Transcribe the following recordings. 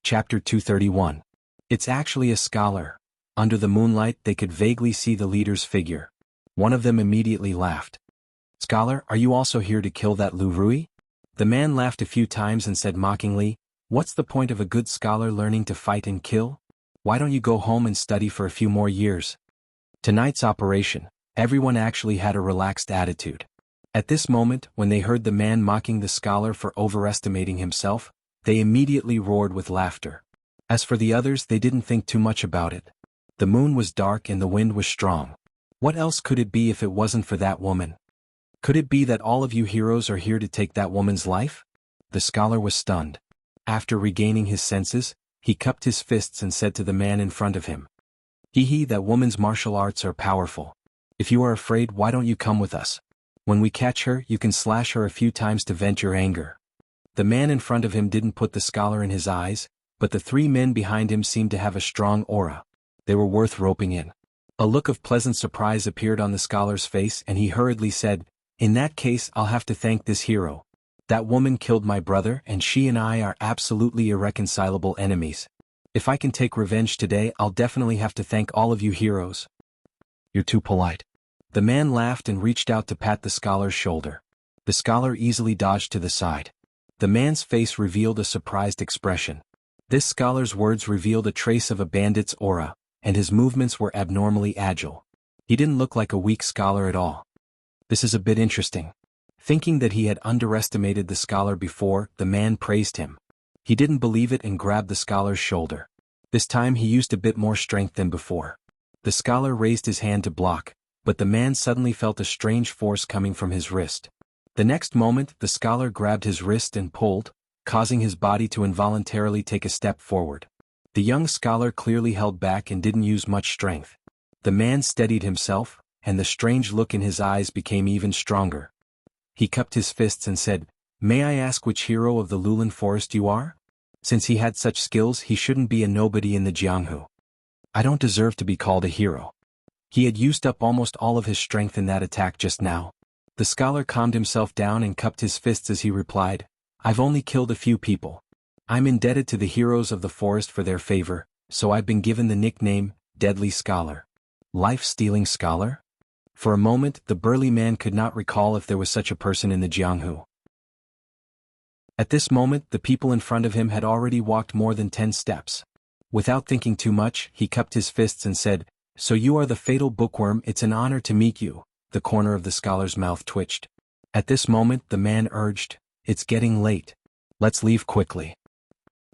Chapter 231. It's actually a scholar. Under the moonlight they could vaguely see the leader's figure. One of them immediately laughed. Scholar, are you also here to kill that Lu Rui? The man laughed a few times and said mockingly, what's the point of a good scholar learning to fight and kill? Why don't you go home and study for a few more years? Tonight's operation, everyone actually had a relaxed attitude. At this moment, when they heard the man mocking the scholar for overestimating himself, they immediately roared with laughter. As for the others, they didn't think too much about it. The moon was dark and the wind was strong. What else could it be if it wasn't for that woman? Could it be that all of you heroes are here to take that woman's life? The scholar was stunned. After regaining his senses, he cupped his fists and said to the man in front of him, Hee, that woman's martial arts are powerful. If you are afraid, why don't you come with us? When we catch her, you can slash her a few times to vent your anger. The man in front of him didn't put the scholar in his eyes, but the three men behind him seemed to have a strong aura. They were worth roping in. A look of pleasant surprise appeared on the scholar's face and he hurriedly said, in that case I'll have to thank this hero. That woman killed my brother and she and I are absolutely irreconcilable enemies. If I can take revenge today, I'll definitely have to thank all of you heroes. You're too polite. The man laughed and reached out to pat the scholar's shoulder. The scholar easily dodged to the side. The man's face revealed a surprised expression. This scholar's words revealed a trace of a bandit's aura, and his movements were abnormally agile. He didn't look like a weak scholar at all. This is a bit interesting. Thinking that he had underestimated the scholar before, the man praised him. He didn't believe it and grabbed the scholar's shoulder. This time he used a bit more strength than before. The scholar raised his hand to block, but the man suddenly felt a strange force coming from his wrist. The next moment, the scholar grabbed his wrist and pulled, causing his body to involuntarily take a step forward. The young scholar clearly held back and didn't use much strength. The man steadied himself, and the strange look in his eyes became even stronger. He cupped his fists and said, May I ask which hero of the Lulan forest you are? Since he had such skills, he shouldn't be a nobody in the Jianghu. I don't deserve to be called a hero. He had used up almost all of his strength in that attack just now. The scholar calmed himself down and cupped his fists as he replied, I've only killed a few people. I'm indebted to the heroes of the forest for their favor, so I've been given the nickname, Deadly Scholar. Life-stealing scholar? For a moment, the burly man could not recall if there was such a person in the Jianghu. At this moment, the people in front of him had already walked more than 10 steps. Without thinking too much, he cupped his fists and said, So you are the fatal bookworm, it's an honor to meet you. The corner of the scholar's mouth twitched. At this moment, the man urged, It's getting late. Let's leave quickly.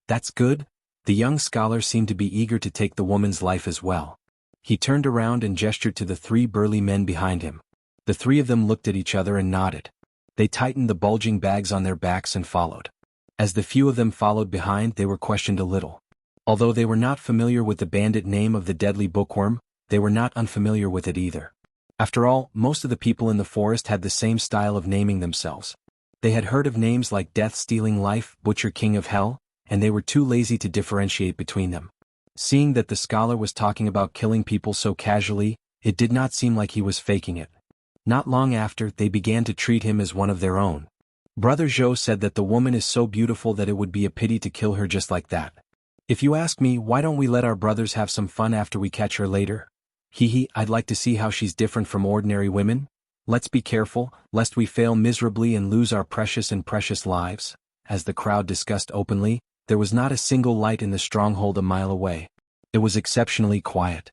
That's good. The young scholar seemed to be eager to take the woman's life as well. He turned around and gestured to the three burly men behind him. The three of them looked at each other and nodded. They tightened the bulging bags on their backs and followed. As the few of them followed behind, they were questioned a little. Although they were not familiar with the bandit name of the deadly bookworm, they were not unfamiliar with it either. After all, most of the people in the forest had the same style of naming themselves. They had heard of names like Death-Stealing Life, Butcher King of Hell, and they were too lazy to differentiate between them. Seeing that the scholar was talking about killing people so casually, it did not seem like he was faking it. Not long after, they began to treat him as one of their own. Brother Zhou said that the woman is so beautiful that it would be a pity to kill her just like that. If you ask me, why don't we let our brothers have some fun after we catch her later? I'd like to see how she's different from ordinary women. Let's be careful, lest we fail miserably and lose our precious lives. As the crowd discussed openly, there was not a single light in the stronghold a mile away. It was exceptionally quiet.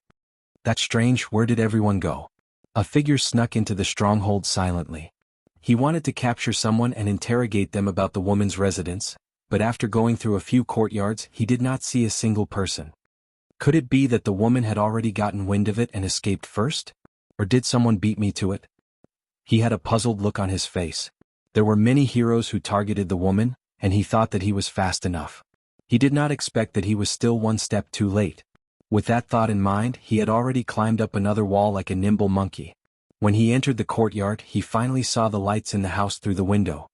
That's strange, where did everyone go? A figure snuck into the stronghold silently. He wanted to capture someone and interrogate them about the woman's residence, but after going through a few courtyards, he did not see a single person. Could it be that the woman had already gotten wind of it and escaped first? Or did someone beat me to it? He had a puzzled look on his face. There were many heroes who targeted the woman, and he thought that he was fast enough. He did not expect that he was still one step too late. With that thought in mind, he had already climbed up another wall like a nimble monkey. When he entered the courtyard, he finally saw the lights in the house through the window.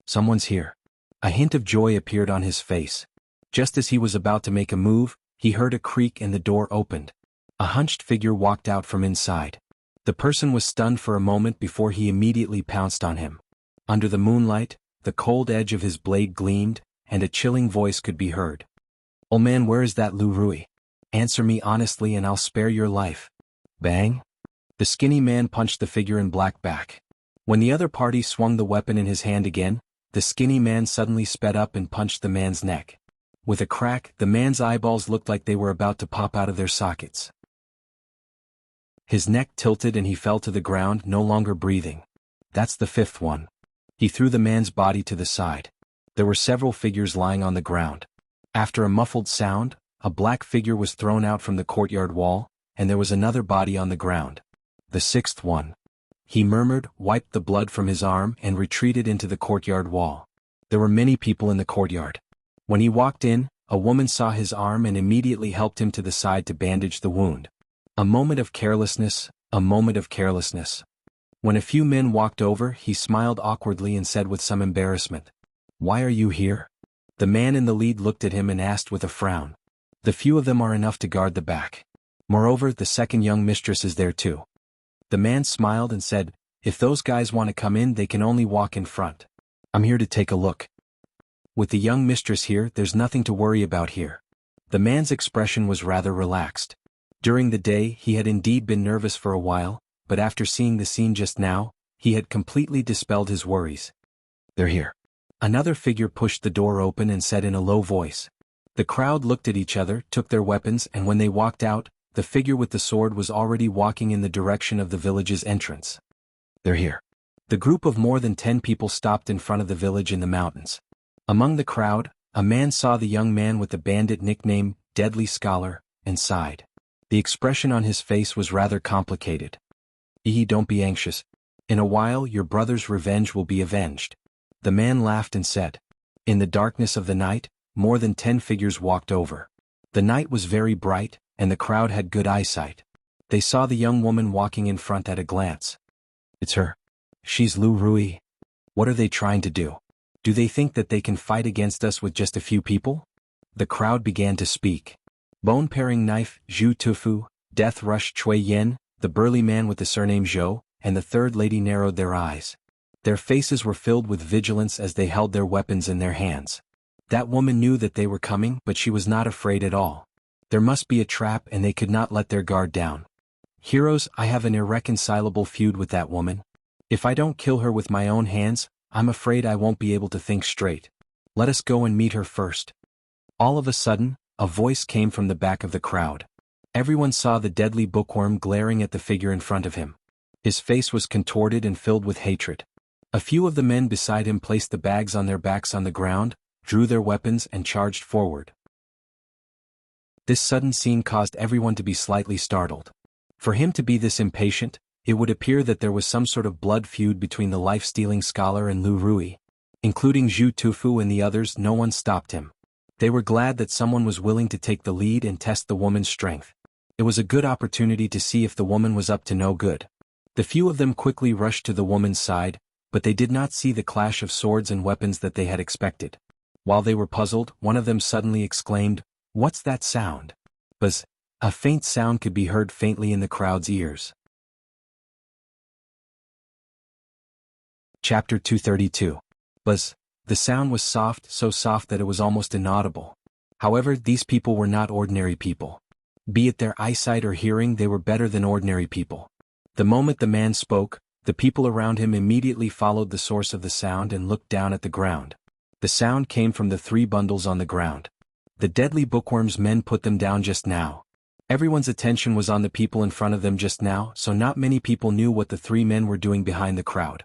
Someone's here. A hint of joy appeared on his face. Just as he was about to make a move, he heard a creak and the door opened. A hunched figure walked out from inside. The person was stunned for a moment before he immediately pounced on him. Under the moonlight, the cold edge of his blade gleamed, and a chilling voice could be heard. "Oh man, where is that Lu Rui? Answer me honestly and I'll spare your life." Bang! The skinny man punched the figure in black back. When the other party swung the weapon in his hand again, the skinny man suddenly sped up and punched the man's neck. With a crack, the man's eyeballs looked like they were about to pop out of their sockets. His neck tilted and he fell to the ground, no longer breathing. "That's the fifth one." He threw the man's body to the side. There were several figures lying on the ground. After a muffled sound, a black figure was thrown out from the courtyard wall, and there was another body on the ground. "The sixth one." He murmured, wiped the blood from his arm and retreated into the courtyard wall. There were many people in the courtyard. When he walked in, a woman saw his arm and immediately helped him to the side to bandage the wound. A moment of carelessness, a moment of carelessness. When a few men walked over, he smiled awkwardly and said with some embarrassment, "Why are you here?" The man in the lead looked at him and asked with a frown. "The few of them are enough to guard the back. Moreover, the second young mistress is there too." The man smiled and said, "If those guys want to come in, they can only walk in front. I'm here to take a look. With the young mistress here, there's nothing to worry about here." The man's expression was rather relaxed. During the day, he had indeed been nervous for a while, but after seeing the scene just now, he had completely dispelled his worries. "They're here." Another figure pushed the door open and said in a low voice. The crowd looked at each other, took their weapons, and when they walked out, the figure with the sword was already walking in the direction of the village's entrance. "They're here." The group of more than 10 people stopped in front of the village in the mountains. Among the crowd, a man saw the young man with the bandit nickname, Deadly Scholar, and sighed. The expression on his face was rather complicated. Don't be anxious. In a while your brother's revenge will be avenged." The man laughed and said. In the darkness of the night, more than 10 figures walked over. The night was very bright, and the crowd had good eyesight. They saw the young woman walking in front at a glance. "It's her. She's Lu Rui. What are they trying to do? Do they think that they can fight against us with just a few people?" The crowd began to speak. Bone-paring Knife, Zhu Tufu, Death Rush Chui Yen, the burly man with the surname Zhou, and the third lady narrowed their eyes. Their faces were filled with vigilance as they held their weapons in their hands. That woman knew that they were coming, but she was not afraid at all. There must be a trap and they could not let their guard down. "Heroes, I have an irreconcilable feud with that woman. If I don't kill her with my own hands, I'm afraid I won't be able to think straight. Let us go and meet her first." All of a sudden, a voice came from the back of the crowd. Everyone saw the deadly bookworm glaring at the figure in front of him. His face was contorted and filled with hatred. A few of the men beside him placed the bags on their backs on the ground, drew their weapons and charged forward. This sudden scene caused everyone to be slightly startled. For him to be this impatient, it would appear that there was some sort of blood feud between the life-stealing scholar and Lu Rui. Including Zhu Tufu and the others, no one stopped him. They were glad that someone was willing to take the lead and test the woman's strength. It was a good opportunity to see if the woman was up to no good. The few of them quickly rushed to the woman's side, but they did not see the clash of swords and weapons that they had expected. While they were puzzled, one of them suddenly exclaimed, "What's that sound?" Buzz. A faint sound could be heard faintly in the crowd's ears. Chapter 232. Buzz. The sound was soft, so soft that it was almost inaudible. However, these people were not ordinary people. Be it their eyesight or hearing, they were better than ordinary people. The moment the man spoke, the people around him immediately followed the source of the sound and looked down at the ground. The sound came from the 3 bundles on the ground. The deadly bookworm's men put them down just now. Everyone's attention was on the people in front of them just now, so not many people knew what the 3 men were doing behind the crowd.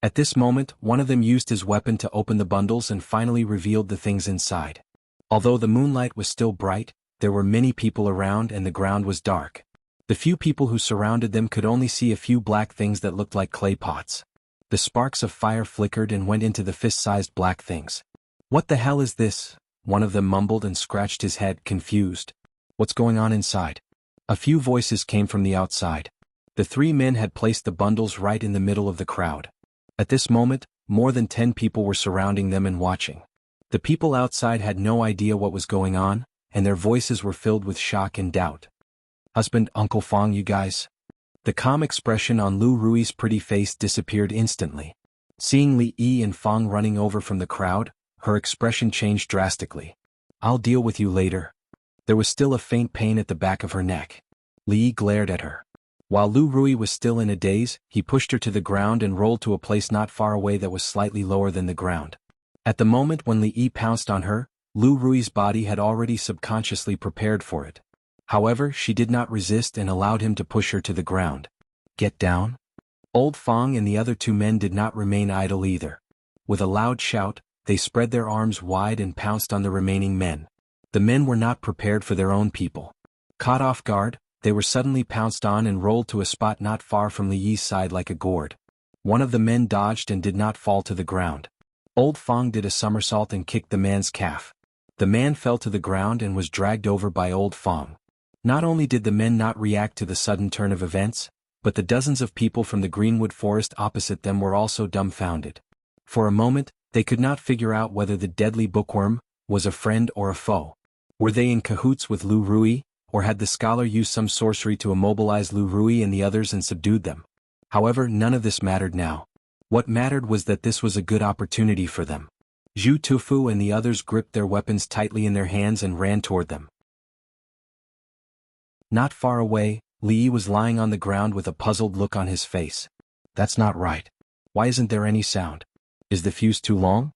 At this moment, one of them used his weapon to open the bundles and finally revealed the things inside. Although the moonlight was still bright, there were many people around and the ground was dark. The few people who surrounded them could only see a few black things that looked like clay pots. The sparks of fire flickered and went into the fist-sized black things. "What the hell is this?" one of them mumbled and scratched his head, confused. "What's going on inside?" A few voices came from the outside. The 3 men had placed the bundles right in the middle of the crowd. At this moment, more than 10 people were surrounding them and watching. The people outside had no idea what was going on, and their voices were filled with shock and doubt. "Husband, Uncle Fong, you guys?" The calm expression on Lu Rui's pretty face disappeared instantly. Seeing Li Yi and Fong running over from the crowd, her expression changed drastically. I'll deal with you later. There was still a faint pain at the back of her neck. Li glared at her. While Lu Rui was still in a daze, he pushed her to the ground and rolled to a place not far away that was slightly lower than the ground. At the moment when Li pounced on her, Lu Rui's body had already subconsciously prepared for it. However, she did not resist and allowed him to push her to the ground. Get down? Old Fong and the other two men did not remain idle either. With a loud shout, they spread their arms wide and pounced on the remaining men. The men were not prepared for their own people. Caught off guard, they were suddenly pounced on and rolled to a spot not far from Li Yi's side like a gourd. One of the men dodged and did not fall to the ground. Old Fong did a somersault and kicked the man's calf. The man fell to the ground and was dragged over by Old Fong. Not only did the men not react to the sudden turn of events, but the dozens of people from the greenwood forest opposite them were also dumbfounded. For a moment, they could not figure out whether the deadly bookworm was a friend or a foe. Were they in cahoots with Lu Rui, or had the scholar used some sorcery to immobilize Lu Rui and the others and subdued them? However, none of this mattered now. What mattered was that this was a good opportunity for them. Zhu Tufu and the others gripped their weapons tightly in their hands and ran toward them. Not far away, Li Yi was lying on the ground with a puzzled look on his face. That's not right. Why isn't there any sound? Is the fuse too long?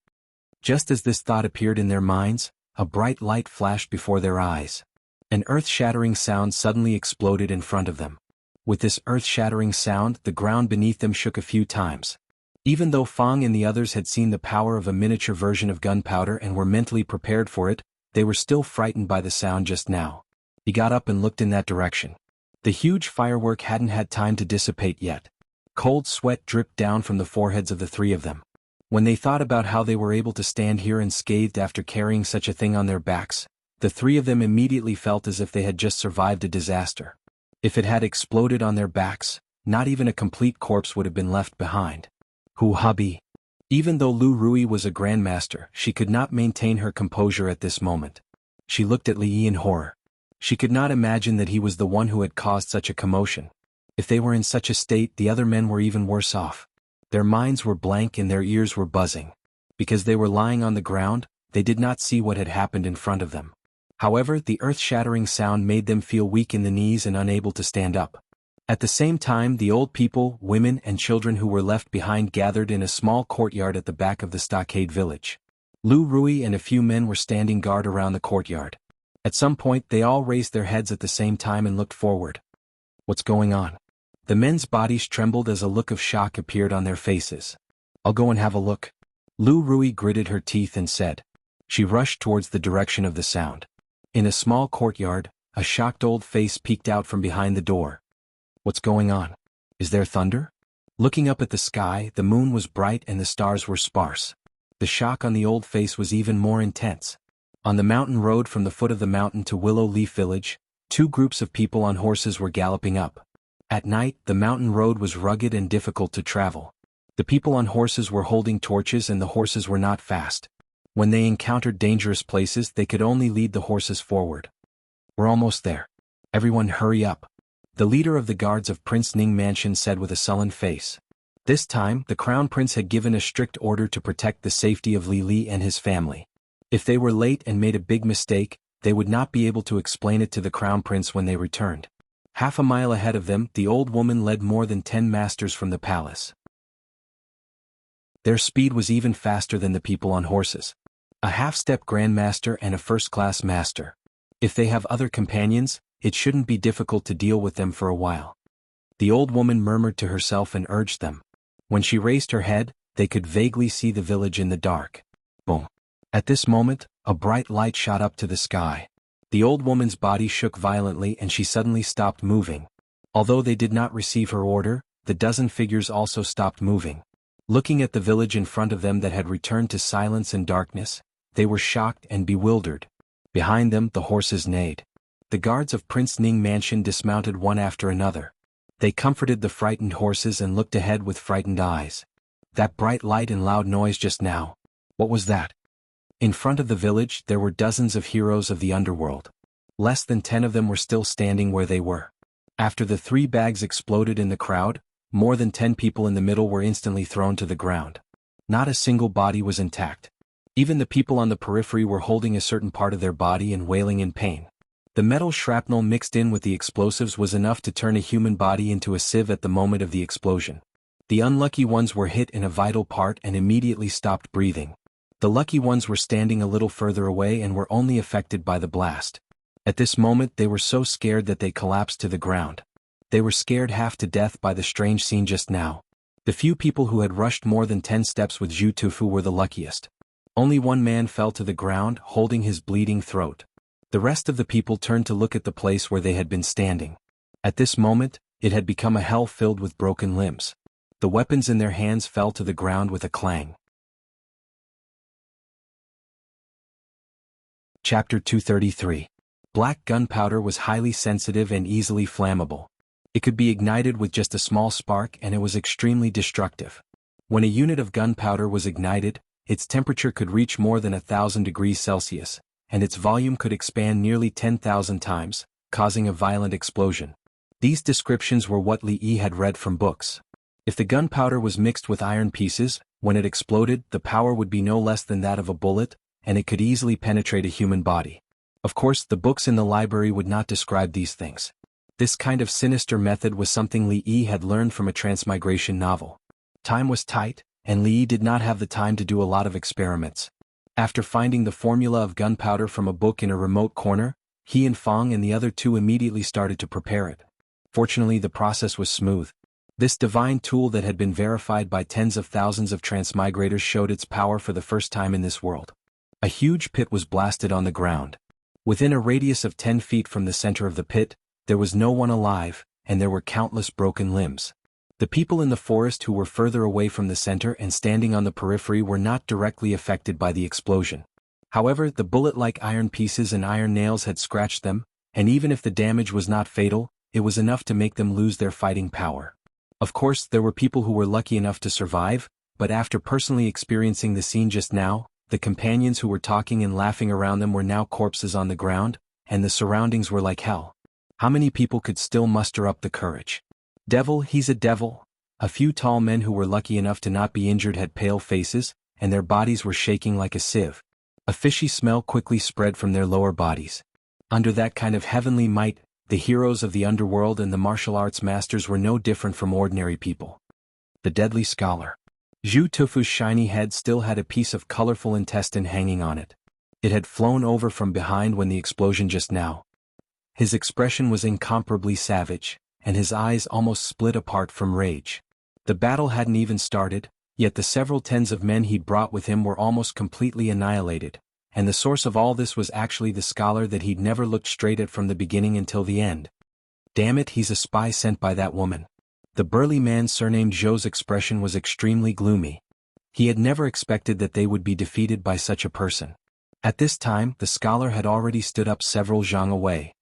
Just as this thought appeared in their minds, a bright light flashed before their eyes. An earth-shattering sound suddenly exploded in front of them. With this earth-shattering sound, the ground beneath them shook a few times. Even though Fong and the others had seen the power of a miniature version of gunpowder and were mentally prepared for it, they were still frightened by the sound just now. He got up and looked in that direction. The huge firework hadn't had time to dissipate yet. Cold sweat dripped down from the foreheads of the three of them. When they thought about how they were able to stand here unscathed after carrying such a thing on their backs, the three of them immediately felt as if they had just survived a disaster. If it had exploded on their backs, not even a complete corpse would have been left behind. Hu Habi. Even though Lu Rui was a grandmaster, she could not maintain her composure at this moment. She looked at Li Yi in horror. She could not imagine that he was the one who had caused such a commotion. If they were in such a state, the other men were even worse off. Their minds were blank and their ears were buzzing. Because they were lying on the ground, they did not see what had happened in front of them. However, the earth-shattering sound made them feel weak in the knees and unable to stand up. At the same time, the old people, women and children who were left behind gathered in a small courtyard at the back of the stockade village. Lu Rui and a few men were standing guard around the courtyard. At some point they all raised their heads at the same time and looked forward. What's going on? The men's bodies trembled as a look of shock appeared on their faces. I'll go and have a look. Lu Rui gritted her teeth and said. She rushed towards the direction of the sound. In a small courtyard, a shocked old face peeked out from behind the door. What's going on? Is there thunder? Looking up at the sky, the moon was bright and the stars were sparse. The shock on the old face was even more intense. On the mountain road from the foot of the mountain to Willow Leaf Village, two groups of people on horses were galloping up. At night, the mountain road was rugged and difficult to travel. The people on horses were holding torches and the horses were not fast. When they encountered dangerous places, they could only lead the horses forward. We're almost there. Everyone hurry up. The leader of the guards of Prince Ning Mansion said with a sullen face. This time, the crown prince had given a strict order to protect the safety of Li Li and his family. If they were late and made a big mistake, they would not be able to explain it to the crown prince when they returned. Half a mile ahead of them, the old woman led more than 10 masters from the palace. Their speed was even faster than the people on horses. A half-step grandmaster and a first-class master. If they have other companions, it shouldn't be difficult to deal with them for a while. The old woman murmured to herself and urged them. When she raised her head, they could vaguely see the village in the dark. Boom. At this moment, a bright light shot up to the sky. The old woman's body shook violently and she suddenly stopped moving. Although they did not receive her order, the dozen figures also stopped moving. Looking at the village in front of them that had returned to silence and darkness, they were shocked and bewildered. Behind them, the horses neighed. The guards of Prince Ning Mansion dismounted one after another. They comforted the frightened horses and looked ahead with frightened eyes. That bright light and loud noise just now. What was that? In front of the village, there were dozens of heroes of the underworld. Less than 10 of them were still standing where they were. After the 3 bags exploded in the crowd, more than 10 people in the middle were instantly thrown to the ground. Not a single body was intact. Even the people on the periphery were holding a certain part of their body and wailing in pain. The metal shrapnel mixed in with the explosives was enough to turn a human body into a sieve at the moment of the explosion. The unlucky ones were hit in a vital part and immediately stopped breathing. The lucky ones were standing a little further away and were only affected by the blast. At this moment they were so scared that they collapsed to the ground. They were scared half to death by the strange scene just now. The few people who had rushed more than 10 steps with Zhu Tufu were the luckiest. Only one man fell to the ground, holding his bleeding throat. The rest of the people turned to look at the place where they had been standing. At this moment, it had become a hell filled with broken limbs. The weapons in their hands fell to the ground with a clang. Chapter 233. Black gunpowder was highly sensitive and easily flammable. It could be ignited with just a small spark and it was extremely destructive. When a unit of gunpowder was ignited, its temperature could reach more than 1,000 degrees Celsius, and its volume could expand nearly 10,000 times, causing a violent explosion. These descriptions were what Li Yi had read from books. If the gunpowder was mixed with iron pieces, when it exploded, the power would be no less than that of a bullet, and it could easily penetrate a human body. Of course, the books in the library would not describe these things. This kind of sinister method was something Li Yi had learned from a transmigration novel. Time was tight, and Li Yi did not have the time to do a lot of experiments. After finding the formula of gunpowder from a book in a remote corner, he and Fang and the other two immediately started to prepare it. Fortunately, the process was smooth. This divine tool that had been verified by tens of thousands of transmigrators showed its power for the first time in this world. A huge pit was blasted on the ground. Within a radius of 10 feet from the center of the pit, there was no one alive, and there were countless broken limbs. The people in the forest who were further away from the center and standing on the periphery were not directly affected by the explosion. However, the bullet-like iron pieces and iron nails had scratched them, and even if the damage was not fatal, it was enough to make them lose their fighting power. Of course, there were people who were lucky enough to survive, but after personally experiencing the scene just now, the companions who were talking and laughing around them were now corpses on the ground, and the surroundings were like hell. How many people could still muster up the courage? Devil, he's a devil. A few tall men who were lucky enough to not be injured had pale faces, and their bodies were shaking like a sieve. A fishy smell quickly spread from their lower bodies. Under that kind of heavenly might, the heroes of the underworld and the martial arts masters were no different from ordinary people. The deadly scholar. Zhu Tufu's shiny head still had a piece of colorful intestine hanging on it. It had flown over from behind when the explosion just now. His expression was incomparably savage, and his eyes almost split apart from rage. The battle hadn't even started, yet the several tens of men he'd brought with him were almost completely annihilated, and the source of all this was actually the scholar that he'd never looked straight at from the beginning until the end. Damn it, he's a spy sent by that woman. The burly man surnamed Zhou's expression was extremely gloomy. He had never expected that they would be defeated by such a person. At this time, the scholar had already stood up several zhang away.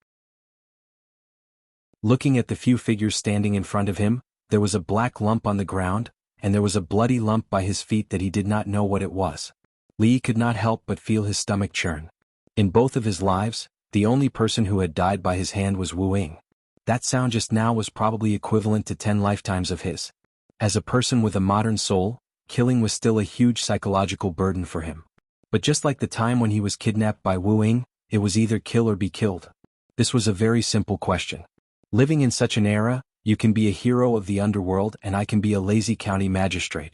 Looking at the few figures standing in front of him, there was a black lump on the ground, and there was a bloody lump by his feet that he did not know what it was. Li could not help but feel his stomach churn. In both of his lives, the only person who had died by his hand was Wu Ying. That sound just now was probably equivalent to 10 lifetimes of his. As a person with a modern soul, killing was still a huge psychological burden for him. But just like the time when he was kidnapped by Wu Ying, it was either kill or be killed. This was a very simple question. Living in such an era, you can be a hero of the underworld and I can be a lazy county magistrate.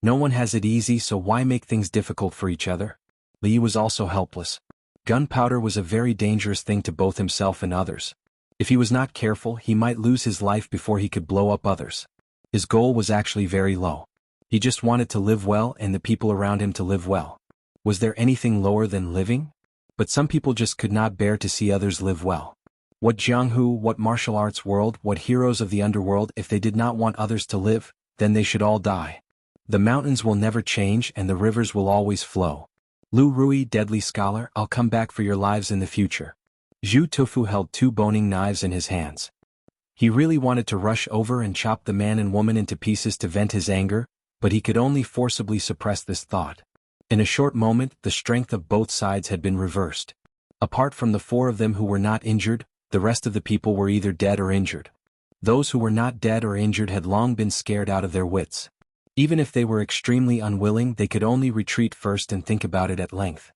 No one has it easy, so why make things difficult for each other? Li was also helpless. Gunpowder was a very dangerous thing to both himself and others. If he was not careful, he might lose his life before he could blow up others. His goal was actually very low. He just wanted to live well and the people around him to live well. Was there anything lower than living? But some people just could not bear to see others live well. What Jianghu, what martial arts world, what heroes of the underworld, if they did not want others to live, then they should all die. The mountains will never change and the rivers will always flow. Lu Rui, deadly scholar, I'll come back for your lives in the future. Zhu Tufu held 2 boning knives in his hands. He really wanted to rush over and chop the man and woman into pieces to vent his anger, but he could only forcibly suppress this thought. In a short moment, the strength of both sides had been reversed. Apart from the 4 of them who were not injured, the rest of the people were either dead or injured. Those who were not dead or injured had long been scared out of their wits. Even if they were extremely unwilling, they could only retreat first and think about it at length.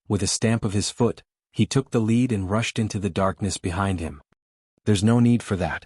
With a stamp of his foot, he took the lead and rushed into the darkness behind him. There's no need for that.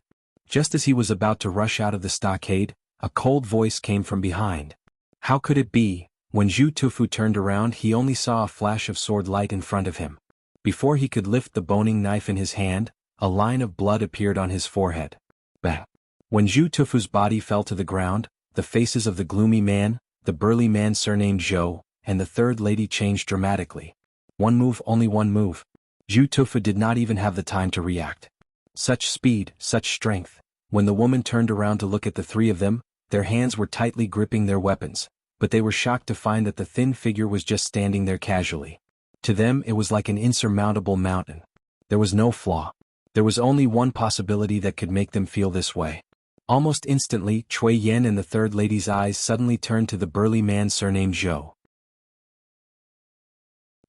Just as he was about to rush out of the stockade, a cold voice came from behind. How could it be? When Zhu Tufu turned around, he only saw a flash of sword light in front of him. Before he could lift the boning knife in his hand, a line of blood appeared on his forehead. Bang! When Zhu Tufu's body fell to the ground, the faces of the gloomy man, the burly man surnamed Zhou, and the third lady changed dramatically. One move, only one move. Zhu Tufu did not even have the time to react. Such speed, such strength. When the woman turned around to look at the three of them, their hands were tightly gripping their weapons, but they were shocked to find that the thin figure was just standing there casually. To them it was like an insurmountable mountain. There was no flaw. There was only one possibility that could make them feel this way. Almost instantly, Cui Yan and the third lady's eyes suddenly turned to the burly man surnamed Zhou.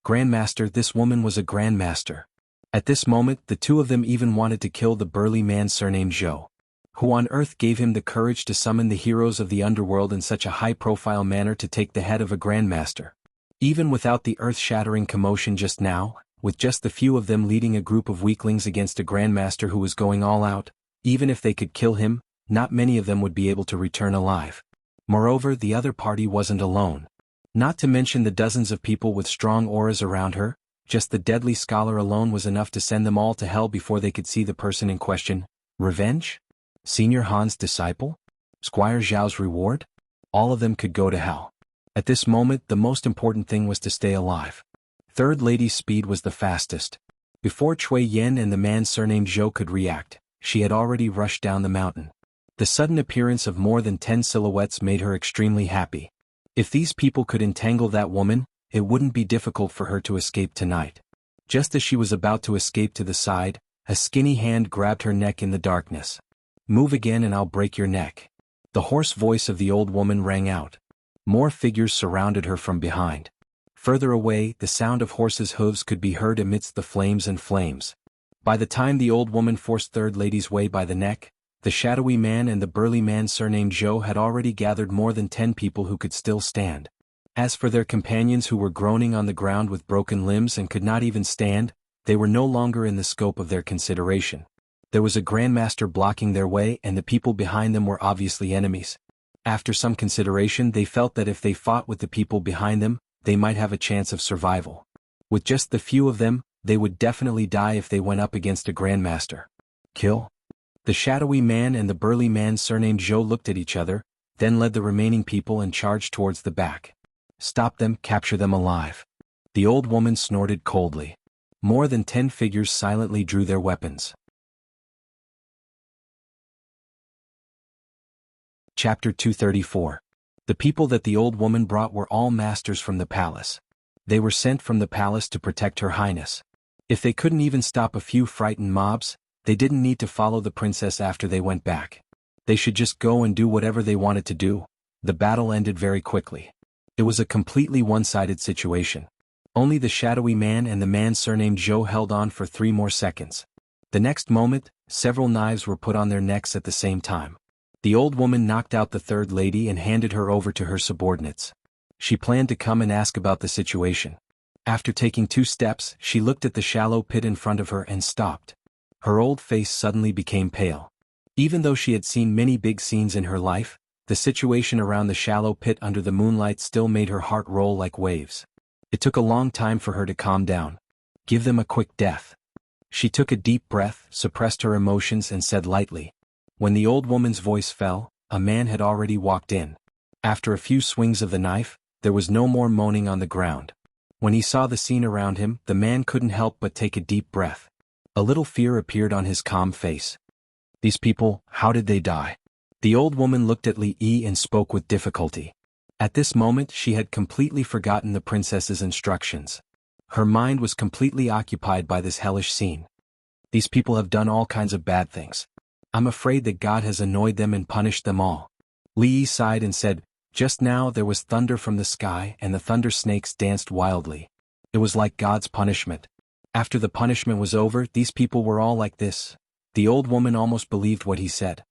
Grandmaster, this woman was a grandmaster. At this moment, the two of them even wanted to kill the burly man surnamed Zhou. Who on earth gave him the courage to summon the heroes of the underworld in such a high-profile manner to take the head of a grandmaster? Even without the earth-shattering commotion just now, with just the few of them leading a group of weaklings against a grandmaster who was going all out, even if they could kill him, not many of them would be able to return alive. Moreover, the other party wasn't alone. Not to mention the dozens of people with strong auras around her, just the deadly scholar alone was enough to send them all to hell before they could see the person in question. Revenge? Senior Han's disciple? Squire Zhao's reward? All of them could go to hell. At this moment, the most important thing was to stay alive. Third lady's speed was the fastest. Before Cui Yan and the man surnamed Zhou could react, she had already rushed down the mountain. The sudden appearance of more than 10 silhouettes made her extremely happy. If these people could entangle that woman, it wouldn't be difficult for her to escape tonight. Just as she was about to escape to the side, a skinny hand grabbed her neck in the darkness. Move again and I'll break your neck. The hoarse voice of the old woman rang out. More figures surrounded her from behind. Further away, the sound of horses' hooves could be heard amidst the flames and flames. By the time the old woman forced third lady's way by the neck, the shadowy man and the burly man surnamed Zhou had already gathered more than 10 people who could still stand. As for their companions who were groaning on the ground with broken limbs and could not even stand, they were no longer in the scope of their consideration. There was a grandmaster blocking their way and the people behind them were obviously enemies. After some consideration, they felt that if they fought with the people behind them, they might have a chance of survival. With just the few of them, they would definitely die if they went up against a grandmaster. Kill? The shadowy man and the burly man surnamed Zhou looked at each other, then led the remaining people and charged towards the back. Stop them, capture them alive. The old woman snorted coldly. More than 10 figures silently drew their weapons. Chapter 234. The people that the old woman brought were all masters from the palace. They were sent from the palace to protect Her Highness. If they couldn't even stop a few frightened mobs, they didn't need to follow the princess after they went back. They should just go and do whatever they wanted to do. The battle ended very quickly. It was a completely one-sided situation. Only the shadowy man and the man surnamed Zhou held on for 3 more seconds. The next moment, several knives were put on their necks at the same time. The old woman knocked out the third lady and handed her over to her subordinates. She planned to come and ask about the situation. After taking 2 steps, she looked at the shallow pit in front of her and stopped. Her old face suddenly became pale. Even though she had seen many big scenes in her life, the situation around the shallow pit under the moonlight still made her heart roll like waves. It took a long time for her to calm down. Give them a quick death. She took a deep breath, suppressed her emotions and said lightly. When the old woman's voice fell, a man had already walked in. After a few swings of the knife, there was no more moaning on the ground. When he saw the scene around him, the man couldn't help but take a deep breath. A little fear appeared on his calm face. These people, how did they die? The old woman looked at Li Yi and spoke with difficulty. At this moment she had completely forgotten the princess's instructions. Her mind was completely occupied by this hellish scene. These people have done all kinds of bad things. I'm afraid that God has annoyed them and punished them all. Li Yi sighed and said, just now there was thunder from the sky and the thunder snakes danced wildly. It was like God's punishment. After the punishment was over, these people were all like this. The old woman almost believed what he said.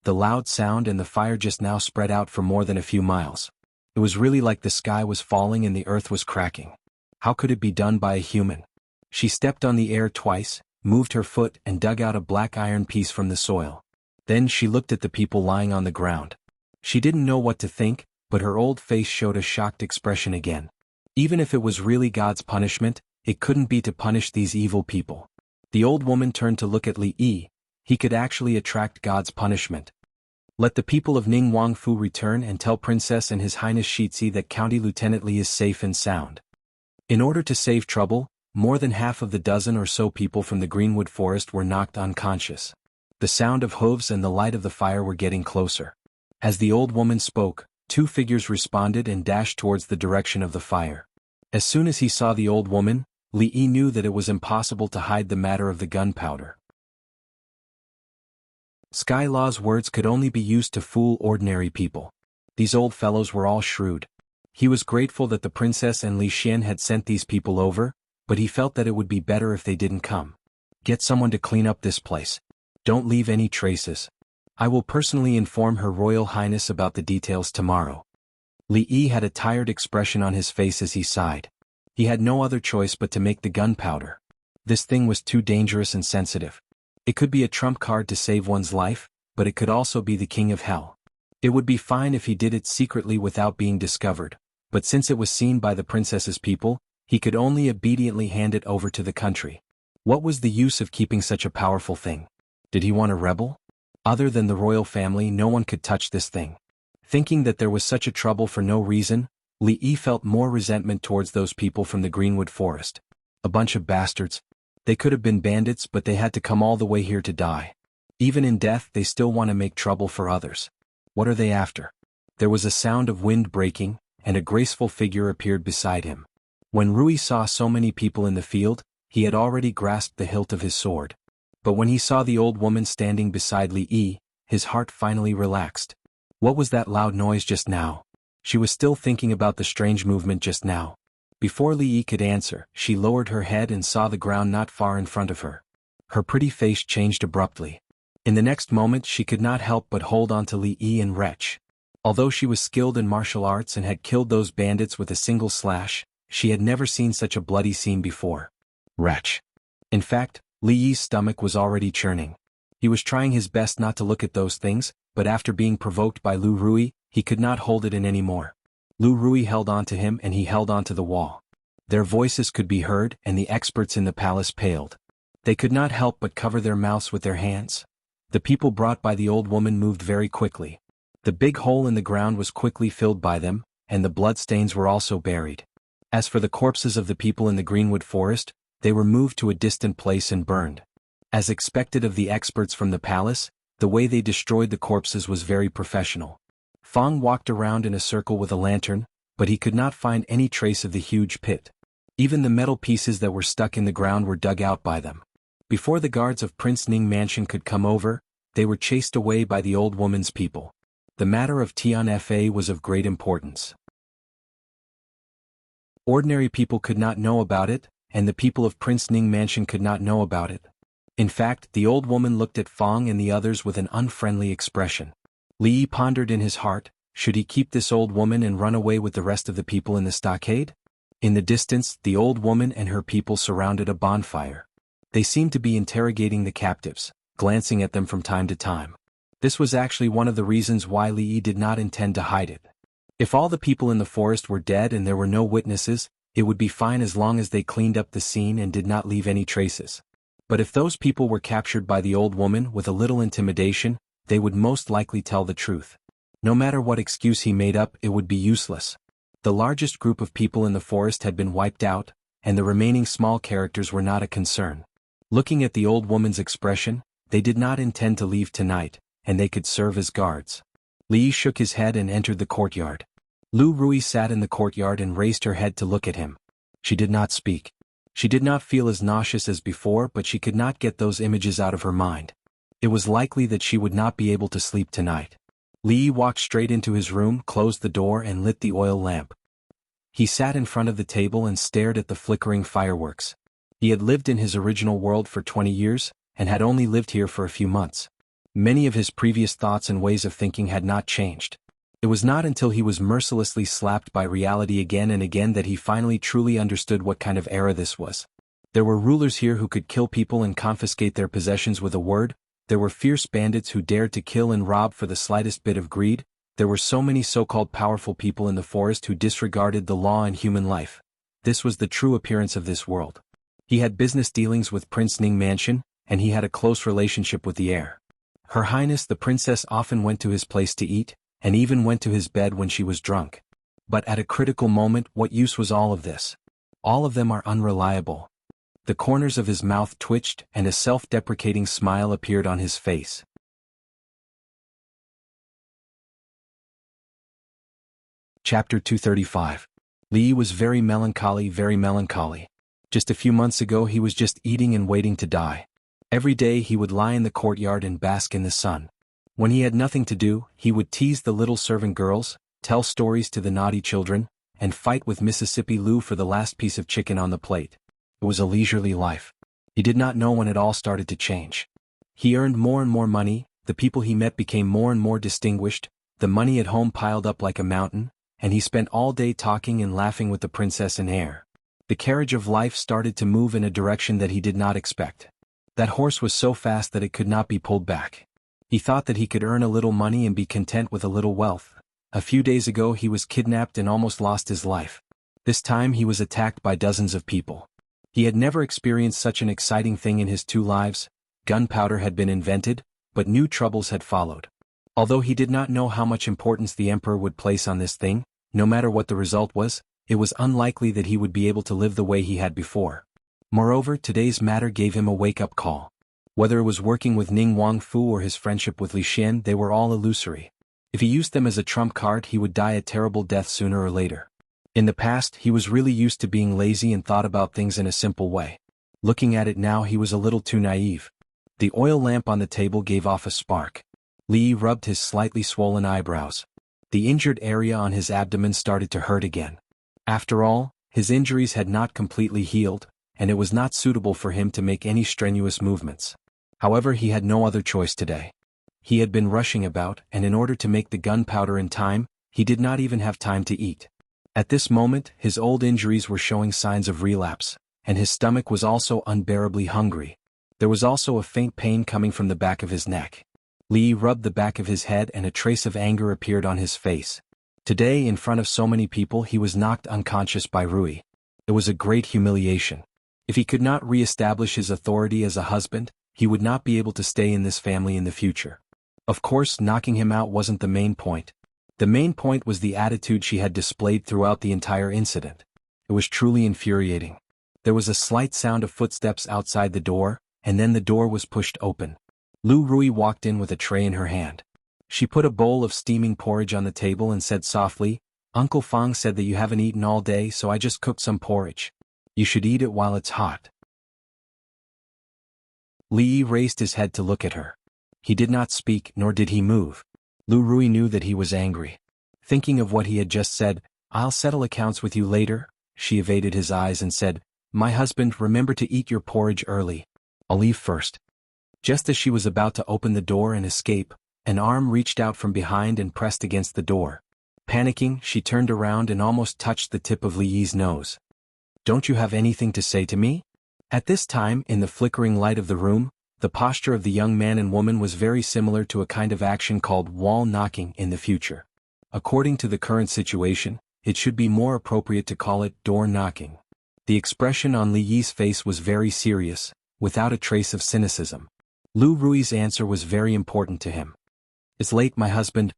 the loud sound and the fire just now spread out for more than a few miles. It was really like the sky was falling and the earth was cracking. How could it be done by a human? She stepped on the air twice, moved her foot and dug out a black iron piece from the soil. Then she looked at the people lying on the ground. She didn't know what to think, but her old face showed a shocked expression again. Even if it was really God's punishment, it couldn't be to punish these evil people. The old woman turned to look at Li Yi. He could actually attract God's punishment. Let the people of Ning Wangfu return and tell Princess and His Highness Shitzi that County Lieutenant Li is safe and sound. In order to save trouble, more than half of the dozen or so people from the Greenwood Forest were knocked unconscious. The sound of hooves and the light of the fire were getting closer. As the old woman spoke, two figures responded and dashed towards the direction of the fire. As soon as he saw the old woman, Li Yi knew that it was impossible to hide the matter of the gunpowder. Sky Law's words could only be used to fool ordinary people. These old fellows were all shrewd. He was grateful that the princess and Li Xian had sent these people over, but he felt that it would be better if they didn't come. Get someone to clean up this place. Don't leave any traces. I will personally inform Her Royal Highness about the details tomorrow. Li Yi had a tired expression on his face as he sighed. He had no other choice but to make the gunpowder. This thing was too dangerous and sensitive. It could be a trump card to save one's life, but it could also be the king of hell. It would be fine if he did it secretly without being discovered, but since it was seen by the princess's people, he could only obediently hand it over to the country. What was the use of keeping such a powerful thing? Did he want a rebel? Other than the royal family, no one could touch this thing. Thinking that there was such a trouble for no reason, Li Yi felt more resentment towards those people from the Greenwood Forest. A bunch of bastards. They could have been bandits, but they had to come all the way here to die. Even in death, they still want to make trouble for others. What are they after? There was a sound of wind breaking, and a graceful figure appeared beside him. When Rui saw so many people in the field, he had already grasped the hilt of his sword. But when he saw the old woman standing beside Li Yi, his heart finally relaxed. What was that loud noise just now? She was still thinking about the strange movement just now. Before Li Yi could answer, she lowered her head and saw the ground not far in front of her. Her pretty face changed abruptly. In the next moment she could not help but hold on to Li Yi and retch. Although she was skilled in martial arts and had killed those bandits with a single slash, she had never seen such a bloody scene before. Wretch. In fact, Li Yi's stomach was already churning. He was trying his best not to look at those things, but after being provoked by Lu Rui, he could not hold it in anymore. Lu Rui held on to him and he held on to the wall. Their voices could be heard and the experts in the palace paled. They could not help but cover their mouths with their hands. The people brought by the old woman moved very quickly. The big hole in the ground was quickly filled by them, and the bloodstains were also buried. As for the corpses of the people in the Greenwood Forest, they were moved to a distant place and burned. As expected of the experts from the palace, the way they destroyed the corpses was very professional. Fong walked around in a circle with a lantern, but he could not find any trace of the huge pit. Even the metal pieces that were stuck in the ground were dug out by them. Before the guards of Prince Ning Mansion could come over, they were chased away by the old woman's people. The matter of Tian Fa was of great importance. Ordinary people could not know about it, and the people of Prince Ning Mansion could not know about it. In fact, the old woman looked at Fong and the others with an unfriendly expression. Li Yi pondered in his heart, should he keep this old woman and run away with the rest of the people in the stockade? In the distance, the old woman and her people surrounded a bonfire. They seemed to be interrogating the captives, glancing at them from time to time. This was actually one of the reasons why Li Yi did not intend to hide it. If all the people in the forest were dead and there were no witnesses, it would be fine as long as they cleaned up the scene and did not leave any traces. But if those people were captured by the old woman with a little intimidation, they would most likely tell the truth. No matter what excuse he made up, it would be useless. The largest group of people in the forest had been wiped out, and the remaining small characters were not a concern. Looking at the old woman's expression, they did not intend to leave tonight, and they could serve as guards. Li Yi shook his head and entered the courtyard. Lu Rui sat in the courtyard and raised her head to look at him. She did not speak. She did not feel as nauseous as before, but she could not get those images out of her mind. It was likely that she would not be able to sleep tonight. Li Yi walked straight into his room, closed the door and lit the oil lamp. He sat in front of the table and stared at the flickering fireworks. He had lived in his original world for 20 years, and had only lived here for a few months. Many of his previous thoughts and ways of thinking had not changed. It was not until he was mercilessly slapped by reality again and again that he finally truly understood what kind of era this was. There were rulers here who could kill people and confiscate their possessions with a word. There were fierce bandits who dared to kill and rob for the slightest bit of greed. There were so many so-called powerful people in the forest who disregarded the law and human life. This was the true appearance of this world. He had business dealings with Prince Ning Mansion, and he had a close relationship with the heir. Her Highness the Princess often went to his place to eat, and even went to his bed when she was drunk. But at a critical moment, what use was all of this? All of them are unreliable. The corners of his mouth twitched, and a self-deprecating smile appeared on his face. Chapter 235. Li Yi was very melancholy, very melancholy. Just a few months ago he was just eating and waiting to die. Every day he would lie in the courtyard and bask in the sun. When he had nothing to do, he would tease the little servant girls, tell stories to the naughty children, and fight with Mississippi Lou for the last piece of chicken on the plate. It was a leisurely life. He did not know when it all started to change. He earned more and more money, the people he met became more and more distinguished, the money at home piled up like a mountain, and he spent all day talking and laughing with the princess and heir. The carriage of life started to move in a direction that he did not expect. That horse was so fast that it could not be pulled back. He thought that he could earn a little money and be content with a little wealth. A few days ago he was kidnapped and almost lost his life. This time he was attacked by dozens of people. He had never experienced such an exciting thing in his 2 lives. Gunpowder had been invented, but new troubles had followed. Although he did not know how much importance the emperor would place on this thing, no matter what the result was, it was unlikely that he would be able to live the way he had before. Moreover, today's matter gave him a wake-up call. Whether it was working with Ning Wangfu or his friendship with Li Xian, they were all illusory. If he used them as a trump card, he would die a terrible death sooner or later. In the past, he was really used to being lazy and thought about things in a simple way. Looking at it now, he was a little too naive. The oil lamp on the table gave off a spark. Li Yi rubbed his slightly swollen eyebrows. The injured area on his abdomen started to hurt again. After all, his injuries had not completely healed, and it was not suitable for him to make any strenuous movements. However, he had no other choice today. He had been rushing about, and in order to make the gunpowder in time, he did not even have time to eat. At this moment, his old injuries were showing signs of relapse, and his stomach was also unbearably hungry. There was also a faint pain coming from the back of his neck. Li Yi rubbed the back of his head and a trace of anger appeared on his face. Today, in front of so many people, he was knocked unconscious by Rui. It was a great humiliation. If he could not re-establish his authority as a husband, he would not be able to stay in this family in the future. Of course, knocking him out wasn't the main point. The main point was the attitude she had displayed throughout the entire incident. It was truly infuriating. There was a slight sound of footsteps outside the door, and then the door was pushed open. Lu Rui walked in with a tray in her hand. She put a bowl of steaming porridge on the table and said softly, "Uncle Fang said that you haven't eaten all day, so I just cooked some porridge. You should eat it while it's hot." Li Yi raised his head to look at her. He did not speak, nor did he move. Lu Rui knew that he was angry. Thinking of what he had just said, "I'll settle accounts with you later," she evaded his eyes and said, "My husband, remember to eat your porridge early. I'll leave first." Just as she was about to open the door and escape, an arm reached out from behind and pressed against the door. Panicking, she turned around and almost touched the tip of Li Yi's nose. "Don't you have anything to say to me?" At this time, in the flickering light of the room, the posture of the young man and woman was very similar to a kind of action called wall knocking in the future. According to the current situation, it should be more appropriate to call it door knocking. The expression on Li Yi's face was very serious, without a trace of cynicism. Lu Rui's answer was very important to him. "It's late, my husband,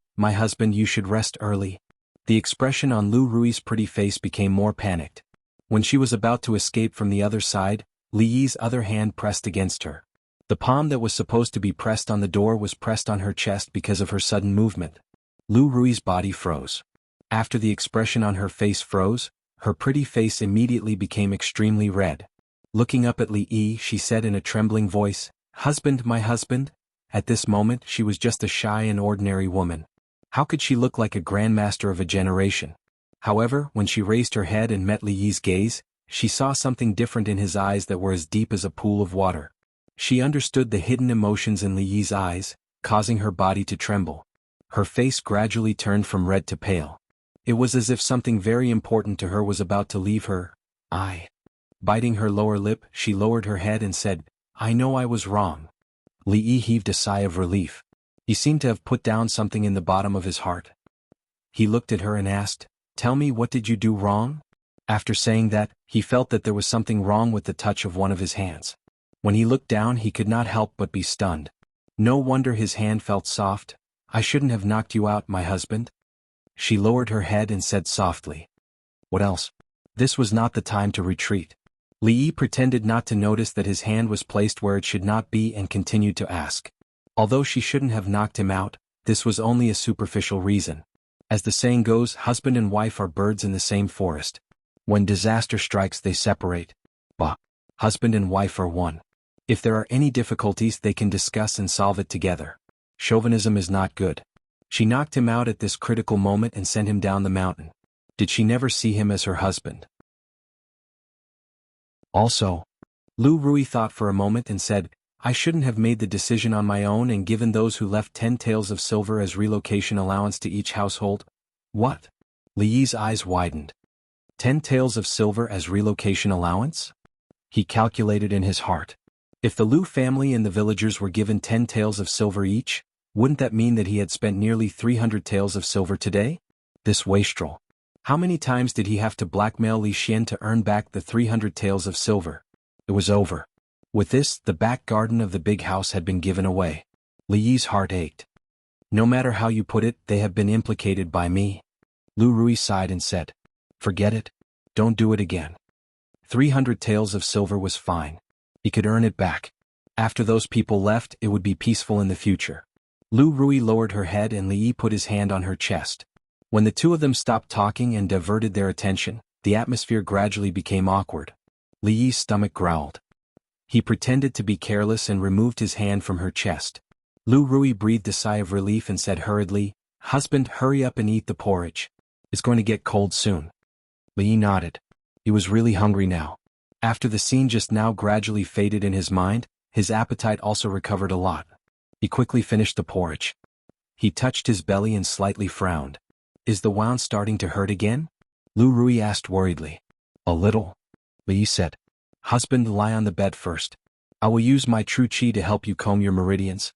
you should rest early." The expression on Lu Rui's pretty face became more panicked. When she was about to escape from the other side, Li Yi's other hand pressed against her. The palm that was supposed to be pressed on the door was pressed on her chest because of her sudden movement. Lu Rui's body froze. After the expression on her face froze, her pretty face immediately became extremely red. Looking up at Li Yi, she said in a trembling voice, "Husband, my husband?" At this moment, she was just a shy and ordinary woman. How could she look like a grandmaster of a generation? However, when she raised her head and met Li Yi's gaze, she saw something different in his eyes that were as deep as a pool of water. She understood the hidden emotions in Li Yi's eyes, causing her body to tremble. Her face gradually turned from red to pale. It was as if something very important to her was about to leave her. Biting her lower lip, she lowered her head and said, "I know I was wrong." Li Yi heaved a sigh of relief. He seemed to have put down something in the bottom of his heart. He looked at her and asked, "Tell me, what did you do wrong?" After saying that, he felt that there was something wrong with the touch of one of his hands. When he looked down, he could not help but be stunned. No wonder his hand felt soft. "I shouldn't have knocked you out, my husband." She lowered her head and said softly, "What else?" This was not the time to retreat. Li Yi pretended not to notice that his hand was placed where it should not be and continued to ask. Although she shouldn't have knocked him out, this was only a superficial reason. As the saying goes, husband and wife are birds in the same forest. When disaster strikes, they separate. But husband and wife are one. If there are any difficulties, they can discuss and solve it together. Chauvinism is not good. She knocked him out at this critical moment and sent him down the mountain. Did she never see him as her husband? Also, Lu Rui thought for a moment and said, "I shouldn't have made the decision on my own and given those who left 10 taels of silver as relocation allowance to each household." What? Li Yi's eyes widened. 10 taels of silver as relocation allowance? He calculated in his heart. If the Lu family and the villagers were given 10 taels of silver each, wouldn't that mean that he had spent nearly 300 taels of silver today? This wastrel. How many times did he have to blackmail Li Xian to earn back the 300 taels of silver? It was over. With this, the back garden of the big house had been given away. Li Yi's heart ached. No matter how you put it, they have been implicated by me. Lu Rui sighed and said, "Forget it. Don't do it again." 300 taels of silver was fine. He could earn it back. After those people left, it would be peaceful in the future. Lu Rui lowered her head and Li Yi put his hand on her chest. When the two of them stopped talking and diverted their attention, the atmosphere gradually became awkward. Li Yi's stomach growled. He pretended to be careless and removed his hand from her chest. Lu Rui breathed a sigh of relief and said hurriedly, "Husband, hurry up and eat the porridge. It's going to get cold soon." Li Yi nodded. He was really hungry now. After the scene just now gradually faded in his mind, his appetite also recovered a lot. He quickly finished the porridge. He touched his belly and slightly frowned. "Is the wound starting to hurt again?" Lu Rui asked worriedly. "A little," Li Yi said. "Husband, lie on the bed first. I will use my true qi to help you comb your meridians."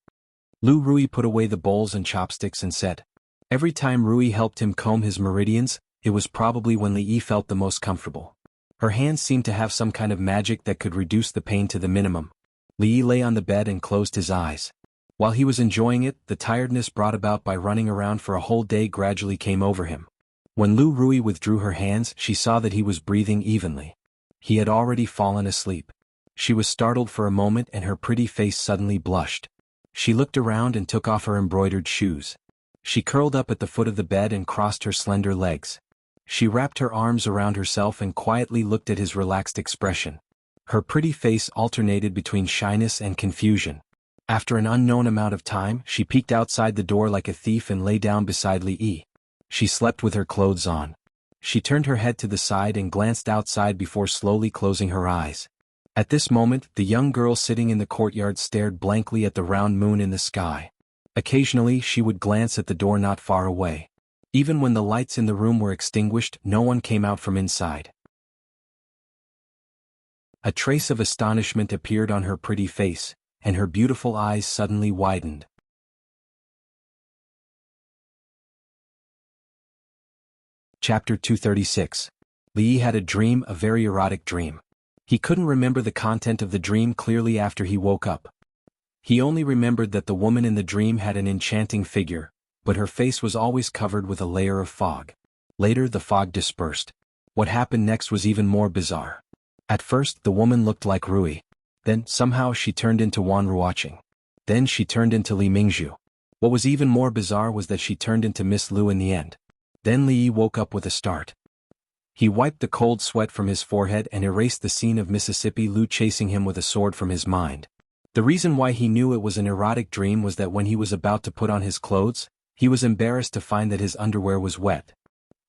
Lu Rui put away the bowls and chopsticks and said. Every time Rui helped him comb his meridians, it was probably when Li Yi felt the most comfortable. Her hands seemed to have some kind of magic that could reduce the pain to the minimum. Li Yi lay on the bed and closed his eyes. While he was enjoying it, the tiredness brought about by running around for a whole day gradually came over him. When Lu Rui withdrew her hands, she saw that he was breathing evenly. He had already fallen asleep. She was startled for a moment and her pretty face suddenly blushed. She looked around and took off her embroidered shoes. She curled up at the foot of the bed and crossed her slender legs. She wrapped her arms around herself and quietly looked at his relaxed expression. Her pretty face alternated between shyness and confusion. After an unknown amount of time, she peeked outside the door like a thief and lay down beside Li Yi. She slept with her clothes on. She turned her head to the side and glanced outside before slowly closing her eyes. At this moment, the young girl sitting in the courtyard stared blankly at the round moon in the sky. Occasionally, she would glance at the door not far away. Even when the lights in the room were extinguished, no one came out from inside. A trace of astonishment appeared on her pretty face, and her beautiful eyes suddenly widened. Chapter 236. Li Yi had a dream, a very erotic dream. He couldn't remember the content of the dream clearly after he woke up. He only remembered that the woman in the dream had an enchanting figure, but her face was always covered with a layer of fog. Later the fog dispersed. What happened next was even more bizarre. At first the woman looked like Rui. Then, somehow she turned into Wan Ruoqing. Then she turned into Li Mingzhu. What was even more bizarre was that she turned into Miss Lu in the end. Then Li Yi woke up with a start. He wiped the cold sweat from his forehead and erased the scene of Mississippi Lu chasing him with a sword from his mind. The reason why he knew it was an erotic dream was that when he was about to put on his clothes, he was embarrassed to find that his underwear was wet.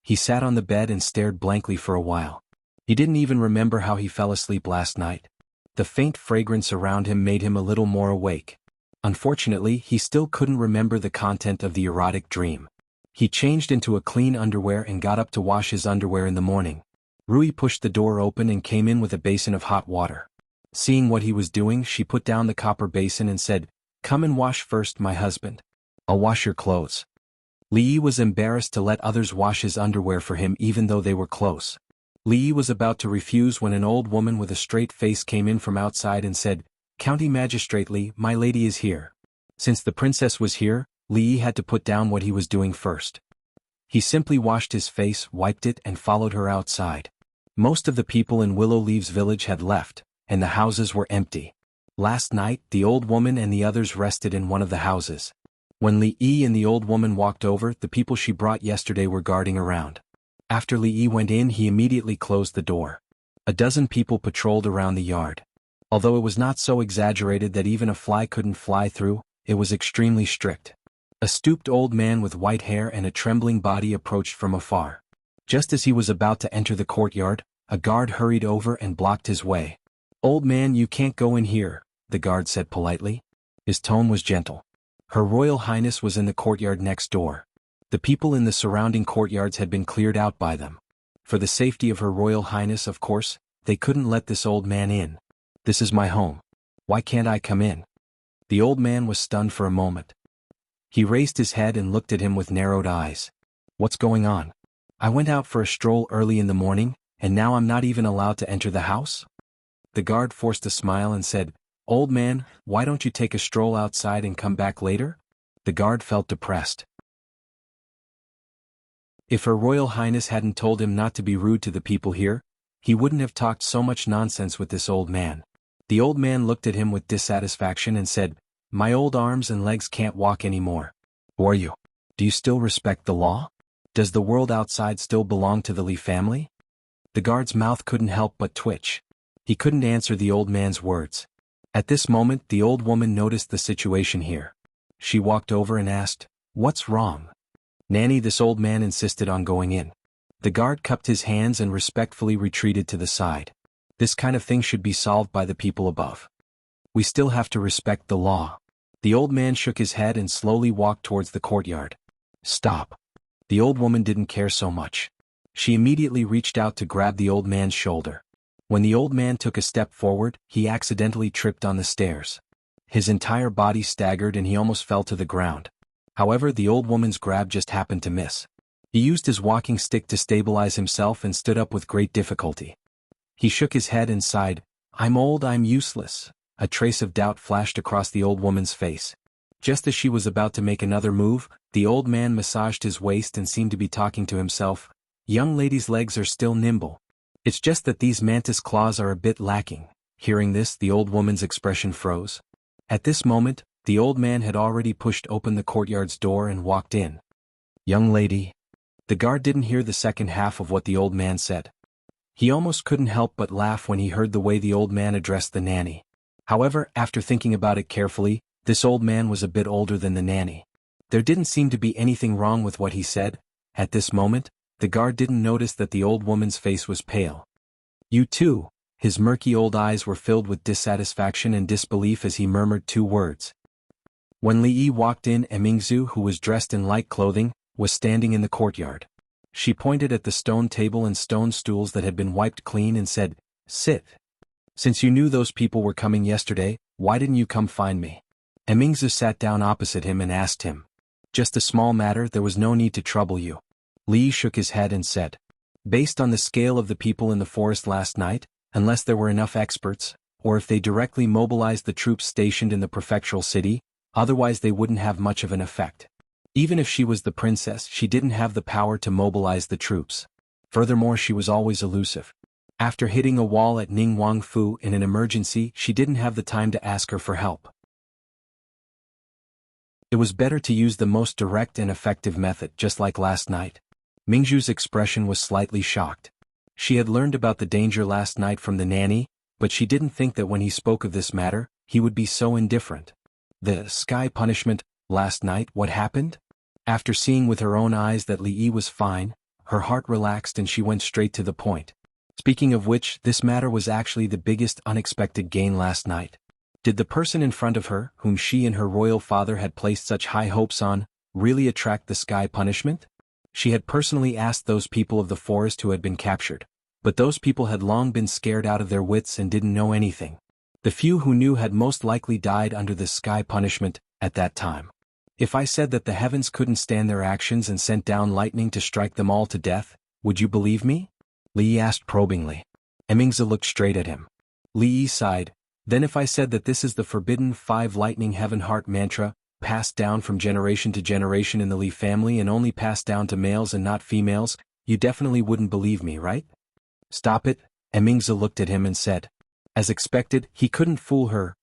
He sat on the bed and stared blankly for a while. He didn't even remember how he fell asleep last night. The faint fragrance around him made him a little more awake. Unfortunately, he still couldn't remember the content of the erotic dream. He changed into a clean underwear and got up to wash his underwear in the morning. Rui pushed the door open and came in with a basin of hot water. Seeing what he was doing, she put down the copper basin and said, "Come and wash first, my husband. I'll wash your clothes." Li was embarrassed to let others wash his underwear for him even though they were close. Li was about to refuse when an old woman with a straight face came in from outside and said, "County Magistrate Li, my lady is here." Since the princess was here, Li had to put down what he was doing first. He simply washed his face, wiped it, and followed her outside. Most of the people in Willow Leaves village had left, and the houses were empty. Last night, the old woman and the others rested in one of the houses. When Li and the old woman walked over, the people she brought yesterday were guarding around. After Li went in, he immediately closed the door. A dozen people patrolled around the yard. Although it was not so exaggerated that even a fly couldn't fly through, it was extremely strict. A stooped old man with white hair and a trembling body approached from afar. Just as he was about to enter the courtyard, a guard hurried over and blocked his way. "Old man, you can't go in here," the guard said politely. His tone was gentle. Her Royal Highness was in the courtyard next door. The people in the surrounding courtyards had been cleared out by them. For the safety of Her Royal Highness, of course, they couldn't let this old man in. "This is my home. Why can't I come in?" The old man was stunned for a moment. He raised his head and looked at him with narrowed eyes. "What's going on? I went out for a stroll early in the morning, and now I'm not even allowed to enter the house?" The guard forced a smile and said, "Old man, why don't you take a stroll outside and come back later?" The guard felt depressed. If Her Royal Highness hadn't told him not to be rude to the people here, he wouldn't have talked so much nonsense with this old man. The old man looked at him with dissatisfaction and said, "My old arms and legs can't walk anymore." "Who are you? Do you still respect the law? Does the world outside still belong to the Li family?" The guard's mouth couldn't help but twitch. He couldn't answer the old man's words. At this moment, the old woman noticed the situation here. She walked over and asked, "What's wrong?" "Nanny," this old man insisted on going in. The guard cupped his hands and respectfully retreated to the side. This kind of thing should be solved by the people above. We still have to respect the law. The old man shook his head and slowly walked towards the courtyard. "Stop." The old woman didn't care so much. She immediately reached out to grab the old man's shoulder. When the old man took a step forward, he accidentally tripped on the stairs. His entire body staggered and he almost fell to the ground. However, the old woman's grab just happened to miss. He used his walking stick to stabilize himself and stood up with great difficulty. He shook his head and sighed, "I'm old, I'm useless." A trace of doubt flashed across the old woman's face. Just as she was about to make another move, the old man massaged his waist and seemed to be talking to himself. "Young lady's legs are still nimble. It's just that these mantis claws are a bit lacking." Hearing this, the old woman's expression froze. At this moment, the old man had already pushed open the courtyard's door and walked in. "Young lady." The guard didn't hear the second half of what the old man said. He almost couldn't help but laugh when he heard the way the old man addressed the nanny. However, after thinking about it carefully, this old man was a bit older than the nanny. There didn't seem to be anything wrong with what he said. At this moment, the guard didn't notice that the old woman's face was pale. "You too." His murky old eyes were filled with dissatisfaction and disbelief as he murmured two words. When Li walked in, Emingzu, who was dressed in light clothing, was standing in the courtyard. She pointed at the stone table and stone stools that had been wiped clean and said, "Sit. Since you knew those people were coming yesterday, why didn't you come find me?" Emingzu sat down opposite him and asked him. "Just a small matter, there was no need to trouble you." Li shook his head and said, "Based on the scale of the people in the forest last night, unless there were enough experts, or if they directly mobilized the troops stationed in the prefectural city, otherwise they wouldn't have much of an effect. Even if she was the princess, she didn't have the power to mobilize the troops. Furthermore, she was always elusive. After hitting a wall at Ningguangfu in an emergency, she didn't have the time to ask her for help. It was better to use the most direct and effective method, just like last night." Mingzhu's expression was slightly shocked. She had learned about the danger last night from the nanny, but she didn't think that when he spoke of this matter, he would be so indifferent. "The sky punishment, last night, what happened?" After seeing with her own eyes that Li was fine, her heart relaxed and she went straight to the point. "Speaking of which, this matter was actually the biggest unexpected gain last night. Did the person in front of her, whom she and her royal father had placed such high hopes on, really attract the sky punishment? She had personally asked those people of the forest who had been captured, but those people had long been scared out of their wits and didn't know anything. The few who knew had most likely died under the sky punishment at that time. If I said that the heavens couldn't stand their actions and sent down lightning to strike them all to death, would you believe me? Li Yi asked probingly. Emingzi looked straight at him. Li Yi sighed. Then if I said that this is the forbidden 5 lightning heaven heart mantra, passed down from generation to generation in the Li family and only passed down to males and not females, you definitely wouldn't believe me, right? Stop it, Emingzi looked at him and said. As expected, he couldn't fool her.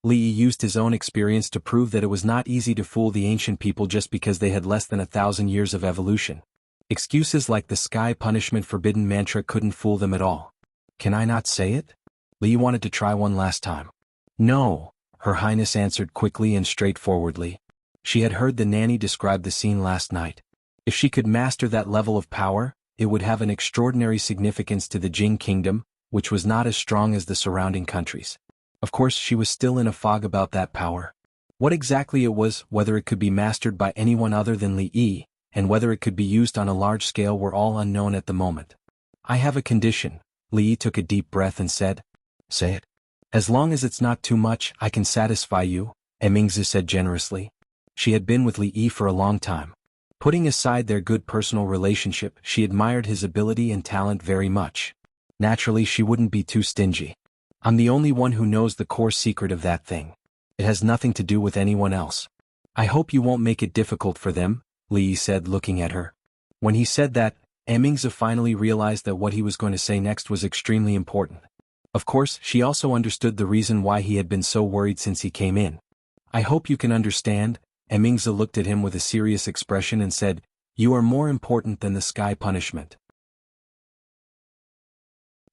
Li Yi used his own experience to prove that it was not easy to fool the ancient people just because they had less than 1,000 years of evolution. Excuses like the sky punishment forbidden mantra couldn't fool them at all. Can I not say it? Li Yi wanted to try one last time. No, Her Highness answered quickly and straightforwardly. She had heard the nanny describe the scene last night. If she could master that level of power, it would have an extraordinary significance to the Jing kingdom, which was not as strong as the surrounding countries. Of course, she was still in a fog about that power. What exactly it was, whether it could be mastered by anyone other than Li Yi, and whether it could be used on a large scale were all unknown at the moment. I have a condition. Li Yi took a deep breath and said. Say it. As long as it's not too much, I can satisfy you, Emingzi said generously. She had been with Li Yi for a long time. Putting aside their good personal relationship, she admired his ability and talent very much. Naturally, she wouldn't be too stingy. I'm the only one who knows the core secret of that thing. It has nothing to do with anyone else. I hope you won't make it difficult for them, Li Yi said, looking at her. When he said that, Emingzi finally realized that what he was going to say next was extremely important. Of course, she also understood the reason why he had been so worried since he came in. I hope you can understand. Emingzi looked at him with a serious expression and said, You are more important than the sky punishment.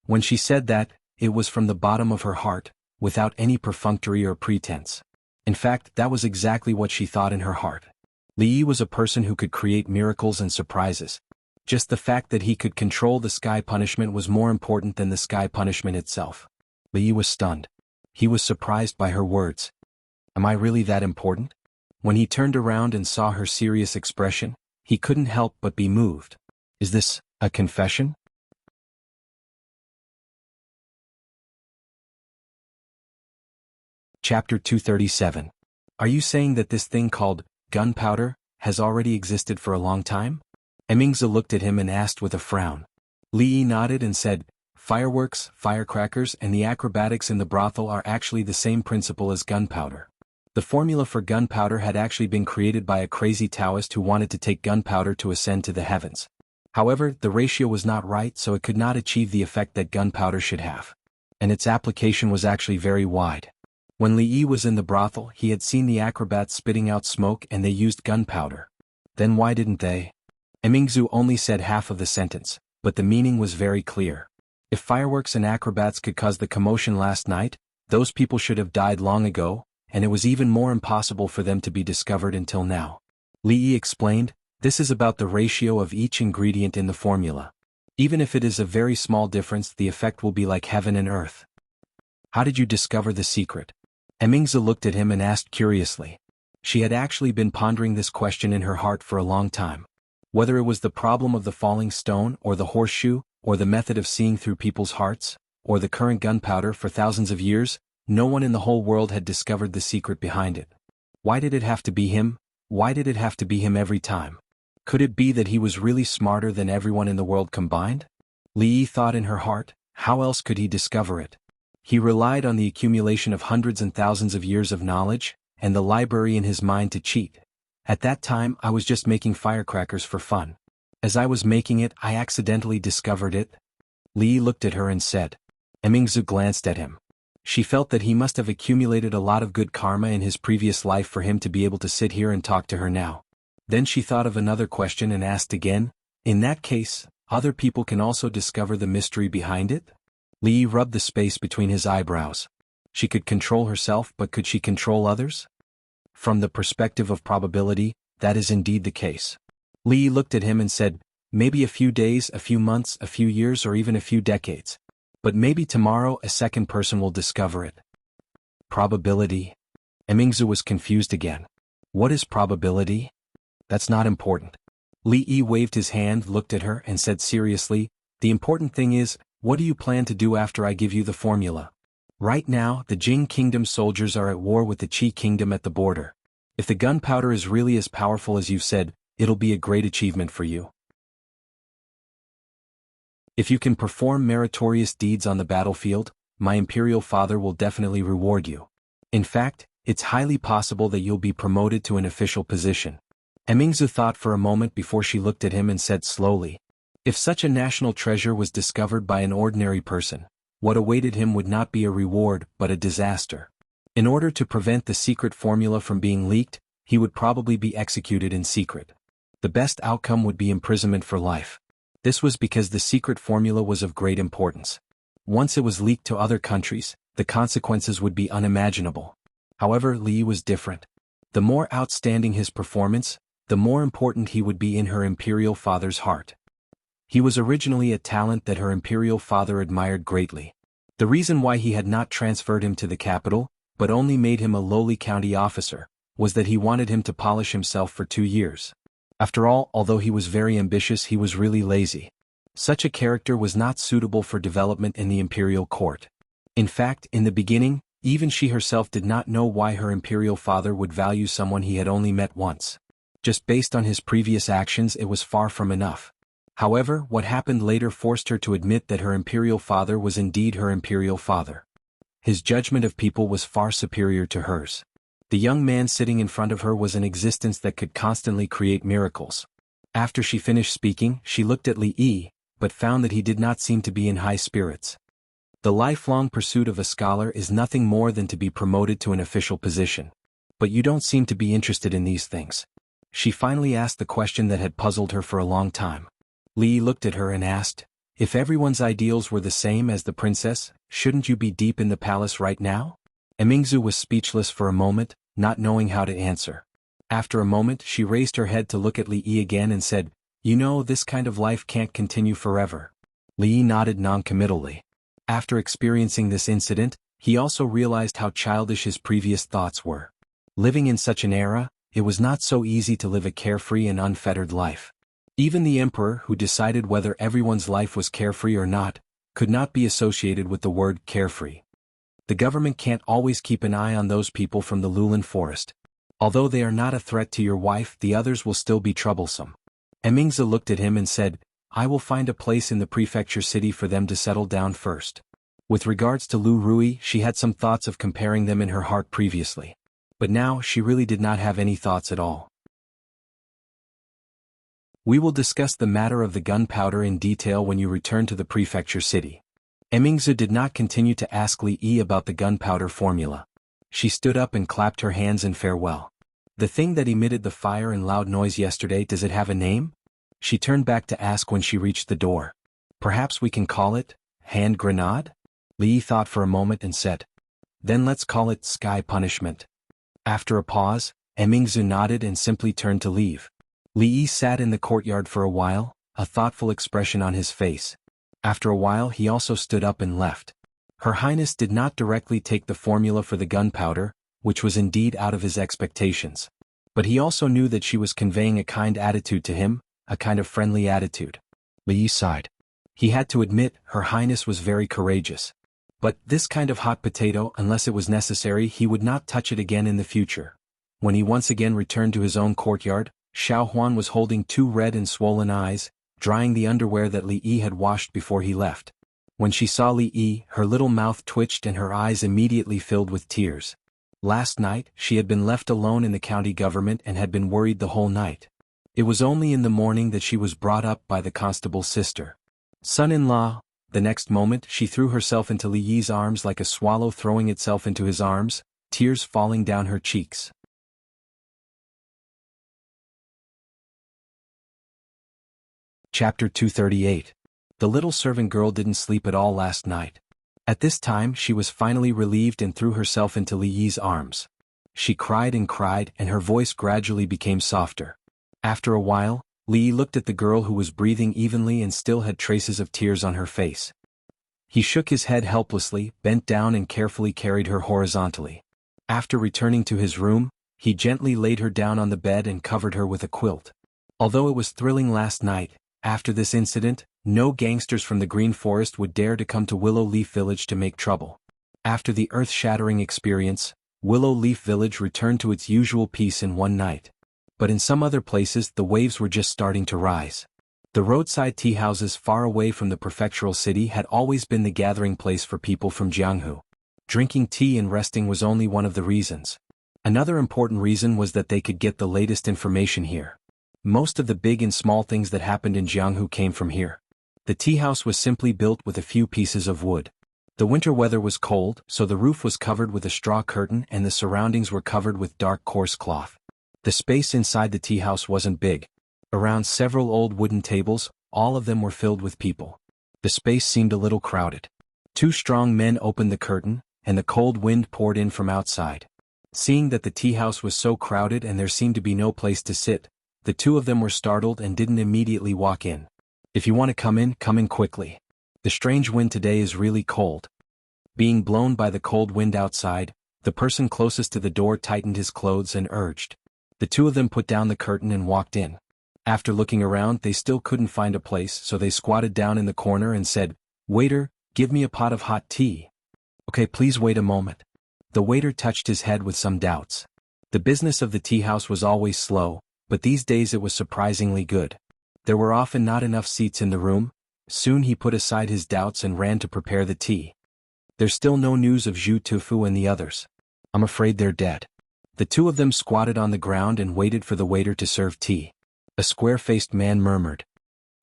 When she said that, it was from the bottom of her heart, without any perfunctory or pretense. In fact, that was exactly what she thought in her heart. Li Yi was a person who could create miracles and surprises. Just the fact that he could control the sky punishment was more important than the sky punishment itself. Li Yi was stunned. He was surprised by her words. Am I really that important? When he turned around and saw her serious expression, he couldn't help but be moved. Is this a confession? Chapter 237. Are you saying that this thing called gunpowder has already existed for a long time? Emingzi looked at him and asked with a frown. Li Yi nodded and said, Fireworks, firecrackers, and the acrobatics in the brothel are actually the same principle as gunpowder. The formula for gunpowder had actually been created by a crazy Taoist who wanted to take gunpowder to ascend to the heavens. However, the ratio was not right, so it could not achieve the effect that gunpowder should have. And its application was actually very wide. When Li Yi was in the brothel, he had seen the acrobats spitting out smoke and they used gunpowder. Then why didn't they? Emingzi only said half of the sentence, but the meaning was very clear. If fireworks and acrobats could cause the commotion last night, those people should have died long ago, and it was even more impossible for them to be discovered until now. Li Yi explained, this is about the ratio of each ingredient in the formula. Even if it is a very small difference, the effect will be like heaven and earth. How did you discover the secret? Emingzi looked at him and asked curiously. She had actually been pondering this question in her heart for a long time. Whether it was the problem of the falling stone, or the horseshoe, or the method of seeing through people's hearts, or the current gunpowder for thousands of years, no one in the whole world had discovered the secret behind it. Why did it have to be him? Why did it have to be him every time? Could it be that he was really smarter than everyone in the world combined? Li Yi thought in her heart, how else could he discover it? He relied on the accumulation of hundreds and thousands of years of knowledge, and the library in his mind to cheat. At that time, I was just making firecrackers for fun. As I was making it, I accidentally discovered it. Li Yi looked at her and said. Emingzi glanced at him. She felt that he must have accumulated a lot of good karma in his previous life for him to be able to sit here and talk to her now. Then she thought of another question and asked again, in that case, other people can also discover the mystery behind it? Li Yi rubbed the space between his eyebrows. She could control herself, but could she control others? From the perspective of probability, that is indeed the case. Li Yi looked at him and said, maybe a few days, a few months, a few years, or even a few decades. But maybe tomorrow a second person will discover it. Probability? Mingzu was confused again. What is probability? That's not important. Li Yi waved his hand, looked at her, and said seriously, the important thing is, what do you plan to do after I give you the formula? Right now, the Jing Kingdom soldiers are at war with the Qi Kingdom at the border. If the gunpowder is really as powerful as you've said, it'll be a great achievement for you. If you can perform meritorious deeds on the battlefield, my imperial father will definitely reward you. In fact, it's highly possible that you'll be promoted to an official position. Mingzu thought for a moment before she looked at him and said slowly, if such a national treasure was discovered by an ordinary person, what awaited him would not be a reward but a disaster. In order to prevent the secret formula from being leaked, he would probably be executed in secret. The best outcome would be imprisonment for life. This was because the secret formula was of great importance. Once it was leaked to other countries, the consequences would be unimaginable. However, Li was different. The more outstanding his performance, the more important he would be in her imperial father's heart. He was originally a talent that her imperial father admired greatly. The reason why he had not transferred him to the capital, but only made him a lowly county officer, was that he wanted him to polish himself for 2 years. After all, although he was very ambitious, he was really lazy. Such a character was not suitable for development in the imperial court. In fact, in the beginning, even she herself did not know why her imperial father would value someone he had only met once. Just based on his previous actions, it was far from enough. However, what happened later forced her to admit that her imperial father was indeed her imperial father. His judgment of people was far superior to hers. The young man sitting in front of her was an existence that could constantly create miracles. After she finished speaking, she looked at Li Yi, but found that he did not seem to be in high spirits. The lifelong pursuit of a scholar is nothing more than to be promoted to an official position. But you don't seem to be interested in these things. She finally asked the question that had puzzled her for a long time. Li Yi looked at her and asked, if everyone's ideals were the same as the princess, shouldn't you be deep in the palace right now? Mingzu was speechless for a moment, not knowing how to answer. After a moment, she raised her head to look at Li Yi again and said, you know, this kind of life can't continue forever. Li Yi nodded noncommittally. After experiencing this incident, he also realized how childish his previous thoughts were. Living in such an era, it was not so easy to live a carefree and unfettered life. Even the emperor, who decided whether everyone's life was carefree or not, could not be associated with the word carefree. The government can't always keep an eye on those people from the Lulan forest. Although they are not a threat to your wife, the others will still be troublesome. Mingzu looked at him and said, I will find a place in the prefecture city for them to settle down first. With regards to Lu Rui, she had some thoughts of comparing them in her heart previously. But now she really did not have any thoughts at all. We will discuss the matter of the gunpowder in detail when you return to the prefecture city. Mingzu did not continue to ask Li Yi about the gunpowder formula. She stood up and clapped her hands in farewell. The thing that emitted the fire and loud noise yesterday, does it have a name? She turned back to ask when she reached the door. Perhaps we can call it hand grenade? Li Yi thought for a moment and said, then let's call it sky punishment. After a pause, Mingzu nodded and simply turned to leave. Li Yi sat in the courtyard for a while, a thoughtful expression on his face. After a while he also stood up and left. Her Highness did not directly take the formula for the gunpowder, which was indeed out of his expectations. But he also knew that she was conveying a kind attitude to him, a kind of friendly attitude. Li Yi sighed. He had to admit, Her Highness was very courageous. But this kind of hot potato, unless it was necessary, he would not touch it again in the future. When he once again returned to his own courtyard, Xiao Huan was holding 2 red and swollen eyes, drying the underwear that Li Yi had washed before he left. When she saw Li Yi, her little mouth twitched and her eyes immediately filled with tears. Last night, she had been left alone in the county government and had been worried the whole night. It was only in the morning that she was brought up by the constable's sister. Son-in-law. The next moment, she threw herself into Li Yi's arms like a swallow throwing itself into his arms, tears falling down her cheeks. Chapter 238. The little servant girl didn't sleep at all last night. At this time she was finally relieved and threw herself into Li Yi's arms. She cried and her voice gradually became softer. After a while, Li Yi looked at the girl who was breathing evenly and still had traces of tears on her face. He shook his head helplessly, bent down and carefully carried her horizontally. After returning to his room, he gently laid her down on the bed and covered her with a quilt. Although it was thrilling last night, after this incident, no gangsters from the Green Forest would dare to come to Willow Leaf Village to make trouble. After the earth-shattering experience, Willow Leaf Village returned to its usual peace in one night. But in some other places the waves were just starting to rise. The roadside tea houses far away from the prefectural city had always been the gathering place for people from Jianghu. Drinking tea and resting was only one of the reasons. Another important reason was that they could get the latest information here. Most of the big and small things that happened in Jianghu came from here. The tea house was simply built with a few pieces of wood. The winter weather was cold, so the roof was covered with a straw curtain and the surroundings were covered with dark coarse cloth. The space inside the tea house wasn't big. Around several old wooden tables, all of them were filled with people. The space seemed a little crowded. Two strong men opened the curtain, and the cold wind poured in from outside. Seeing that the tea house was so crowded and there seemed to be no place to sit, the two of them were startled and didn't immediately walk in. "If you want to come in quickly. The strange wind today is really cold." Being blown by the cold wind outside, the person closest to the door tightened his clothes and urged. The two of them put down the curtain and walked in. After looking around they still couldn't find a place, so they squatted down in the corner and said, "Waiter, give me a pot of hot tea." "Okay, please wait a moment." The waiter touched his head with some doubts. The business of the tea house was always slow, but these days it was surprisingly good. There were often not enough seats in the room. Soon he put aside his doubts and ran to prepare the tea. "There's still no news of Zhu Tufu and the others. I'm afraid they're dead." The two of them squatted on the ground and waited for the waiter to serve tea. A square-faced man murmured,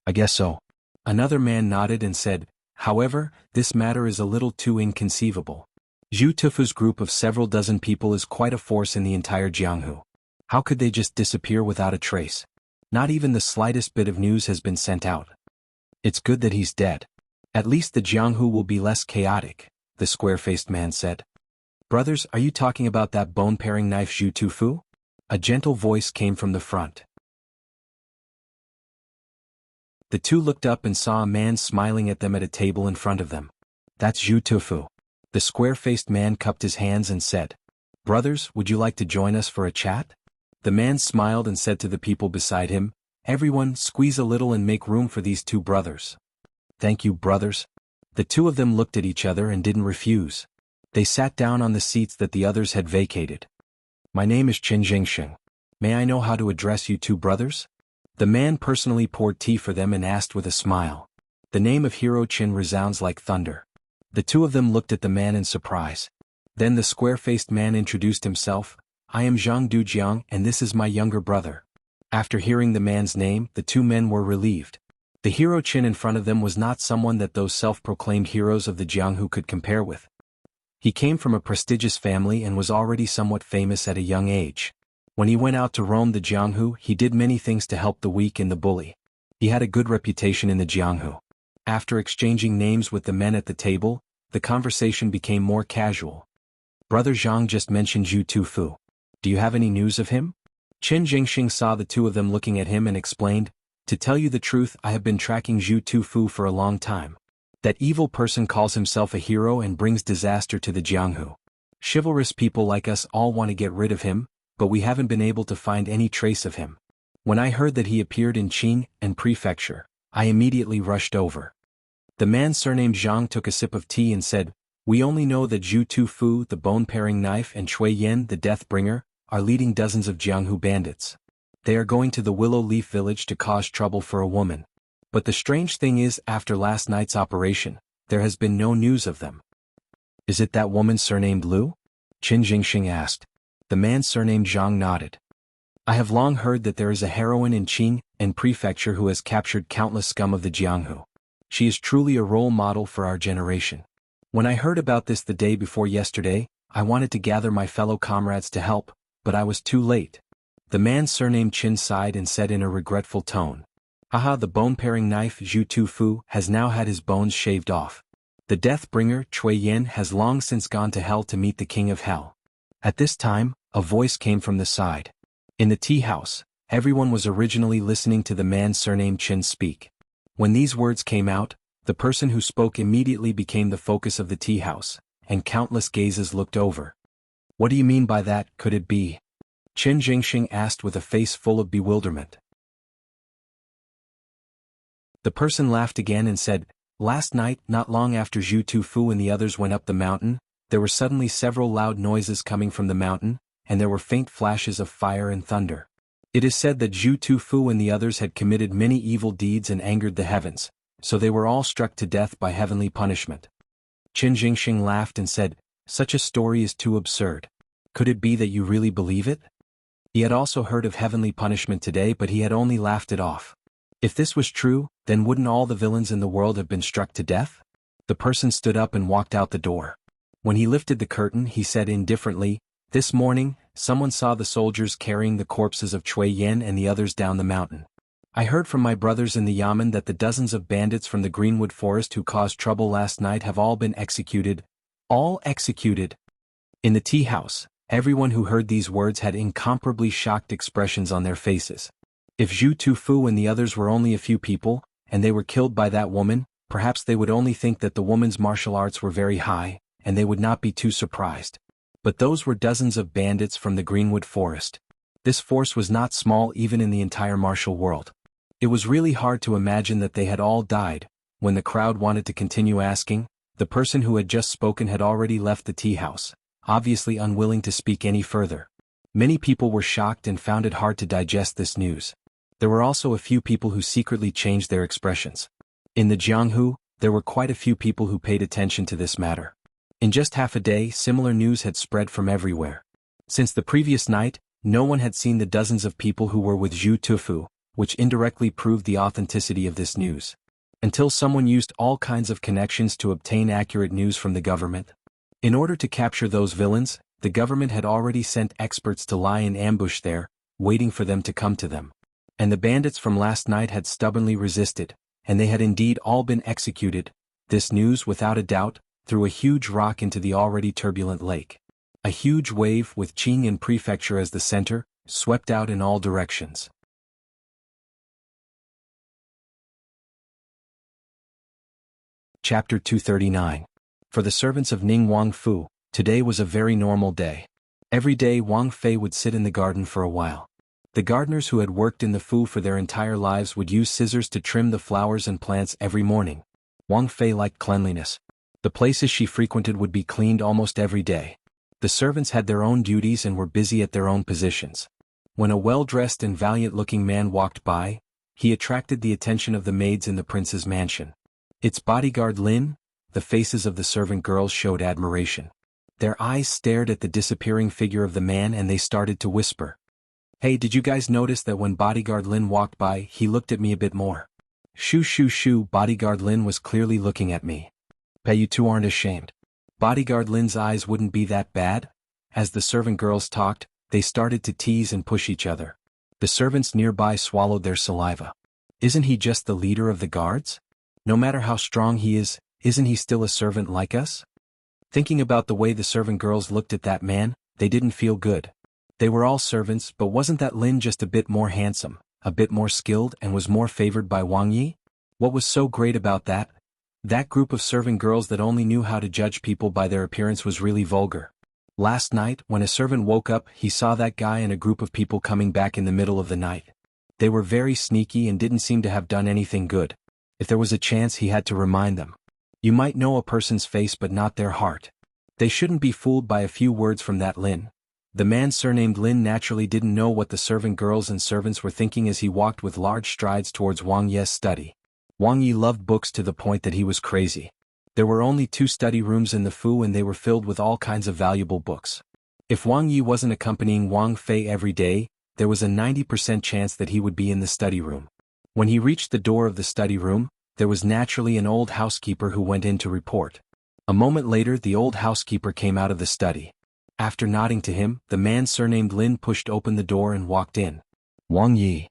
"I guess so." Another man nodded and said, "However, this matter is a little too inconceivable. Zhu Tufu's group of several dozen people is quite a force in the entire Jianghu. How could they just disappear without a trace? Not even the slightest bit of news has been sent out. It's good that he's dead. At least the Jianghu will be less chaotic," the square-faced man said. "Brothers, are you talking about that bone-paring knife Zhu Tufu?" A gentle voice came from the front. The two looked up and saw a man smiling at them at a table in front of them. "That's Zhu Tufu." The square-faced man cupped his hands and said, "Brothers, would you like to join us for a chat?" The man smiled and said to the people beside him, "Everyone, squeeze a little and make room for these two brothers." "Thank you, brothers." The two of them looked at each other and didn't refuse. They sat down on the seats that the others had vacated. "My name is Qin Jingsheng. May I know how to address you two brothers?" The man personally poured tea for them and asked with a smile. The name of Hero Qin resounds like thunder. The two of them looked at the man in surprise. Then the square-faced man introduced himself. "I am Jianghu Jiang and this is my younger brother." After hearing the man's name, the two men were relieved. The Hero Qin in front of them was not someone that those self-proclaimed heroes of the Jianghu could compare with. He came from a prestigious family and was already somewhat famous at a young age. When he went out to roam the Jianghu, he did many things to help the weak and the bully. He had a good reputation in the Jianghu. After exchanging names with the men at the table, the conversation became more casual. "Brother Zhang just mentioned Zhu Tufu. Do you have any news of him?" Qin Jingxing saw the two of them looking at him and explained, "To tell you the truth, I have been tracking Zhu Tufu for a long time. That evil person calls himself a hero and brings disaster to the Jianghu. Chivalrous people like us all want to get rid of him, but we haven't been able to find any trace of him. When I heard that he appeared in Qing and Prefecture, I immediately rushed over." The man surnamed Zhang took a sip of tea and said, "We only know that Zhu Tufu, the bone-paring knife, and Cui Yen, the death-bringer, are leading dozens of Jianghu bandits. They are going to the Willow Leaf Village to cause trouble for a woman. But the strange thing is, after last night's operation, there has been no news of them." "Is it that woman surnamed Lu?" Qin Jingxing asked. The man surnamed Zhang nodded. "I have long heard that there is a heroine in Qing and Prefecture who has captured countless scum of the Jianghu. She is truly a role model for our generation. When I heard about this the day before yesterday, I wanted to gather my fellow comrades to help, but I was too late." The man surnamed Qin sighed and said in a regretful tone, "Haha, the bone-paring knife Zhu Tufu has now had his bones shaved off. The death-bringer Cui Yen has long since gone to hell to meet the king of hell." At this time, a voice came from the side. In the tea house, everyone was originally listening to the man surnamed Qin speak. When these words came out, The person who spoke immediately became the focus of the tea house, and countless gazes looked over. What do you mean by that? Could it be? Qin Jingxing asked with a face full of bewilderment. The person laughed again and said, last night, not long after Zhu Tufu and the others went up the mountain, there were suddenly several loud noises coming from the mountain, and there were faint flashes of fire and thunder. It is said that Zhu Tufu and the others had committed many evil deeds and angered the heavens, so they were all struck to death by heavenly punishment. Qin Jingxing laughed and said, such a story is too absurd. Could it be that you really believe it? He had also heard of heavenly punishment today, but he had only laughed it off. If this was true, then wouldn't all the villains in the world have been struck to death? The person stood up and walked out the door. When he lifted the curtain, he said indifferently, this morning, someone saw the soldiers carrying the corpses of Cui Yen and the others down the mountain. I heard from my brothers in the yamen that the dozens of bandits from the Greenwood Forest who caused trouble last night have all been executed. All executed. In the tea house, everyone who heard these words had incomparably shocked expressions on their faces. If Zhu Tufu and the others were only a few people, and they were killed by that woman, perhaps they would only think that the woman's martial arts were very high, and they would not be too surprised. But those were dozens of bandits from the Greenwood Forest. This force was not small even in the entire martial world. It was really hard to imagine that they had all died. When the crowd wanted to continue asking, the person who had just spoken had already left the tea house, obviously unwilling to speak any further. Many people were shocked and found it hard to digest this news. There were also a few people who secretly changed their expressions. In the Jianghu, there were quite a few people who paid attention to this matter. In just half a day, similar news had spread from everywhere. Since the previous night, no one had seen the dozens of people who were with Zhu Tufu, which indirectly proved the authenticity of this news. Until someone used all kinds of connections to obtain accurate news from the government. In order to capture those villains, the government had already sent experts to lie in ambush there, waiting for them to come to them. And the bandits from last night had stubbornly resisted, and they had indeed all been executed. This news, without a doubt, threw a huge rock into the already turbulent lake. A huge wave, with Qingyan Prefecture as the center, swept out in all directions. Chapter 239. For the servants of Ning Wangfu, today was a very normal day. Every day Wang Fei would sit in the garden for a while. The gardeners who had worked in the Fu for their entire lives would use scissors to trim the flowers and plants every morning. Wang Fei liked cleanliness. The places she frequented would be cleaned almost every day. The servants had their own duties and were busy at their own positions. When a well-dressed and valiant-looking man walked by, he attracted the attention of the maids in the prince's mansion. Its bodyguard Lin, the faces of the servant girls showed admiration. Their eyes stared at the disappearing figure of the man and they started to whisper. Hey, did you guys notice that when bodyguard Lin walked by, he looked at me a bit more? Shoo shoo shoo, bodyguard Lin was clearly looking at me. Bet you two aren't ashamed. Bodyguard Lin's eyes wouldn't be that bad. As the servant girls talked, they started to tease and push each other. The servants nearby swallowed their saliva. Isn't he just the leader of the guards? No matter how strong he is, isn't he still a servant like us? Thinking about the way the servant girls looked at that man, they didn't feel good. They were all servants, but wasn't that Lin just a bit more handsome, a bit more skilled and was more favored by Wang Yi? What was so great about that? That group of servant girls that only knew how to judge people by their appearance was really vulgar. Last night, when a servant woke up, he saw that guy and a group of people coming back in the middle of the night. They were very sneaky and didn't seem to have done anything good. If there was a chance, he had to remind them. You might know a person's face but not their heart. They shouldn't be fooled by a few words from that Lin. The man surnamed Lin naturally didn't know what the servant girls and servants were thinking as he walked with large strides towards Wang Yi's study. Wang Yi loved books to the point that he was crazy. There were only 2 study rooms in the Fu and they were filled with all kinds of valuable books. If Wang Yi wasn't accompanying Wang Fei every day, there was a 90% chance that he would be in the study room. When he reached the door of the study room, there was naturally an old housekeeper who went in to report. A moment later, the old housekeeper came out of the study. After nodding to him, the man surnamed Lin pushed open the door and walked in. Wang Yi.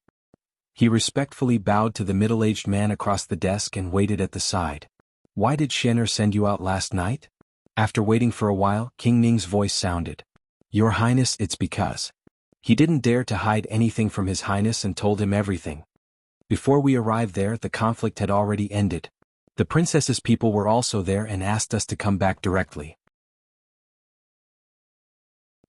He respectfully bowed to the middle-aged man across the desk and waited at the side. Why did Shener send you out last night? After waiting for a while, King Ning's voice sounded. Your Highness, it's because. He didn't dare to hide anything from His Highness and told him everything. Before we arrived there, the conflict had already ended. The princess's people were also there and asked us to come back directly.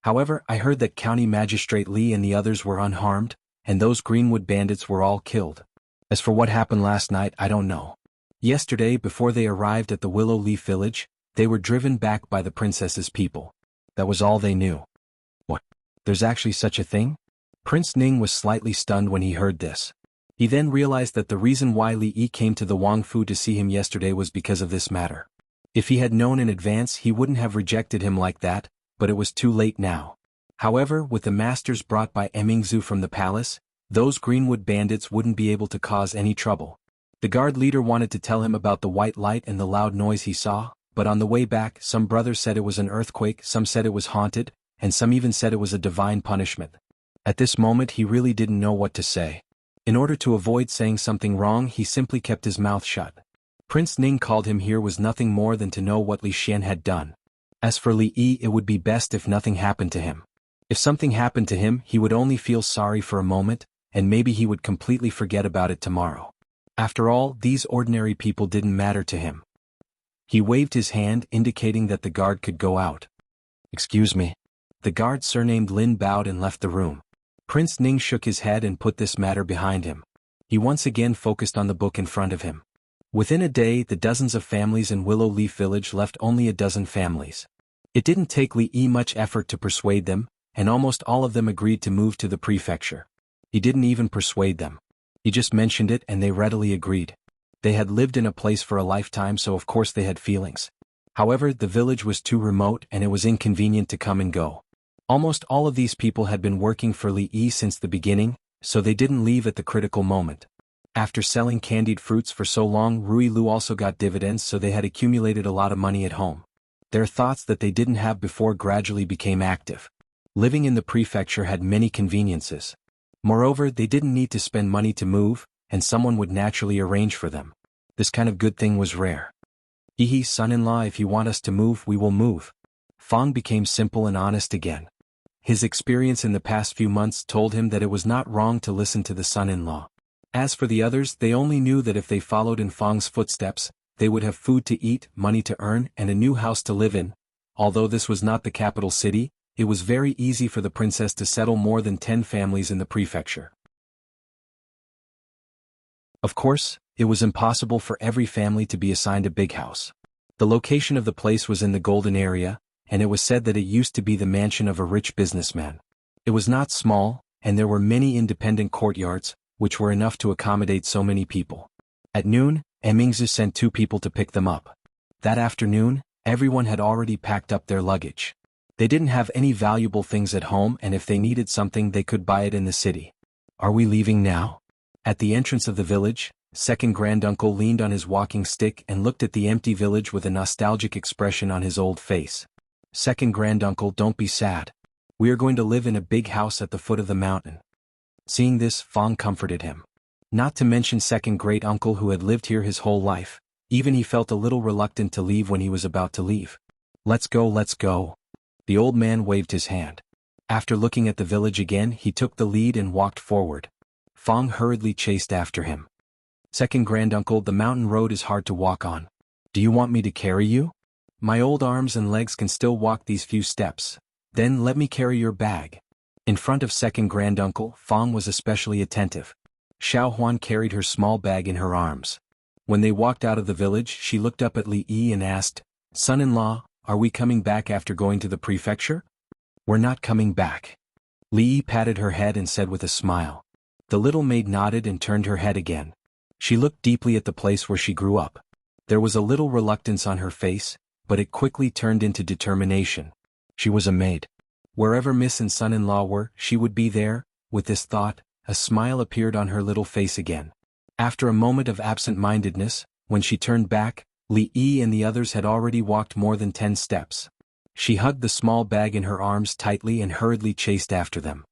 However, I heard that County Magistrate Lee and the others were unharmed, and those Greenwood bandits were all killed. As for what happened last night, I don't know. Yesterday, before they arrived at the Willow Leaf Village, they were driven back by the princess's people. That was all they knew. What? There's actually such a thing? Prince Ning was slightly stunned when he heard this. He then realized that the reason why Li Yi came to the Wangfu to see him yesterday was because of this matter. If he had known in advance, he wouldn't have rejected him like that, but it was too late now. However, with the masters brought by Emingzu from the palace, those Greenwood bandits wouldn't be able to cause any trouble. The guard leader wanted to tell him about the white light and the loud noise he saw, but on the way back, some brothers said it was an earthquake, some said it was haunted, and some even said it was a divine punishment. At this moment he really didn't know what to say. In order to avoid saying something wrong, he simply kept his mouth shut. Prince Ning called him here was nothing more than to know what Li Xian had done. As for Li Yi, it would be best if nothing happened to him. If something happened to him, he would only feel sorry for a moment, and maybe he would completely forget about it tomorrow. After all, these ordinary people didn't matter to him. He waved his hand, indicating that the guard could go out. "Excuse me." The guard surnamed Lin bowed and left the room. Prince Ning shook his head and put this matter behind him. He once again focused on the book in front of him. Within a day, the dozens of families in Willow Leaf Village left only a dozen families. It didn't take Li Yi much effort to persuade them, and almost all of them agreed to move to the prefecture. He didn't even persuade them. He just mentioned it and they readily agreed. They had lived in a place for a lifetime, so of course they had feelings. However, the village was too remote and it was inconvenient to come and go. Almost all of these people had been working for Li Yi since the beginning, so they didn't leave at the critical moment. After selling candied fruits for so long, Rui Lu also got dividends, so they had accumulated a lot of money at home. Their thoughts that they didn't have before gradually became active. Living in the prefecture had many conveniences. Moreover, they didn't need to spend money to move, and someone would naturally arrange for them. This kind of good thing was rare. "Hehe, son-in-law, if you want us to move, we will move." Fang became simple and honest again. His experience in the past few months told him that it was not wrong to listen to the son-in-law. As for the others, they only knew that if they followed in Fang's footsteps, they would have food to eat, money to earn, and a new house to live in. Although this was not the capital city, it was very easy for the princess to settle more than 10 families in the prefecture. Of course, it was impossible for every family to be assigned a big house. The location of the place was in the Golden Area, and it was said that it used to be the mansion of a rich businessman. It was not small, and there were many independent courtyards, which were enough to accommodate so many people. At noon, Emingzu sent 2 people to pick them up. That afternoon, everyone had already packed up their luggage. They didn't have any valuable things at home, and if they needed something they could buy it in the city. "Are we leaving now?" At the entrance of the village, second granduncle leaned on his walking stick and looked at the empty village with a nostalgic expression on his old face. "Second granduncle, don't be sad. We are going to live in a big house at the foot of the mountain." Seeing this, Fang comforted him. Not to mention second great uncle who had lived here his whole life. Even he felt a little reluctant to leave when he was about to leave. Let's go, let's go." The old man waved his hand. After looking at the village again, he took the lead and walked forward. Fang hurriedly chased after him. "Second granduncle, the mountain road is hard to walk on. Do you want me to carry you? My old arms and legs can still walk these few steps. Then let me carry your bag." In front of second granduncle, Fang was especially attentive. Xiao Huan carried her small bag in her arms. When they walked out of the village, she looked up at Li Yi and asked, "Son-in-law, are we coming back after going to the prefecture?" "We're not coming back." Li Yi patted her head and said with a smile. The little maid nodded and turned her head again. She looked deeply at the place where she grew up. There was a little reluctance on her face, but it quickly turned into determination. She was a maid. Wherever Miss and son-in-law were, she would be there. With this thought, a smile appeared on her little face again. After a moment of absent-mindedness, when she turned back, Li Yi and the others had already walked more than 10 steps. She hugged the small bag in her arms tightly and hurriedly chased after them.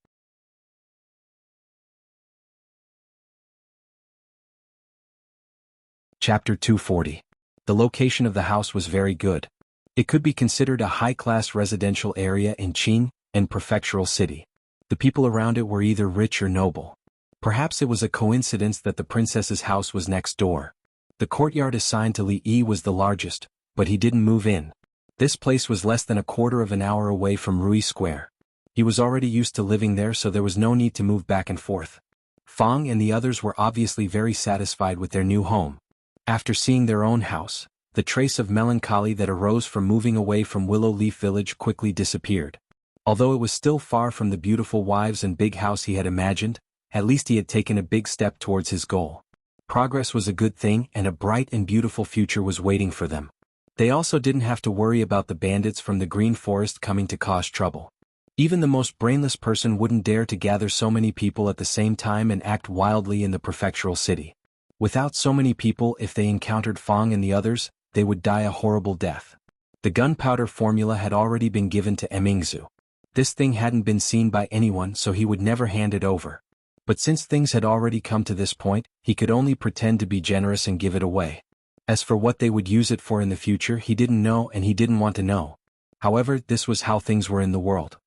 Chapter 240. The location of the house was very good. It could be considered a high-class residential area in Qing and prefectural city. The people around it were either rich or noble. Perhaps it was a coincidence that the princess's house was next door. The courtyard assigned to Li Yi was the largest, but he didn't move in. This place was less than a quarter of an hour away from Rui Square. He was already used to living there, so there was no need to move back and forth. Fang and the others were obviously very satisfied with their new home. After seeing their own house, the trace of melancholy that arose from moving away from Willow Leaf Village quickly disappeared. Although it was still far from the beautiful wives and big house he had imagined, at least he had taken a big step towards his goal. Progress was a good thing, and a bright and beautiful future was waiting for them. They also didn't have to worry about the bandits from the Green Forest coming to cause trouble. Even the most brainless person wouldn't dare to gather so many people at the same time and act wildly in the prefectural city. Without so many people, if they encountered Fang and the others, they would die a horrible death. The gunpowder formula had already been given to Emingzu. This thing hadn't been seen by anyone, so he would never hand it over. But since things had already come to this point, he could only pretend to be generous and give it away. As for what they would use it for in the future, he didn't know, and he didn't want to know. However, this was how things were in the world.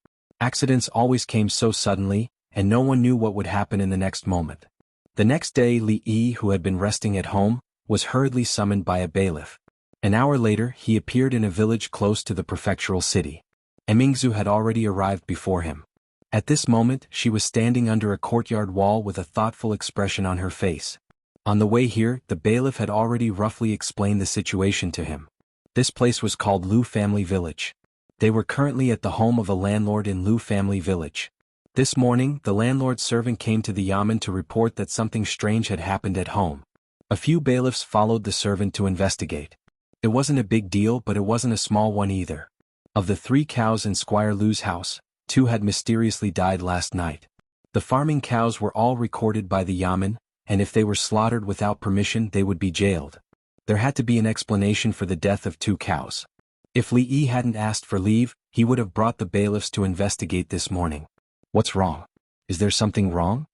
Accidents always came so suddenly, and no one knew what would happen in the next moment. The next day, Li Yi, who had been resting at home, was hurriedly summoned by a bailiff. An hour later, he appeared in a village close to the prefectural city. Emingzu had already arrived before him. At this moment, she was standing under a courtyard wall with a thoughtful expression on her face. On the way here, the bailiff had already roughly explained the situation to him. This place was called Lu Family Village. They were currently at the home of a landlord in Lu Family Village. This morning, the landlord's servant came to the yamen to report that something strange had happened at home. A few bailiffs followed the servant to investigate. It wasn't a big deal, but it wasn't a small one either. Of the 3 cows in Squire Lu's house, 2 had mysteriously died last night. The farming cows were all recorded by the yamen, and if they were slaughtered without permission, they would be jailed. There had to be an explanation for the death of 2 cows. If Li Yi hadn't asked for leave, he would have brought the bailiffs to investigate this morning. What's wrong? Is there something wrong?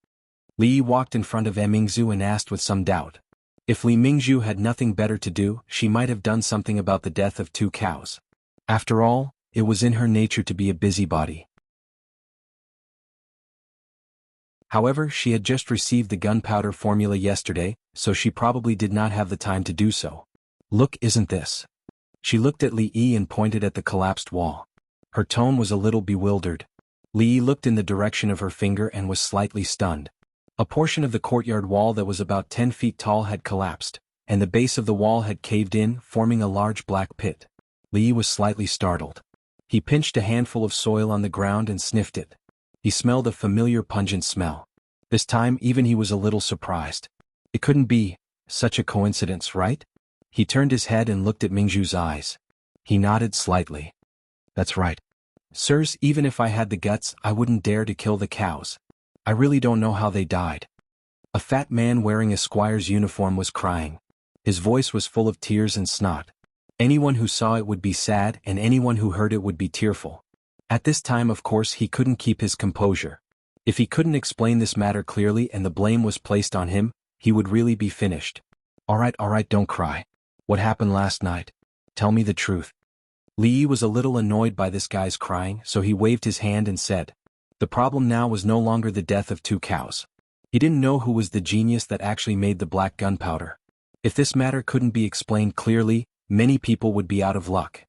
Li Yi walked in front of Emingzu and asked with some doubt. If Li Mingzhu had nothing better to do, she might have done something about the death of 2 cows. After all, it was in her nature to be a busybody. However, she had just received the gunpowder formula yesterday, so she probably did not have the time to do so. Look, isn't this? She looked at Li Yi and pointed at the collapsed wall. Her tone was a little bewildered. Li Yi looked in the direction of her finger and was slightly stunned. A portion of the courtyard wall that was about 10 feet tall had collapsed, and the base of the wall had caved in, forming a large black pit. Li Yi was slightly startled. He pinched a handful of soil on the ground and sniffed it. He smelled a familiar pungent smell. This time even he was a little surprised. It couldn't be such a coincidence, right? He turned his head and looked at Mingzhu's eyes. He nodded slightly. That's right. Sirs, even if I had the guts, I wouldn't dare to kill the cows. I really don't know how they died. A fat man wearing a squire's uniform was crying. His voice was full of tears and snot. Anyone who saw it would be sad, and anyone who heard it would be tearful. At this time, of course, he couldn't keep his composure. If he couldn't explain this matter clearly and the blame was placed on him, he would really be finished. All right, don't cry. What happened last night? Tell me the truth. Li Yi was a little annoyed by this guy's crying, so he waved his hand and said. The problem now was no longer the death of 2 cows. He didn't know who was the genius that actually made the black gunpowder. If this matter couldn't be explained clearly, many people would be out of luck.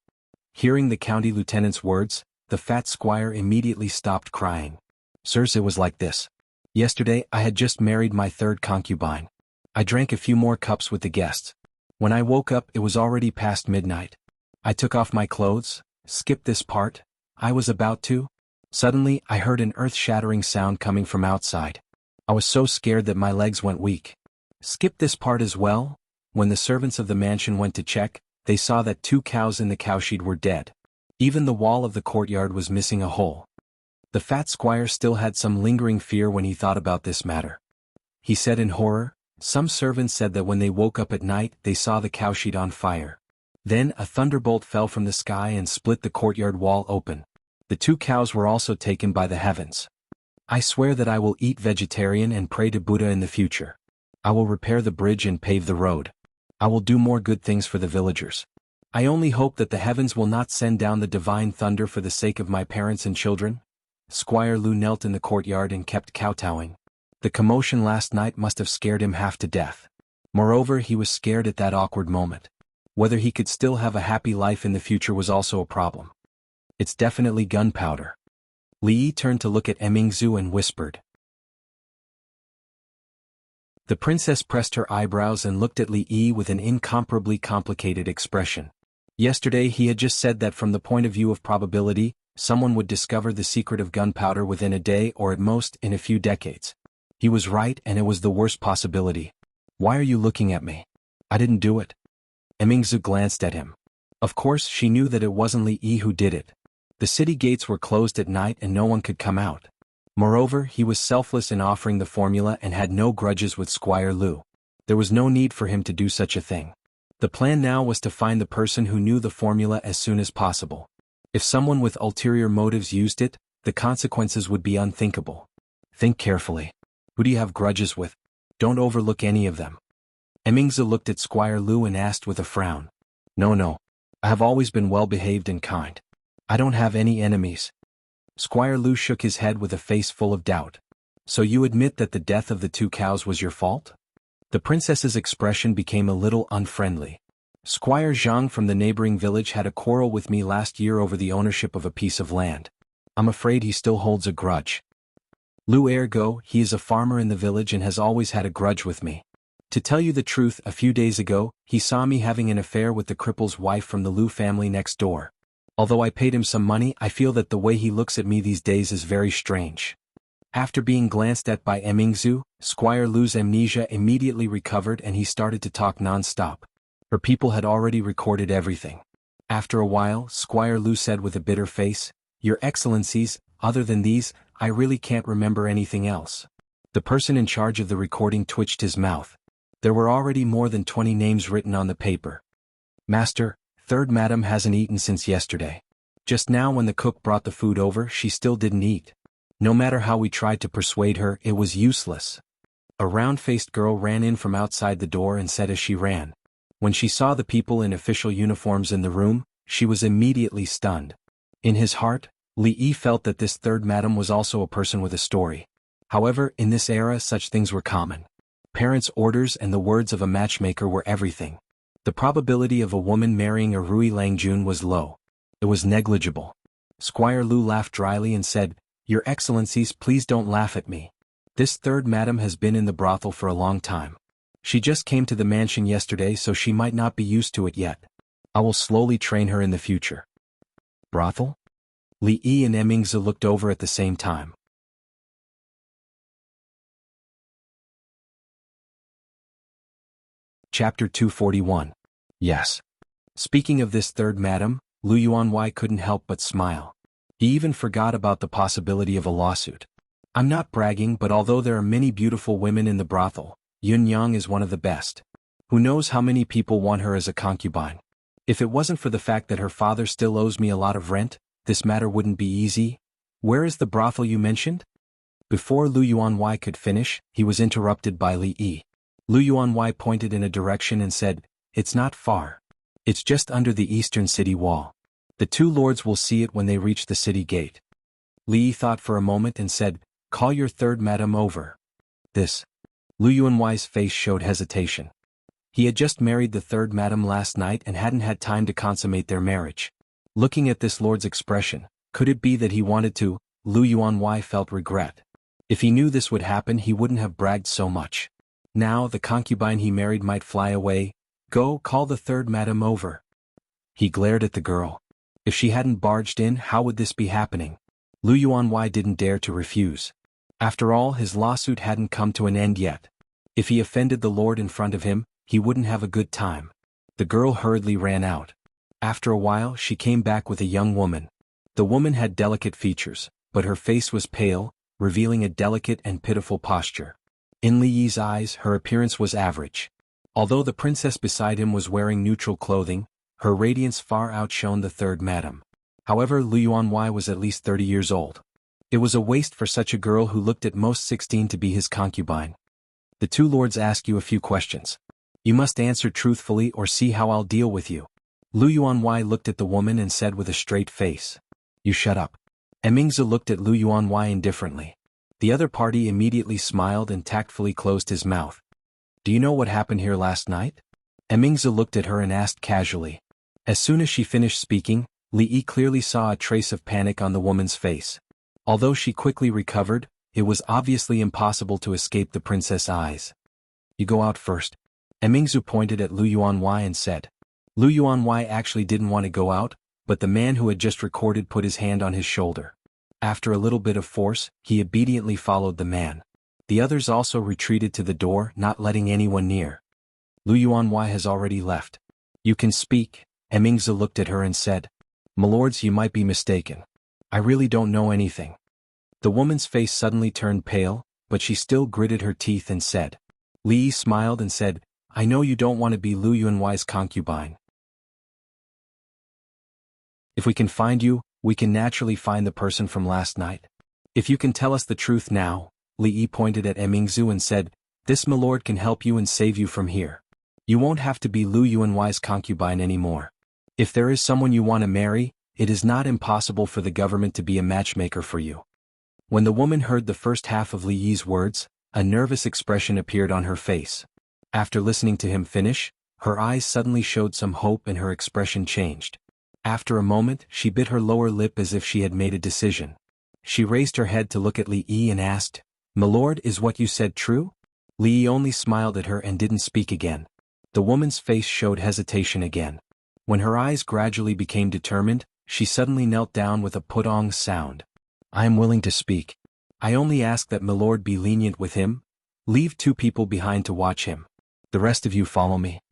Hearing the county lieutenant's words, the fat squire immediately stopped crying. Sirs, it was like this. Yesterday, I had just married my 3rd concubine. I drank a few more cups with the guests. When I woke up, it was already past midnight. I took off my clothes, skipped this part. I was about to. Suddenly, I heard an earth-shattering sound coming from outside. I was so scared that my legs went weak. Skip this part as well. When the servants of the mansion went to check, they saw that 2 cows in the cowshed were dead. Even the wall of the courtyard was missing a hole. The fat squire still had some lingering fear when he thought about this matter. He said in horror, some servants said that when they woke up at night, they saw the cowshed on fire. Then a thunderbolt fell from the sky and split the courtyard wall open. The 2 cows were also taken by the heavens. I swear that I will eat vegetarian and pray to Buddha in the future. I will repair the bridge and pave the road. I will do more good things for the villagers. I only hope that the heavens will not send down the divine thunder for the sake of my parents and children. Squire Lu knelt in the courtyard and kept kowtowing. The commotion last night must have scared him half to death. Moreover, he was scared at that awkward moment. Whether he could still have a happy life in the future was also a problem. It's definitely gunpowder. Li Yi turned to look at Emingzu and whispered. The princess pressed her eyebrows and looked at Li Yi with an incomparably complicated expression. Yesterday he had just said that from the point of view of probability, someone would discover the secret of gunpowder within a day or at most in a few decades. He was right, and it was the worst possibility. Why are you looking at me? I didn't do it. Emingzu glanced at him. Of course she knew that it wasn't Li Yi who did it. The city gates were closed at night and no one could come out. Moreover, he was selfless in offering the formula and had no grudges with Squire Lu. There was no need for him to do such a thing. The plan now was to find the person who knew the formula as soon as possible. If someone with ulterior motives used it, the consequences would be unthinkable. Think carefully. Who do you have grudges with? Don't overlook any of them. Emingzu looked at Squire Lu and asked with a frown. No. I have always been well-behaved and kind. I don't have any enemies. Squire Lu shook his head with a face full of doubt. So you admit that the death of the 2 cows was your fault? The princess's expression became a little unfriendly. Squire Jianghu from the neighboring village had a quarrel with me last year over the ownership of a piece of land. I'm afraid he still holds a grudge. Lu ergo, he is a farmer in the village and has always had a grudge with me. To tell you the truth, a few days ago, he saw me having an affair with the cripple's wife from the Lu family next door. Although I paid him some money, I feel that the way he looks at me these days is very strange. After being glanced at by Emingzu, Squire Lu's amnesia immediately recovered and he started to talk non-stop. Her people had already recorded everything. After a while, Squire Lu said with a bitter face, Your Excellencies, other than these, I really can't remember anything else. The person in charge of the recording twitched his mouth. There were already more than 20 names written on the paper. Master, third madam hasn't eaten since yesterday. Just now when the cook brought the food over, she still didn't eat. No matter how we tried to persuade her, it was useless. A round-faced girl ran in from outside the door and said as she ran. When she saw the people in official uniforms in the room, she was immediately stunned. In his heart, Li Yi felt that this third madam was also a person with a story. However, in this era such things were common. Parents' orders and the words of a matchmaker were everything. The probability of a woman marrying a Rui Langjun was low. It was negligible. Squire Lu laughed dryly and said, Your Excellencies, please don't laugh at me. This third madam has been in the brothel for a long time. She just came to the mansion yesterday, so she might not be used to it yet. I will slowly train her in the future. Brothel? Li Yi and Emingzu looked over at the same time. Chapter 241. Yes. Speaking of this third madam, Lu Yuanwei couldn't help but smile. He even forgot about the possibility of a lawsuit. I'm not bragging, but although there are many beautiful women in the brothel, Yun Yang is one of the best. Who knows how many people want her as a concubine? If it wasn't for the fact that her father still owes me a lot of rent, this matter wouldn't be easy. Where is the brothel you mentioned? Before Lu Yuanwei could finish, he was interrupted by Li Yi. Lu Yuanwei pointed in a direction and said, It's not far. It's just under the eastern city wall. The 2 lords will see it when they reach the city gate. Li Yi thought for a moment and said, Call your third madam over. This. Lu Yuanwei's face showed hesitation. He had just married the third madam last night and hadn't had time to consummate their marriage. Looking at this lord's expression, could it be that he wanted to? Lu Yuanwei felt regret. If he knew this would happen, he wouldn't have bragged so much. Now the concubine he married might fly away. Go, call the third madam over. He glared at the girl. If she hadn't barged in, how would this be happening? Lu Yuanwei didn't dare to refuse. After all, his lawsuit hadn't come to an end yet. If he offended the lord in front of him, he wouldn't have a good time. The girl hurriedly ran out. After a while, she came back with a young woman. The woman had delicate features, but her face was pale, revealing a delicate and pitiful posture. In Li Yi's eyes, her appearance was average. Although the princess beside him was wearing neutral clothing, her radiance far outshone the third madam. However, Lu Yuanwei was at least 30 years old. It was a waste for such a girl who looked at most 16 to be his concubine. The 2 lords ask you a few questions. You must answer truthfully or see how I'll deal with you. Lu Yuanwei looked at the woman and said with a straight face. You shut up. Emingzu looked at Lu Yuanwei indifferently. The other party immediately smiled and tactfully closed his mouth. Do you know what happened here last night? Emingzu looked at her and asked casually. As soon as she finished speaking, Li Yi clearly saw a trace of panic on the woman's face. Although she quickly recovered, it was obviously impossible to escape the princess' eyes. You go out first. Emingzu pointed at Lu Yuanwei and said. Lu Yuanwei actually didn't want to go out, but the man who had just recorded put his hand on his shoulder. After a little bit of force, he obediently followed the man. The others also retreated to the door, not letting anyone near. Lu Yuanwei has already left. You can speak. Emingzu looked at her and said. Milords, you might be mistaken. I really don't know anything. The woman's face suddenly turned pale, but she still gritted her teeth and said. Li Yi smiled and said, I know you don't want to be Lu Yuanwei's concubine. If we can find you, we can naturally find the person from last night. If you can tell us the truth now, Li Yi pointed at Emingzu and said, this milord can help you and save you from here. You won't have to be Lu Yuanwei's concubine anymore. If there is someone you want to marry, it is not impossible for the government to be a matchmaker for you. When the woman heard the first half of Li Yi's words, a nervous expression appeared on her face. After listening to him finish, her eyes suddenly showed some hope and her expression changed. After a moment, she bit her lower lip as if she had made a decision. She raised her head to look at Li Yi and asked, Milord, is what you said true? Li Yi only smiled at her and didn't speak again. The woman's face showed hesitation again. When her eyes gradually became determined, she suddenly knelt down with a putong sound. I am willing to speak. I only ask that Milord be lenient with him. Leave 2 people behind to watch him. The rest of you follow me.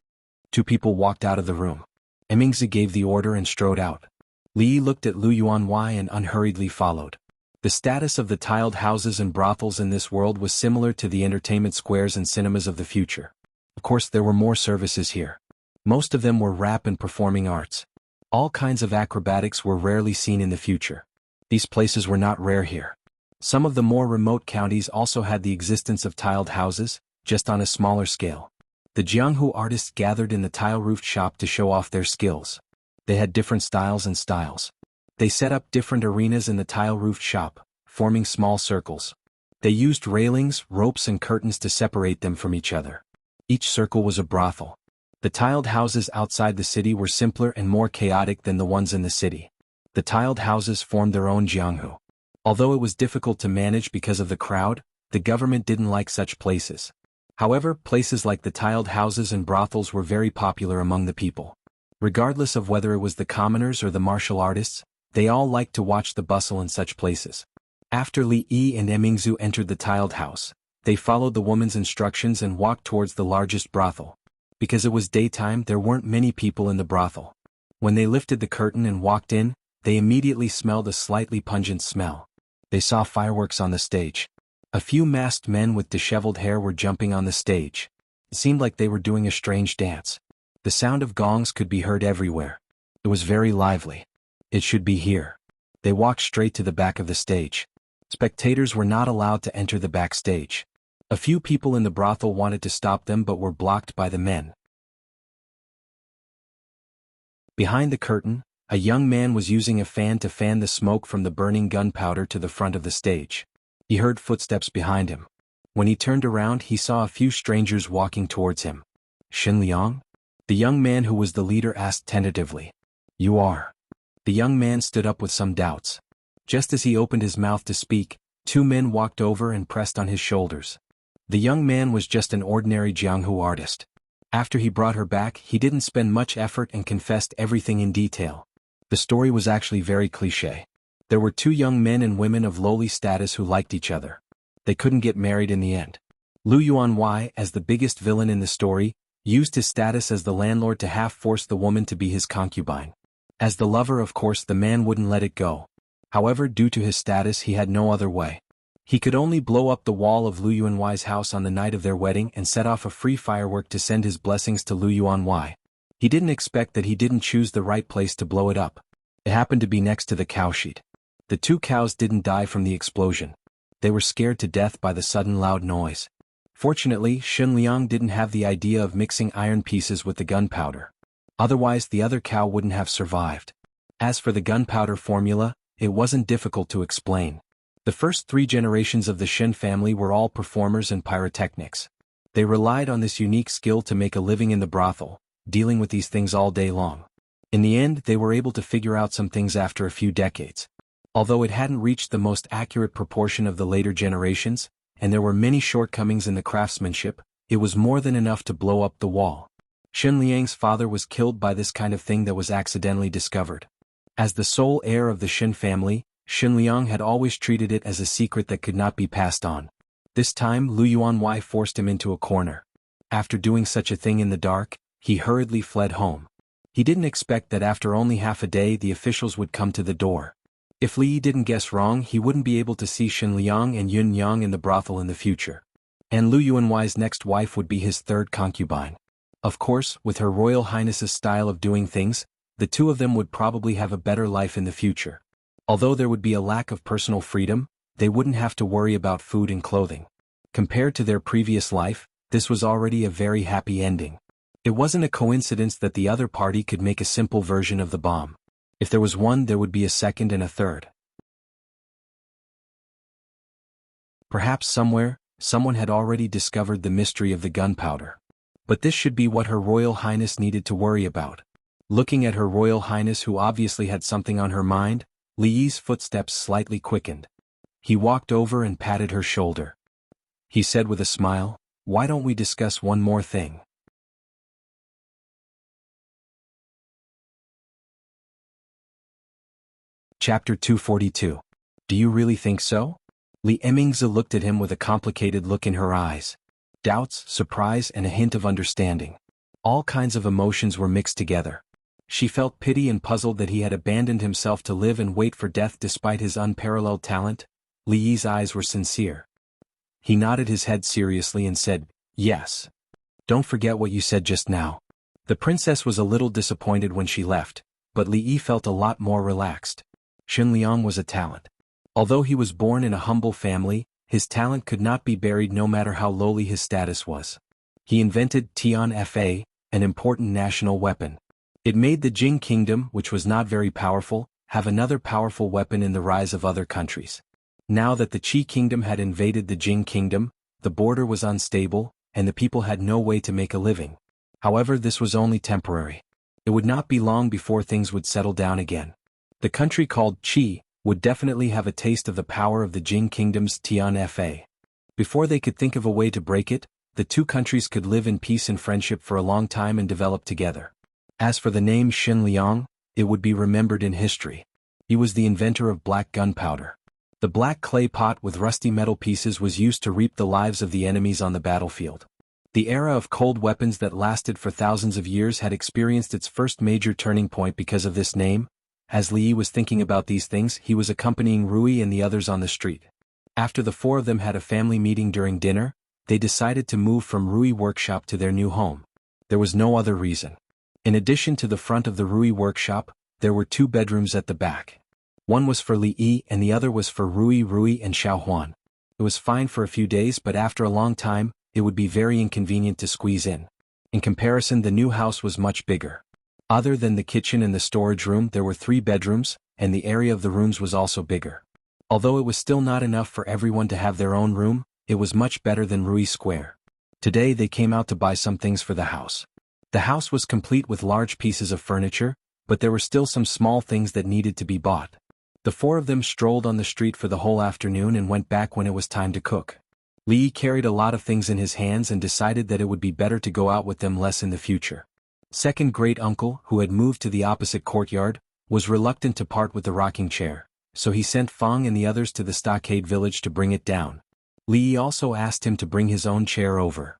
2 people walked out of the room. Emingzu gave the order and strode out. Li Yi looked at Lu Yuanwei and unhurriedly followed. The status of the tiled houses and brothels in this world was similar to the entertainment squares and cinemas of the future. Of course, there were more services here. Most of them were rap and performing arts. All kinds of acrobatics were rarely seen in the future. These places were not rare here. Some of the more remote counties also had the existence of tiled houses, just on a smaller scale. The Jianghu artists gathered in the tile-roofed shop to show off their skills. They had different styles and styles. They set up different arenas in the tile-roofed shop, forming small circles. They used railings, ropes and curtains to separate them from each other. Each circle was a brothel. The tiled houses outside the city were simpler and more chaotic than the ones in the city. The tiled houses formed their own Jianghu. Although it was difficult to manage because of the crowd, the government didn't like such places. However, places like the tiled houses and brothels were very popular among the people. Regardless of whether it was the commoners or the martial artists, they all liked to watch the bustle in such places. After Li Yi and Emingzu entered the tiled house, they followed the woman's instructions and walked towards the largest brothel. Because it was daytime, there weren't many people in the brothel. When they lifted the curtain and walked in, they immediately smelled a slightly pungent smell. They saw fireworks on the stage. A few masked men with disheveled hair were jumping on the stage. It seemed like they were doing a strange dance. The sound of gongs could be heard everywhere. It was very lively. It should be here. They walked straight to the back of the stage. Spectators were not allowed to enter the backstage. A few people in the brothel wanted to stop them but were blocked by the men. Behind the curtain, a young man was using a fan to fan the smoke from the burning gunpowder to the front of the stage. He heard footsteps behind him. When he turned around, he saw a few strangers walking towards him. Xinliang? The young man who was the leader asked tentatively. You are. The young man stood up with some doubts. Just as he opened his mouth to speak, 2 men walked over and pressed on his shoulders. The young man was just an ordinary Jianghu artist. After he brought her back, he didn't spend much effort and confessed everything in detail. The story was actually very cliché. There were 2 young men and women of lowly status who liked each other. They couldn't get married in the end. Lu Yuanwei, as the biggest villain in the story, used his status as the landlord to half-force the woman to be his concubine. As the lover, of course, the man wouldn't let it go. However, due to his status, he had no other way. He could only blow up the wall of Lu Yuanwei's house on the night of their wedding and set off a free firework to send his blessings to Lu Yuanwei. He didn't expect that he didn't choose the right place to blow it up. It happened to be next to the cowshed. The 2 cows didn't die from the explosion. They were scared to death by the sudden loud noise. Fortunately, Xinliang didn't have the idea of mixing iron pieces with the gunpowder. Otherwise, the other cow wouldn't have survived. As for the gunpowder formula, it wasn't difficult to explain. The first 3 generations of the Shen family were all performers and pyrotechnics. They relied on this unique skill to make a living in the brothel, dealing with these things all day long. In the end, they were able to figure out some things after a few decades. Although it hadn't reached the most accurate proportion of the later generations, and there were many shortcomings in the craftsmanship, it was more than enough to blow up the wall. Xun Liang's father was killed by this kind of thing that was accidentally discovered. As the sole heir of the Xun family, Xun Liang had always treated it as a secret that could not be passed on. This time Lu Yuanwei forced him into a corner. After doing such a thing in the dark, he hurriedly fled home. He didn't expect that after only half a day the officials would come to the door. If Li Yi didn't guess wrong, he wouldn't be able to see Xun Liang and Yun Yang in the brothel in the future. And Lu Yuanwei's next wife would be his third concubine. Of course, with Her Royal Highness's style of doing things, the two of them would probably have a better life in the future. Although there would be a lack of personal freedom, they wouldn't have to worry about food and clothing. Compared to their previous life, this was already a very happy ending. It wasn't a coincidence that the other party could make a simple version of the bomb. If there was one, there would be a second and a third. Perhaps somewhere, someone had already discovered the mystery of the gunpowder. But this should be what Her Royal Highness needed to worry about. Looking at Her Royal Highness, who obviously had something on her mind, Li Yi's footsteps slightly quickened. He walked over and patted her shoulder. He said with a smile, "Why don't we discuss one more thing?" Chapter 242. Do you really think so? Li Emingzi looked at him with a complicated look in her eyes. Doubts, surprise, and a hint of understanding. All kinds of emotions were mixed together. She felt pity and puzzled that he had abandoned himself to live and wait for death despite his unparalleled talent. Li Yi's eyes were sincere. He nodded his head seriously and said, "Yes. Don't forget what you said just now." The princess was a little disappointed when she left, but Li Yi felt a lot more relaxed. Xun Liang was a talent. Although he was born in a humble family, his talent could not be buried no matter how lowly his status was. He invented Tianfa, an important national weapon. It made the Jing kingdom, which was not very powerful, have another powerful weapon in the rise of other countries. Now that the Qi kingdom had invaded the Jing kingdom, the border was unstable, and the people had no way to make a living. However, this was only temporary. It would not be long before things would settle down again. The country called Qi would definitely have a taste of the power of the Jing kingdom's Tianfa. Before they could think of a way to break it, the two countries could live in peace and friendship for a long time and develop together. As for the name Xun Liang, it would be remembered in history. He was the inventor of black gunpowder. The black clay pot with rusty metal pieces was used to reap the lives of the enemies on the battlefield. The era of cold weapons that lasted for thousands of years had experienced its first major turning point because of this name. As Li Yi was thinking about these things, he was accompanying Rui and the others on the street. After the four of them had a family meeting during dinner, they decided to move from Rui workshop to their new home. There was no other reason. In addition to the front of the Rui workshop, there were two bedrooms at the back. One was for Li Yi and the other was for Rui and Xiaohuan. It was fine for a few days, but after a long time, it would be very inconvenient to squeeze in. In comparison, the new house was much bigger. Other than the kitchen and the storage room, there were 3 bedrooms, and the area of the rooms was also bigger. Although it was still not enough for everyone to have their own room, it was much better than Rui Square. Today they came out to buy some things for the house. The house was complete with large pieces of furniture, but there were still some small things that needed to be bought. The 4 of them strolled on the street for the whole afternoon and went back when it was time to cook. Li Yi carried a lot of things in his hands and decided that it would be better to go out with them less in the future. Second great-uncle, who had moved to the opposite courtyard, was reluctant to part with the rocking chair, so he sent Feng and the others to the stockade village to bring it down. Li Yi also asked him to bring his own chair over.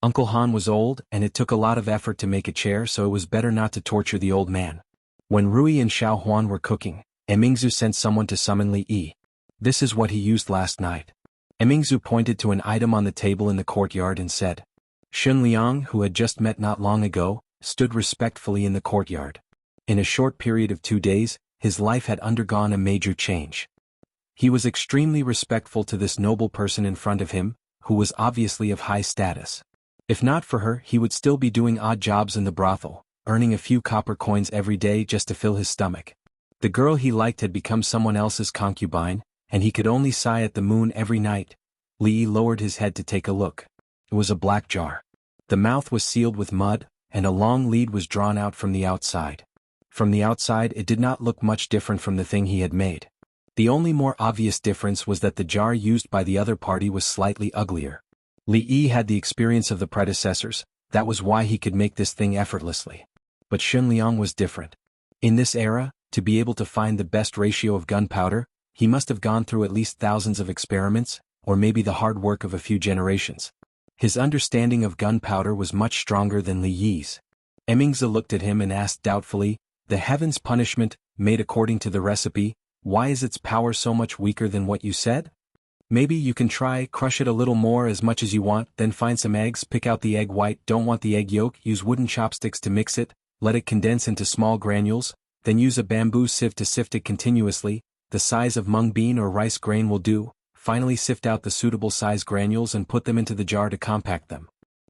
Uncle Han was old, and it took a lot of effort to make a chair, so it was better not to torture the old man. When Rui and Xiaohuan were cooking, Emingzu sent someone to summon Li Yi. This is what he used last night. Emingzu pointed to an item on the table in the courtyard and said. Xun Liang, who had just met not long ago, stood respectfully in the courtyard. In a short period of 2 days, his life had undergone a major change. He was extremely respectful to this noble person in front of him, who was obviously of high status. If not for her, he would still be doing odd jobs in the brothel, earning a few copper coins every day just to fill his stomach. The girl he liked had become someone else's concubine, and he could only sigh at the moon every night. Li Yi lowered his head to take a look. It was a black jar. The mouth was sealed with mud, and a long lead was drawn out from the outside. From the outside it did not look much different from the thing he had made. The only more obvious difference was that the jar used by the other party was slightly uglier. Li Yi had the experience of the predecessors, that was why he could make this thing effortlessly. But Xunliang was different. In this era, to be able to find the best ratio of gunpowder, he must have gone through at least thousands of experiments, or maybe the hard work of a few generations. His understanding of gunpowder was much stronger than Li Yi's. Emmingze looked at him and asked doubtfully, "The heaven's punishment, made according to the recipe, why is its power so much weaker than what you said? Maybe you can try, crush it a little more as much as you want, then find some eggs, pick out the egg white, don't want the egg yolk, use wooden chopsticks to mix it, let it condense into small granules, then use a bamboo sieve to sift it continuously, the size of mung bean or rice grain will do, finally sift out the suitable size granules and put them into the jar to compact them."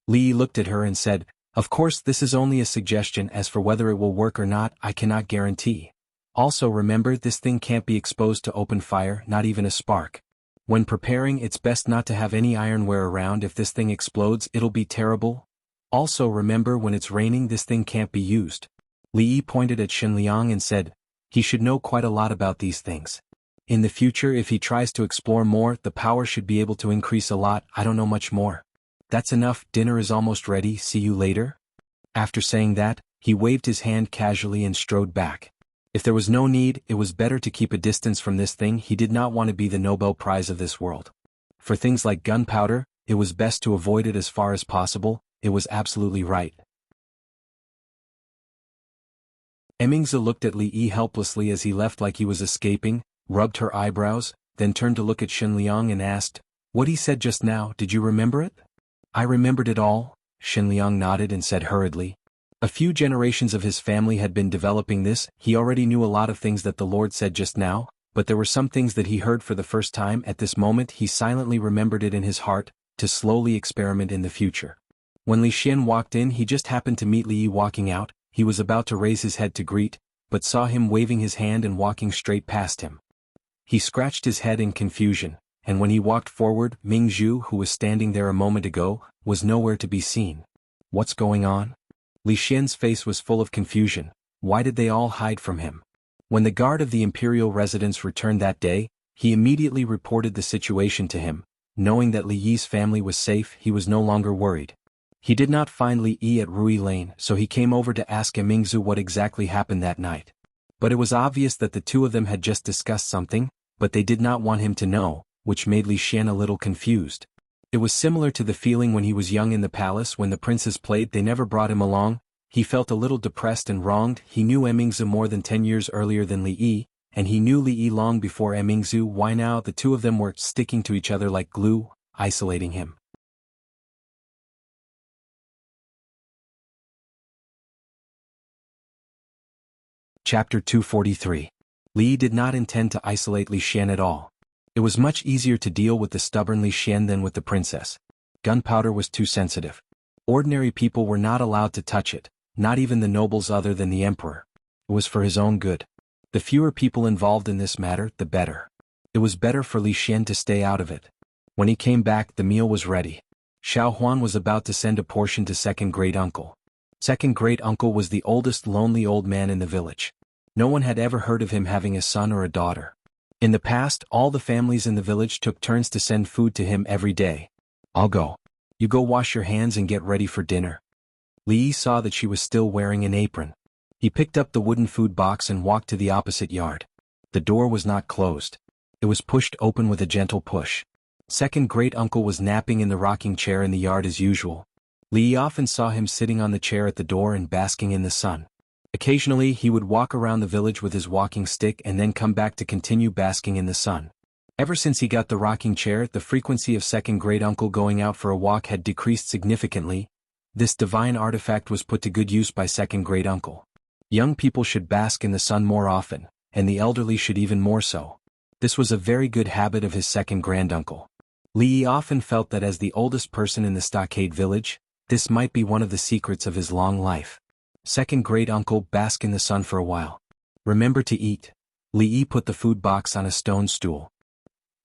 Li Yi looked at her and said, "Of course this is only a suggestion, as for whether it will work or not, I cannot guarantee. Also remember, this thing can't be exposed to open fire, not even a spark. When preparing, it's best not to have any ironware around. If this thing explodes, it'll be terrible. Also remember, when it's raining, this thing can't be used." Li Yi pointed at Xunliang and said, "He should know quite a lot about these things. In the future, if he tries to explore more, the power should be able to increase a lot. I don't know much more. That's enough, dinner is almost ready, see you later." After saying that, he waved his hand casually and strode back. If there was no need, it was better to keep a distance from this thing. He did not want to be the Nobel Prize of this world. For things like gunpowder, it was best to avoid it as far as possible. It was absolutely right. Emmingze looked at Li Yi helplessly as he left, like he was escaping, rubbed her eyebrows, then turned to look at Xunliang and asked, "What he said just now, did you remember it?" "I remembered it all," Xunliang nodded and said hurriedly. A few generations of his family had been developing this. He already knew a lot of things that the Lord said just now, but there were some things that he heard for the first time. At this moment he silently remembered it in his heart, to slowly experiment in the future. When Li Xian walked in, he just happened to meet Li Yi walking out. He was about to raise his head to greet, but saw him waving his hand and walking straight past him. He scratched his head in confusion, and when he walked forward, Ming Zhu, who was standing there a moment ago, was nowhere to be seen. What's going on? Li Xian's face was full of confusion. Why did they all hide from him? When the guard of the imperial residence returned that day, he immediately reported the situation to him. Knowing that Li Yi's family was safe, he was no longer worried. He did not find Li Yi at Rui Lane, so he came over to ask Emmingze what exactly happened that night. But it was obvious that the two of them had just discussed something, but they did not want him to know, which made Li Xian a little confused. It was similar to the feeling when he was young in the palace. When the princes played, they never brought him along. He felt a little depressed and wronged. He knew Emmingze more than 10 years earlier than Li Yi, and he knew Li Yi long before Emmingze. Why now the two of them were sticking to each other like glue, isolating him? Chapter 243. Li Yi did not intend to isolate Li Xian at all. It was much easier to deal with the stubborn Li Xian than with the princess. Gunpowder was too sensitive. Ordinary people were not allowed to touch it, not even the nobles other than the emperor. It was for his own good. The fewer people involved in this matter, the better. It was better for Li Xian to stay out of it. When he came back, the meal was ready. Xiao Huan was about to send a portion to second great uncle. Second great uncle was the oldest lonely old man in the village. No one had ever heard of him having a son or a daughter. In the past, all the families in the village took turns to send food to him every day. "I'll go. You go wash your hands and get ready for dinner." Li Yi saw that she was still wearing an apron. He picked up the wooden food box and walked to the opposite yard. The door was not closed. It was pushed open with a gentle push. Second great uncle was napping in the rocking chair in the yard as usual. Li Yi often saw him sitting on the chair at the door and basking in the sun. Occasionally he would walk around the village with his walking stick and then come back to continue basking in the sun. Ever since he got the rocking chair, the frequency of second great uncle going out for a walk had decreased significantly. This divine artifact was put to good use by second great uncle. Young people should bask in the sun more often, and the elderly should even more so. This was a very good habit of his second granduncle. Li Yi often felt that as the oldest person in the stockade village, this might be one of the secrets of his long life. Second great uncle, bask in the sun for a while. Remember to eat. Li Yi put the food box on a stone stool.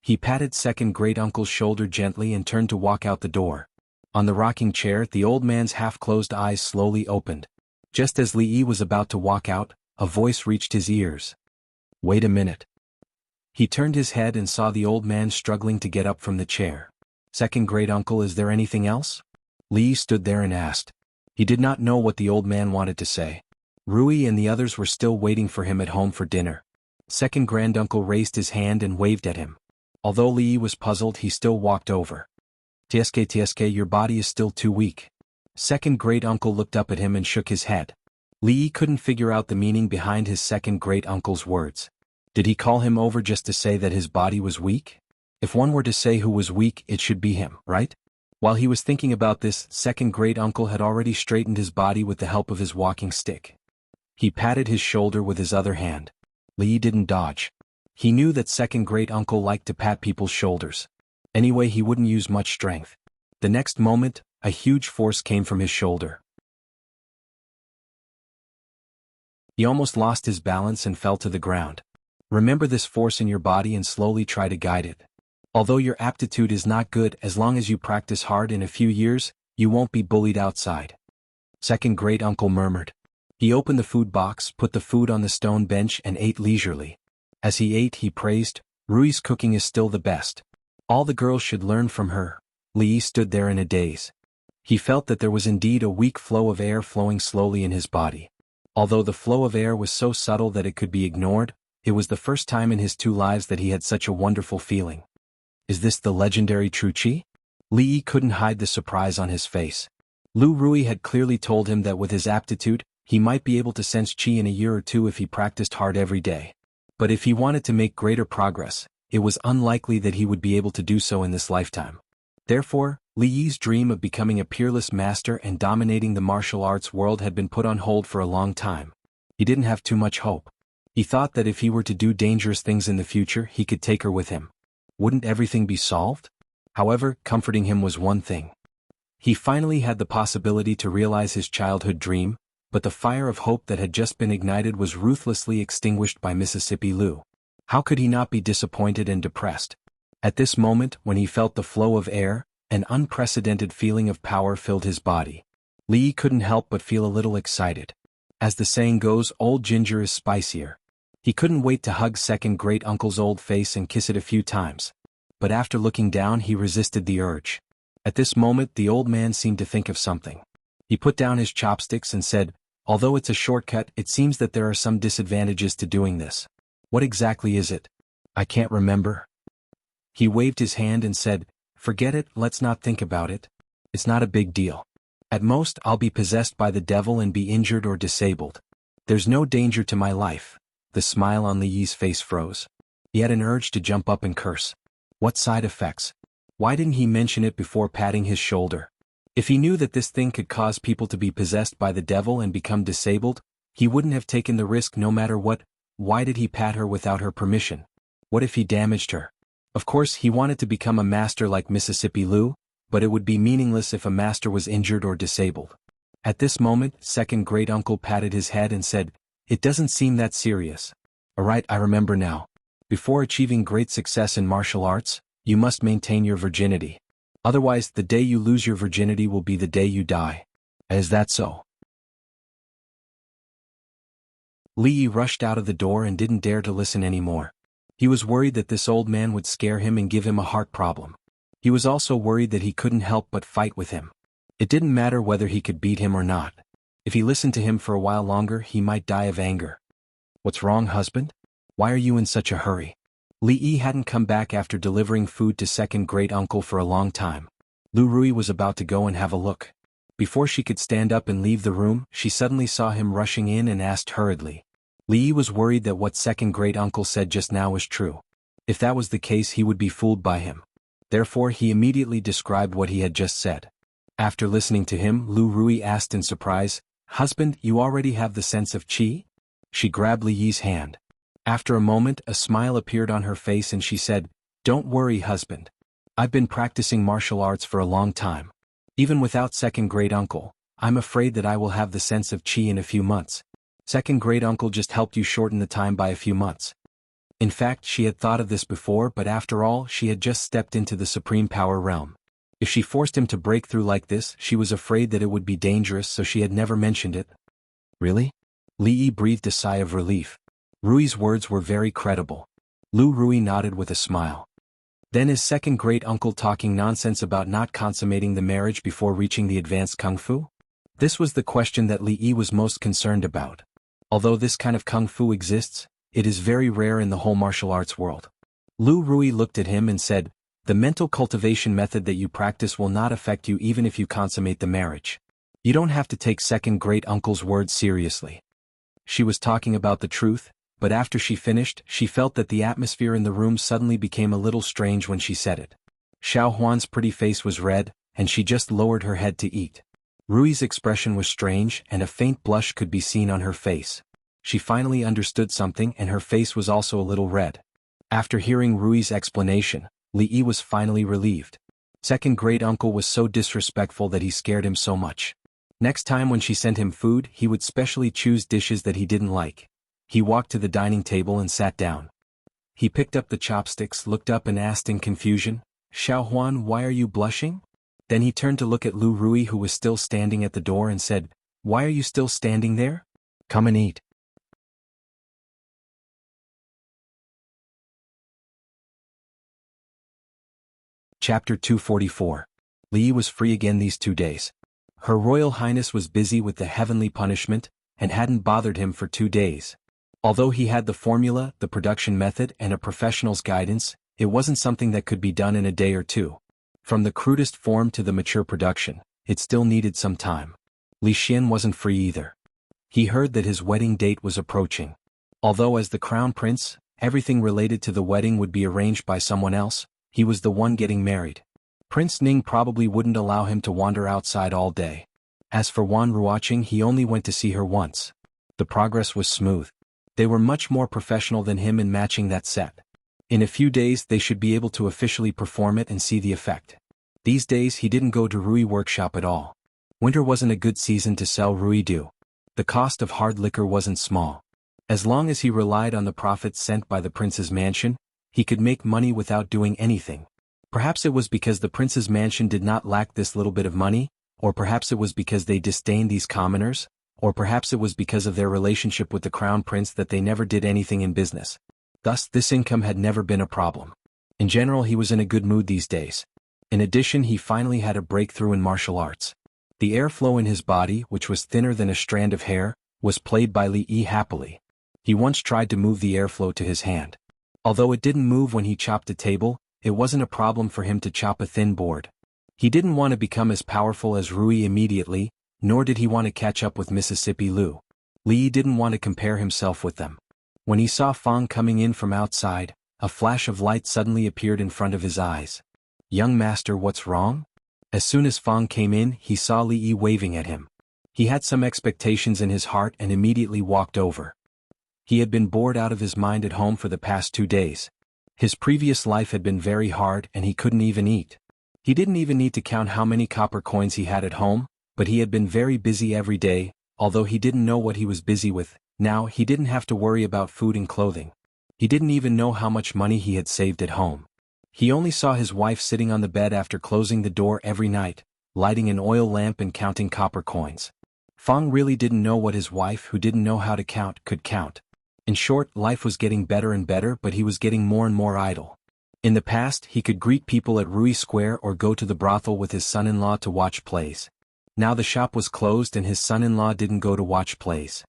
He patted second great-uncle's shoulder gently and turned to walk out the door. On the rocking chair, the old man's half-closed eyes slowly opened. Just as Li Yi was about to walk out, a voice reached his ears. "Wait a minute." He turned his head and saw the old man struggling to get up from the chair. "Second great-uncle, is there anything else?" Li Yi stood there and asked. He did not know what the old man wanted to say. Rui and the others were still waiting for him at home for dinner. Second granduncle raised his hand and waved at him. Although Li Yi was puzzled, he still walked over. "Tsk, your body is still too weak." Second great-uncle looked up at him and shook his head. Li Yi couldn't figure out the meaning behind his second great-uncle's words. Did he call him over just to say that his body was weak? If one were to say who was weak, it should be him, right? While he was thinking about this, second great-uncle had already straightened his body with the help of his walking stick. He patted his shoulder with his other hand. Li Yi didn't dodge. He knew that second great-uncle liked to pat people's shoulders. Anyway, he wouldn't use much strength. The next moment, a huge force came from his shoulder. He almost lost his balance and fell to the ground. Remember this force in your body and slowly try to guide it. Although your aptitude is not good, as long as you practice hard, in a few years, you won't be bullied outside. Second great-uncle murmured. He opened the food box, put the food on the stone bench and ate leisurely. As he ate, he praised, "Rui's cooking is still the best. All the girls should learn from her." Li Yi stood there in a daze. He felt that there was indeed a weak flow of air flowing slowly in his body. Although the flow of air was so subtle that it could be ignored, it was the first time in his 2 lives that he had such a wonderful feeling. Is this the legendary true qi? Li Yi couldn't hide the surprise on his face. Lu Rui had clearly told him that with his aptitude, he might be able to sense qi in a year or 2 if he practiced hard every day. But if he wanted to make greater progress, it was unlikely that he would be able to do so in this lifetime. Therefore, Li Yi's dream of becoming a peerless master and dominating the martial arts world had been put on hold for a long time. He didn't have too much hope. He thought that if he were to do dangerous things in the future, he could take her with him. Wouldn't everything be solved? However, comforting him was one thing. He finally had the possibility to realize his childhood dream, but the fire of hope that had just been ignited was ruthlessly extinguished by Mississippi Lu. How could he not be disappointed and depressed? At this moment, when he felt the flow of air, an unprecedented feeling of power filled his body. Li Yi couldn't help but feel a little excited. As the saying goes, old ginger is spicier. He couldn't wait to hug second great-uncle's old face and kiss it a few times. But after looking down, he resisted the urge. At this moment, the old man seemed to think of something. He put down his chopsticks and said, "Although it's a shortcut, it seems that there are some disadvantages to doing this." "What exactly is it?" "I can't remember." He waved his hand and said, "Forget it, let's not think about it. It's not a big deal. At most, I'll be possessed by the devil and be injured or disabled. There's no danger to my life." The smile on Li Yi's face froze. He had an urge to jump up and curse. What side effects? Why didn't he mention it before patting his shoulder? If he knew that this thing could cause people to be possessed by the devil and become disabled, he wouldn't have taken the risk no matter what. Why did he pat her without her permission? What if he damaged her? Of course, he wanted to become a master like Mississippi Lu, but it would be meaningless if a master was injured or disabled. At this moment, second great-uncle patted his head and said, "It doesn't seem that serious." "Alright, I remember now. Before achieving great success in martial arts, you must maintain your virginity. Otherwise, the day you lose your virginity will be the day you die." "Is that so?" Li Yi rushed out of the door and didn't dare to listen anymore. He was worried that this old man would scare him and give him a heart problem. He was also worried that he couldn't help but fight with him. It didn't matter whether he could beat him or not. If he listened to him for a while longer, he might die of anger. "What's wrong, husband? Why are you in such a hurry?" Li Yi hadn't come back after delivering food to second great-uncle for a long time. Lu Rui was about to go and have a look. Before she could stand up and leave the room, she suddenly saw him rushing in and asked hurriedly. Li Yi was worried that what second great-uncle said just now was true. If that was the case, he would be fooled by him. Therefore, he immediately described what he had just said. After listening to him, Lu Rui asked in surprise, "Husband, you already have the sense of qi?" She grabbed Li Yi's hand. After a moment, a smile appeared on her face and she said, "Don't worry, husband. I've been practicing martial arts for a long time. Even without second great-uncle, I'm afraid that I will have the sense of qi in a few months. Second great-uncle just helped you shorten the time by a few months." In fact, she had thought of this before, but after all, she had just stepped into the supreme power realm. If she forced him to break through like this, she was afraid that it would be dangerous, so she had never mentioned it. Really? Li Yi breathed a sigh of relief. Rui's words were very credible. Lu Rui nodded with a smile. Then is second great-uncle talking nonsense about not consummating the marriage before reaching the advanced kung fu? This was the question that Li Yi was most concerned about. Although this kind of kung fu exists, it is very rare in the whole martial arts world. Lu Rui looked at him and said, "The mental cultivation method that you practice will not affect you even if you consummate the marriage. You don't have to take second great-uncle's words seriously." She was talking about the truth, but after she finished, she felt that the atmosphere in the room suddenly became a little strange when she said it. Xiao Huan's pretty face was red, and she just lowered her head to eat. Rui's expression was strange, and a faint blush could be seen on her face. She finally understood something, and her face was also a little red. After hearing Rui's explanation, Li Yi was finally relieved. Second great-uncle was so disrespectful that he scared him so much. Next time when she sent him food, he would specially choose dishes that he didn't like. He walked to the dining table and sat down. He picked up the chopsticks, looked up and asked in confusion, "Xiao Huan, why are you blushing?" Then he turned to look at Lu Rui, who was still standing at the door, and said, "Why are you still standing there? Come and eat." Chapter 244. Li Yi was free again these 2 days. Her Royal Highness was busy with the heavenly punishment, and hadn't bothered him for 2 days. Although he had the formula, the production method, and a professional's guidance, it wasn't something that could be done in a day or two. From the crudest form to the mature production, it still needed some time. Li Xian wasn't free either. He heard that his wedding date was approaching. Although as the crown prince, everything related to the wedding would be arranged by someone else, he was the one getting married. Prince Ning probably wouldn't allow him to wander outside all day. As for Wan Ruoqing, he only went to see her once. The progress was smooth. They were much more professional than him in matching that set. In a few days they should be able to officially perform it and see the effect. These days he didn't go to Rui workshop at all. Winter wasn't a good season to sell Rui dew. The cost of hard liquor wasn't small. As long as he relied on the profits sent by the prince's mansion, he could make money without doing anything. Perhaps it was because the prince's mansion did not lack this little bit of money, or perhaps it was because they disdained these commoners, or perhaps it was because of their relationship with the crown prince that they never did anything in business. Thus, this income had never been a problem. In general, he was in a good mood these days. In addition, he finally had a breakthrough in martial arts. The airflow in his body, which was thinner than a strand of hair, was played by Li Yi happily. He once tried to move the airflow to his hand. Although it didn't move when he chopped a table, it wasn't a problem for him to chop a thin board. He didn't want to become as powerful as Rui immediately, nor did he want to catch up with Mississippi Lu. Li Yi didn't want to compare himself with them. When he saw Fang coming in from outside, a flash of light suddenly appeared in front of his eyes. "Young master, what's wrong?" As soon as Fang came in, he saw Li Yi waving at him. He had some expectations in his heart and immediately walked over. He had been bored out of his mind at home for the past 2 days. His previous life had been very hard and he couldn't even eat. He didn't even need to count how many copper coins he had at home, but he had been very busy every day. Although he didn't know what he was busy with, now he didn't have to worry about food and clothing. He didn't even know how much money he had saved at home. He only saw his wife sitting on the bed after closing the door every night, lighting an oil lamp and counting copper coins. Fang really didn't know what his wife, who didn't know how to count, could count. In short, life was getting better and better, but he was getting more and more idle. In the past, he could greet people at Rui Square or go to the brothel with his son-in-law to watch plays. Now the shop was closed and his son-in-law didn't go to watch plays.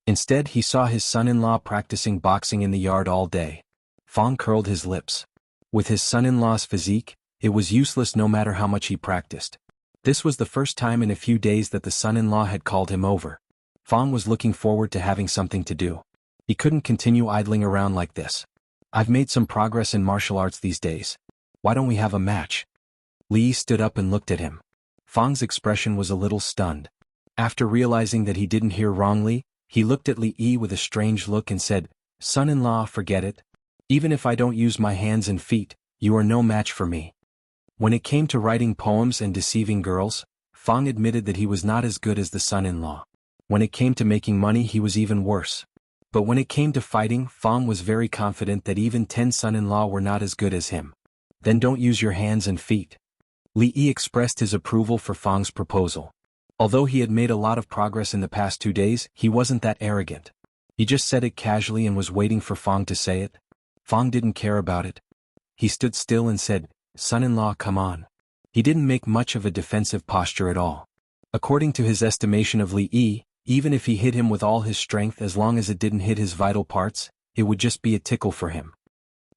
Instead, he saw his son-in-law practicing boxing in the yard all day. Fang curled his lips. With his son-in-law's physique, it was useless no matter how much he practiced. This was the first time in a few days that the son-in-law had called him over. Fang was looking forward to having something to do. He couldn't continue idling around like this. "I've made some progress in martial arts these days. Why don't we have a match?" Li Yi stood up and looked at him. Fang's expression was a little stunned. After realizing that he didn't hear wrongly, he looked at Li Yi with a strange look and said, "Son-in-law, forget it. Even if I don't use my hands and feet, you are no match for me." When it came to writing poems and deceiving girls, Fang admitted that he was not as good as the son-in-law. When it came to making money, he was even worse. But when it came to fighting, Fang was very confident that even 10 son-in-law were not as good as him. Then don't use your hands and feet. Li Yi expressed his approval for Fang's proposal. Although he had made a lot of progress in the past 2 days, he wasn't that arrogant. He just said it casually and was waiting for Fang to say it. Fang didn't care about it. He stood still and said, "Son-in-law, come on." He didn't make much of a defensive posture at all. According to his estimation of Li Yi, even if he hit him with all his strength, as long as it didn't hit his vital parts, it would just be a tickle for him.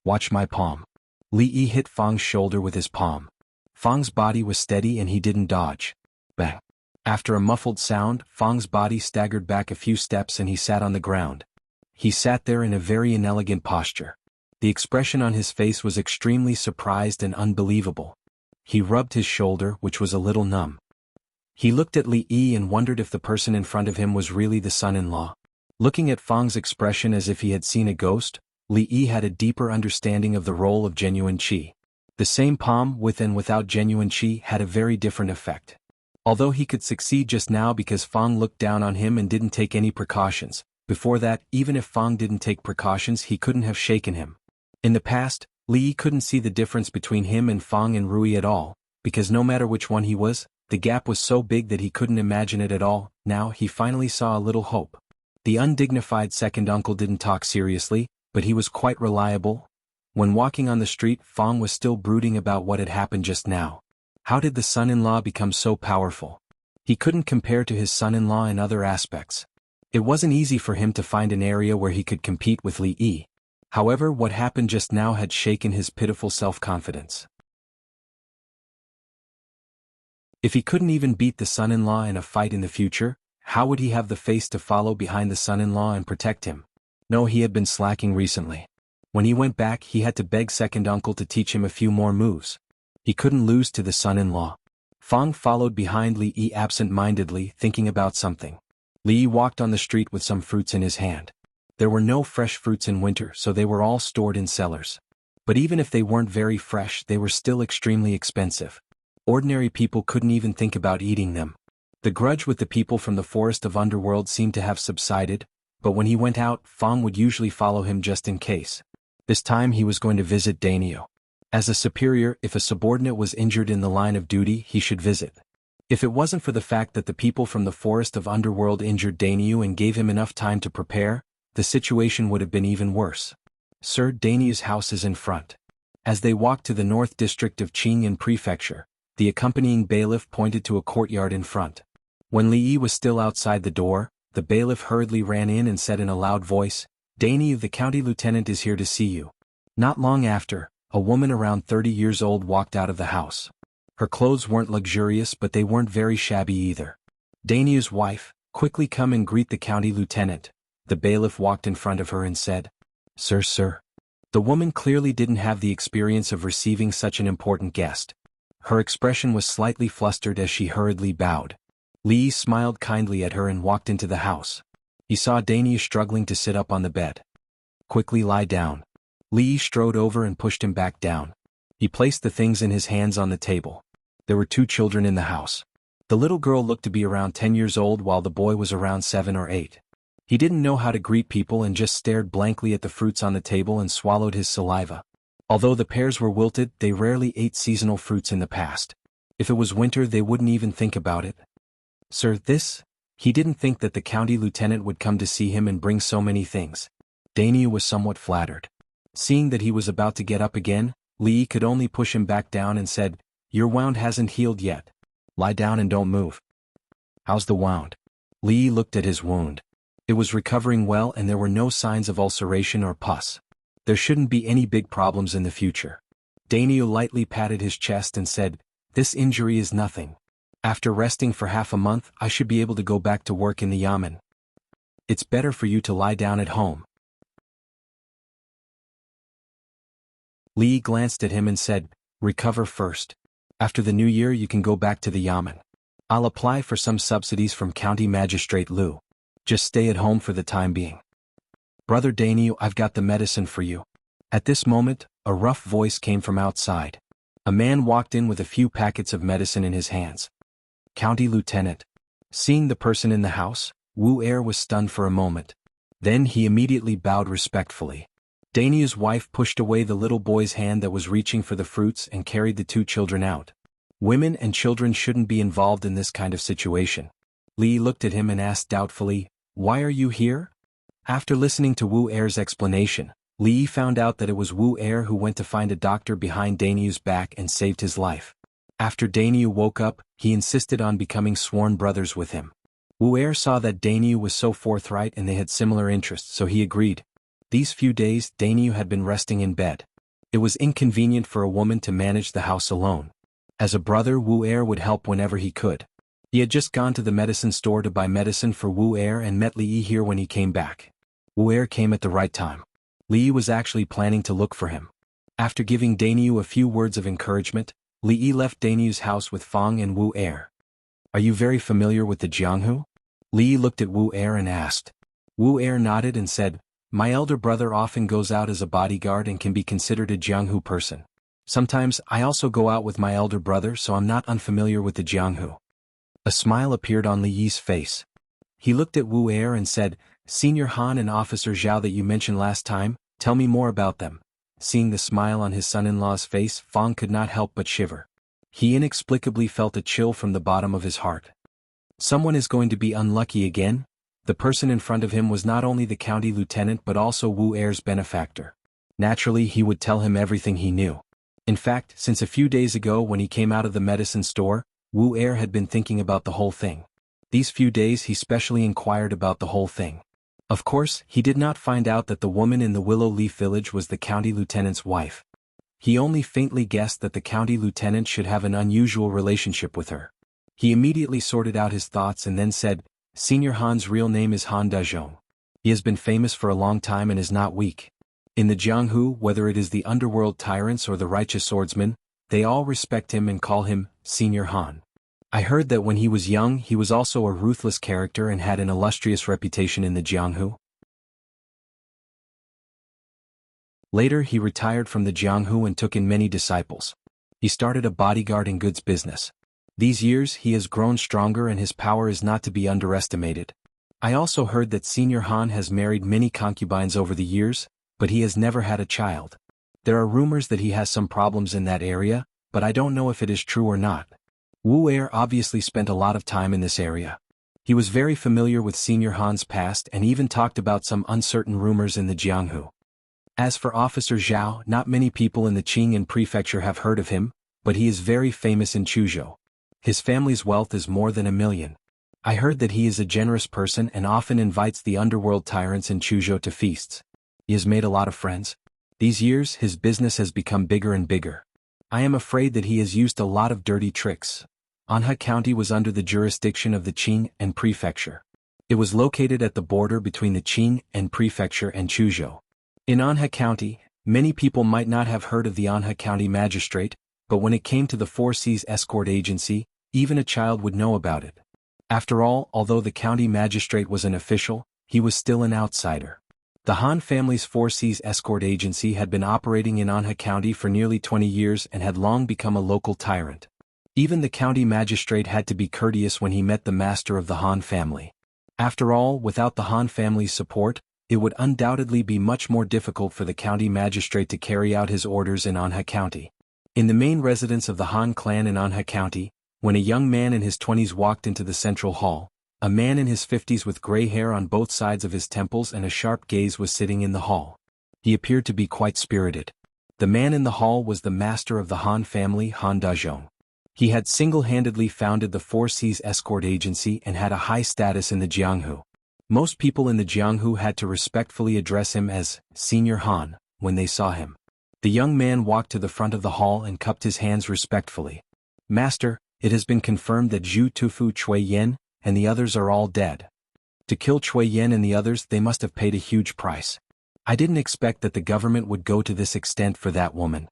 "Watch my palm." Li Yi hit Fang's shoulder with his palm. Fang's body was steady and he didn't dodge. Bang. After a muffled sound, Fang's body staggered back a few steps and he sat on the ground. He sat there in a very inelegant posture. The expression on his face was extremely surprised and unbelievable. He rubbed his shoulder, which was a little numb. He looked at Li Yi and wondered if the person in front of him was really the son-in-law. Looking at Fang's expression as if he had seen a ghost, Li Yi had a deeper understanding of the role of genuine qi. The same palm with and without genuine qi had a very different effect. Although he could succeed just now because Fang looked down on him and didn't take any precautions, before that, even if Fang didn't take precautions, he couldn't have shaken him. In the past, Li Yi couldn't see the difference between him and Fang and Rui at all, because no matter which one he was, the gap was so big that he couldn't imagine it at all. Now he finally saw a little hope. The undignified second uncle didn't talk seriously, but he was quite reliable. When walking on the street, Fang was still brooding about what had happened just now. How did the son-in-law become so powerful? He couldn't compare to his son-in-law in other aspects. It wasn't easy for him to find an area where he could compete with Li Yi. However, what happened just now had shaken his pitiful self-confidence. If he couldn't even beat the son-in-law in a fight in the future, how would he have the face to follow behind the son-in-law and protect him? No, he had been slacking recently. When he went back, he had to beg second uncle to teach him a few more moves. He couldn't lose to the son-in-law. Fang followed behind Li Yi absent-mindedly, thinking about something. Li Yi walked on the street with some fruits in his hand. There were no fresh fruits in winter, so they were all stored in cellars. But even if they weren't very fresh, they were still extremely expensive. Ordinary people couldn't even think about eating them. The grudge with the people from the forest of Underworld seemed to have subsided, but when he went out, Fang would usually follow him just in case. This time he was going to visit Dainio. As a superior, if a subordinate was injured in the line of duty, he should visit. If it wasn't for the fact that the people from the forest of Underworld injured Dainio and gave him enough time to prepare, the situation would have been even worse. Sir, Dainio's house is in front. As they walked to the north district of Qingyan Prefecture, the accompanying bailiff pointed to a courtyard in front. When Li Yi was still outside the door, the bailiff hurriedly ran in and said in a loud voice, "Dainio, the county lieutenant is here to see you." Not long after, a woman around 30 years old walked out of the house. Her clothes weren't luxurious, but they weren't very shabby either. Dainio's wife, quickly come and greet the county lieutenant. The bailiff walked in front of her and said, Sir. The woman clearly didn't have the experience of receiving such an important guest. Her expression was slightly flustered as she hurriedly bowed. Li Yi smiled kindly at her and walked into the house. He saw Dainio struggling to sit up on the bed. "Quickly lie down." Li Yi strode over and pushed him back down. He placed the things in his hands on the table. There were 2 children in the house. The little girl looked to be around 10 years old while the boy was around 7 or 8. He didn't know how to greet people and just stared blankly at the fruits on the table and swallowed his saliva. Although the pears were wilted, they rarely ate seasonal fruits in the past. If it was winter, they wouldn't even think about it. "Sir, this?" He didn't think that the county lieutenant would come to see him and bring so many things. Dainio was somewhat flattered. Seeing that he was about to get up again, Li Yi could only push him back down and said, "Your wound hasn't healed yet. Lie down and don't move." "How's the wound?" Li Yi looked at his wound. It was recovering well and there were no signs of ulceration or pus. There shouldn't be any big problems in the future. Dainio lightly patted his chest and said, "This injury is nothing. After resting for half a month, I should be able to go back to work in the yamen. It's better for you to lie down at home." Li Yi glanced at him and said, "Recover first. After the new year you can go back to the yamen. I'll apply for some subsidies from County Magistrate Liu. Just stay at home for the time being." "Brother Dainio, I've got the medicine for you." At this moment, a rough voice came from outside. A man walked in with a few packets of medicine in his hands. "County Lieutenant." Seeing the person in the house, Wu Er was stunned for a moment. Then he immediately bowed respectfully. Daniu's wife pushed away the little boy's hand that was reaching for the fruits and carried the two children out. Women and children shouldn't be involved in this kind of situation. Li looked at him and asked doubtfully, "Why are you here?" After listening to Wu Er's explanation, Li found out that it was Wu Er who went to find a doctor behind Daniu's back and saved his life. After Daniu woke up, he insisted on becoming sworn brothers with him. Wu Er saw that Daniu was so forthright and they had similar interests, so he agreed. These few days, Daniu had been resting in bed. It was inconvenient for a woman to manage the house alone. As a brother, Wu Er would help whenever he could. He had just gone to the medicine store to buy medicine for Wu Er and met Li here when he came back. Wu Er came at the right time. Li was actually planning to look for him. After giving Daniu a few words of encouragement, Li left Daniu's house with Fang and Wu Er. "Are you very familiar with the Jianghu?" Li looked at Wu Er and asked. Wu Er nodded and said, "My elder brother often goes out as a bodyguard and can be considered a Jianghu person. Sometimes I also go out with my elder brother, so I'm not unfamiliar with the Jianghu." A smile appeared on Li's face. He looked at Wu Er and said, "Senior Han and Officer Zhao that you mentioned last time, tell me more about them." Seeing the smile on his son-in-law's face, Fang could not help but shiver. He inexplicably felt a chill from the bottom of his heart. Someone is going to be unlucky again? The person in front of him was not only the county lieutenant but also Wu Er's benefactor. Naturally, he would tell him everything he knew. In fact, since a few days ago when he came out of the medicine store, Wu Er had been thinking about the whole thing. These few days he specially inquired about the whole thing. Of course, he did not find out that the woman in the Willow Leaf village was the county lieutenant's wife. He only faintly guessed that the county lieutenant should have an unusual relationship with her. He immediately sorted out his thoughts and then said, "Senior Han's real name is Han Dazhong. He has been famous for a long time and is not weak. In the Jianghu, whether it is the underworld tyrants or the righteous swordsmen, they all respect him and call him Senior Han. I heard that when he was young he was also a ruthless character and had an illustrious reputation in the Jianghu." Later he retired from the Jianghu and took in many disciples. He started a bodyguard and goods business. These years he has grown stronger and his power is not to be underestimated. I also heard that Senior Han has married many concubines over the years, but he has never had a child. There are rumors that he has some problems in that area, but I don't know if it is true or not. Wu Er obviously spent a lot of time in this area. He was very familiar with Senior Han's past and even talked about some uncertain rumors in the Jianghu. As for Officer Zhao, not many people in the Qing'an prefecture have heard of him, but he is very famous in Chuzhou. His family's wealth is more than 1,000,000. I heard that he is a generous person and often invites the underworld tyrants in Chuzhou to feasts. He has made a lot of friends. These years his business has become bigger and bigger. I am afraid that he has used a lot of dirty tricks. Anhe County was under the jurisdiction of the Qing'an prefecture. It was located at the border between the Qing'an prefecture and Chuzhou. In Anhe County, many people might not have heard of the Anhe County magistrate, but when it came to the Four Seas escort agency, even a child would know about it. After all, although the county magistrate was an official, he was still an outsider. The Han family's Four Seas escort agency had been operating in Anhe County for nearly 20 years and had long become a local tyrant. Even the county magistrate had to be courteous when he met the master of the Han family. After all, without the Han family's support, it would undoubtedly be much more difficult for the county magistrate to carry out his orders in Anhe County. In the main residence of the Han clan in Anhe County, when a young man in his 20s walked into the central hall, a man in his 50s with gray hair on both sides of his temples and a sharp gaze was sitting in the hall. He appeared to be quite spirited. The man in the hall was the master of the Han family, Han Dazhong. He had single-handedly founded the Four Seas escort agency and had a high status in the Jianghu. Most people in the Jianghu had to respectfully address him as Senior Han when they saw him. The young man walked to the front of the hall and cupped his hands respectfully. "Master, it has been confirmed that Zhu Tufu, Chui Yen, and the others are all dead. To kill Chui Yen and the others they must have paid a huge price. I didn't expect that the government would go to this extent for that woman."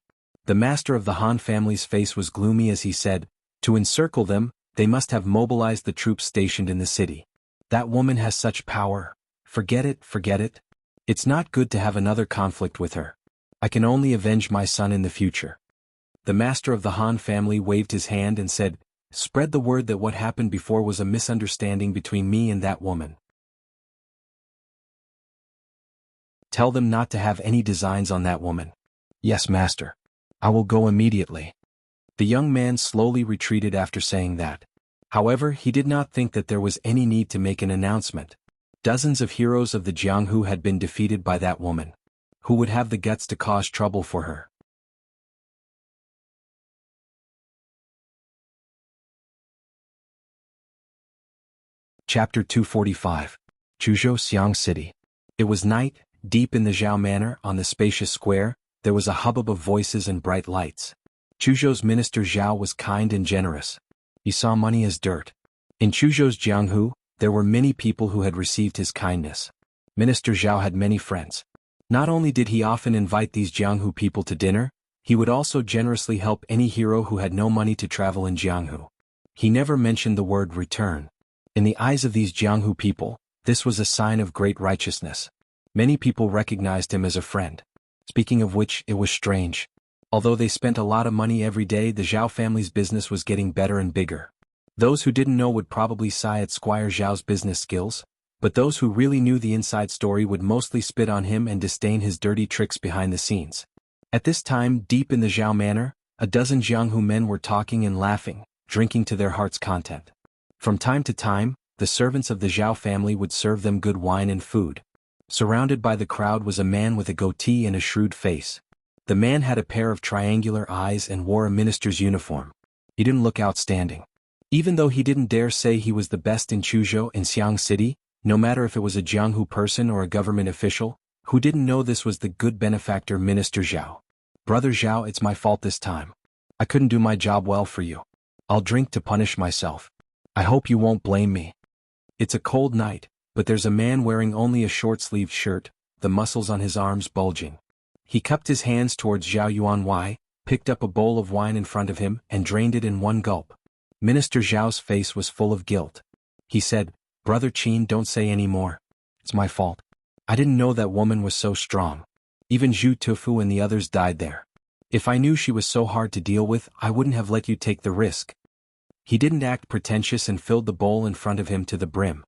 The master of the Han family's face was gloomy as he said, "To encircle them, they must have mobilized the troops stationed in the city. That woman has such power. Forget it, forget it. It's not good to have another conflict with her. I can only avenge my son in the future." The master of the Han family waved his hand and said, "Spread the word that what happened before was a misunderstanding between me and that woman. Tell them not to have any designs on that woman. Yes, master. I will go immediately. The young man slowly retreated after saying that. However, he did not think that there was any need to make an announcement. Dozens of heroes of the Jianghu had been defeated by that woman. Who would have the guts to cause trouble for her? Chapter 245. Chuzhou Xiang City. It was night, deep in the Zhao Manor on the spacious square. There was a hubbub of voices and bright lights. Chuzhou's minister Zhao was kind and generous. He saw money as dirt. In Chuzhou's Jianghu, there were many people who had received his kindness. Minister Zhao had many friends. Not only did he often invite these Jianghu people to dinner, he would also generously help any hero who had no money to travel in Jianghu. He never mentioned the word return. In the eyes of these Jianghu people, this was a sign of great righteousness. Many people recognized him as a friend. Speaking of which, it was strange. Although they spent a lot of money every day, the Zhao family's business was getting better and bigger. Those who didn't know would probably sigh at Squire Zhao's business skills, but those who really knew the inside story would mostly spit on him and disdain his dirty tricks behind the scenes. At this time, deep in the Zhao Manor, a dozen Jianghu men were talking and laughing, drinking to their heart's content. From time to time, the servants of the Zhao family would serve them good wine and food. Surrounded by the crowd was a man with a goatee and a shrewd face. The man had a pair of triangular eyes and wore a minister's uniform. He didn't look outstanding. Even though he didn't dare say he was the best in Chuzhou and Xiang City, no matter if it was a Jianghu person or a government official, who didn't know this was the good benefactor Minister Zhao. Brother Zhao, it's my fault this time. I couldn't do my job well for you. I'll drink to punish myself. I hope you won't blame me. It's a cold night, but there's a man wearing only a short-sleeved shirt, the muscles on his arms bulging. He cupped his hands towards Zhao Yuanwei, picked up a bowl of wine in front of him and drained it in one gulp. Minister Zhao's face was full of guilt. He said, Brother Qin, don't say any more. It's my fault. I didn't know that woman was so strong. Even Zhu Tufu and the others died there. If I knew she was so hard to deal with, I wouldn't have let you take the risk. He didn't act pretentious and filled the bowl in front of him to the brim.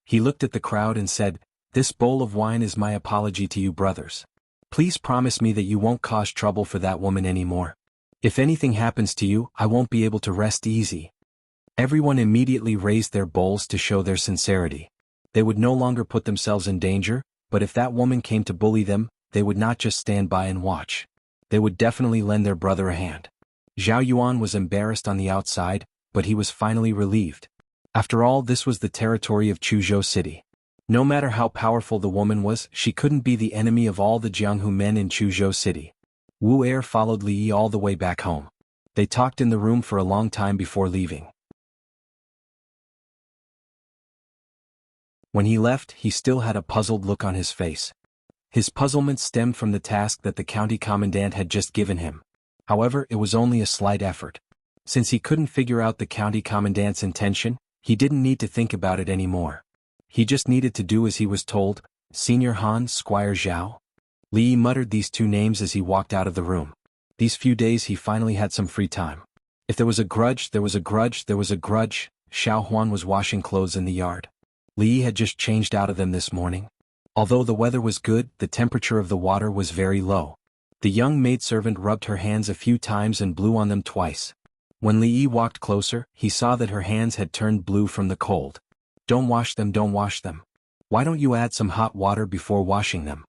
He looked at the crowd and said, This bowl of wine is my apology to you brothers. Please promise me that you won't cause trouble for that woman anymore. If anything happens to you, I won't be able to rest easy. Everyone immediately raised their bowls to show their sincerity. They would no longer put themselves in danger, but if that woman came to bully them, they would not just stand by and watch. They would definitely lend their brother a hand. Zhao Yuan was embarrassed on the outside, but he was finally relieved. After all, this was the territory of Chuzhou City. No matter how powerful the woman was, she couldn't be the enemy of all the Jianghu men in Chuzhou City. Wu Er followed Li Yi all the way back home. They talked in the room for a long time before leaving. When he left, he still had a puzzled look on his face. His puzzlement stemmed from the task that the county commandant had just given him. However, it was only a slight effort. Since he couldn't figure out the county commandant's intention, he didn't need to think about it anymore. He just needed to do as he was told. Senior Han, Squire Zhao. Li Yi muttered these two names as he walked out of the room. These few days he finally had some free time. If there was a grudge, there was a grudge, there was a grudge. Xiao Huan was washing clothes in the yard. Li Yi had just changed out of them this morning. Although the weather was good, the temperature of the water was very low. The young maidservant rubbed her hands a few times and blew on them twice. When Li Yi walked closer, he saw that her hands had turned blue from the cold. Don't wash them, don't wash them. Why don't you add some hot water before washing them?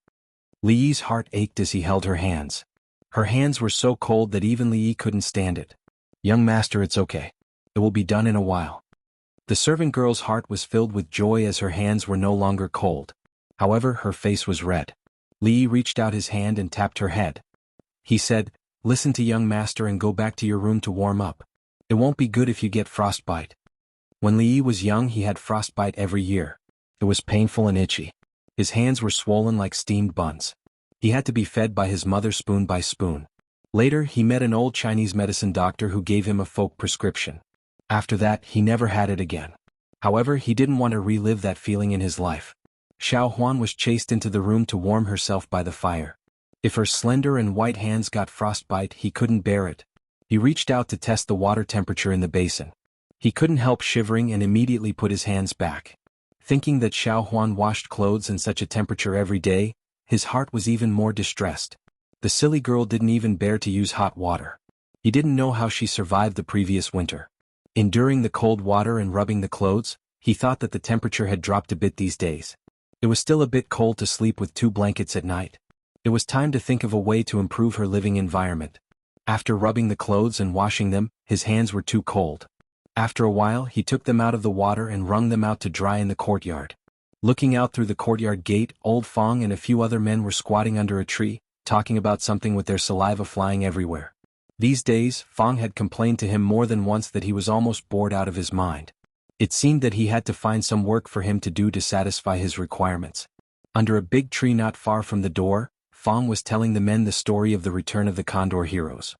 Li Yi's heart ached as he held her hands. Her hands were so cold that even Li Yi couldn't stand it. Young master, it's okay. It will be done in a while. The servant girl's heart was filled with joy as her hands were no longer cold. However, her face was red. Li Yi reached out his hand and tapped her head. He said, Listen to young master and go back to your room to warm up. It won't be good if you get frostbite. When Li Yi was young, he had frostbite every year. It was painful and itchy. His hands were swollen like steamed buns. He had to be fed by his mother spoon by spoon. Later, he met an old Chinese medicine doctor who gave him a folk prescription. After that, he never had it again. However, he didn't want to relive that feeling in his life. Xiao Huan was chased into the room to warm herself by the fire. If her slender and white hands got frostbite, he couldn't bear it. He reached out to test the water temperature in the basin. He couldn't help shivering and immediately put his hands back. Thinking that Xiao Huan washed clothes in such a temperature every day, his heart was even more distressed. The silly girl didn't even bear to use hot water. He didn't know how she survived the previous winter. Enduring the cold water and rubbing the clothes, he thought that the temperature had dropped a bit these days. It was still a bit cold to sleep with 2 blankets at night. It was time to think of a way to improve her living environment. After rubbing the clothes and washing them, his hands were too cold. After a while, he took them out of the water and wrung them out to dry in the courtyard. Looking out through the courtyard gate, old Fong and a few other men were squatting under a tree, talking about something with their saliva flying everywhere. These days, Fong had complained to him more than once that he was almost bored out of his mind. It seemed that he had to find some work for him to do to satisfy his requirements. Under a big tree not far from the door, Fong was telling the men the story of the return of the Condor heroes.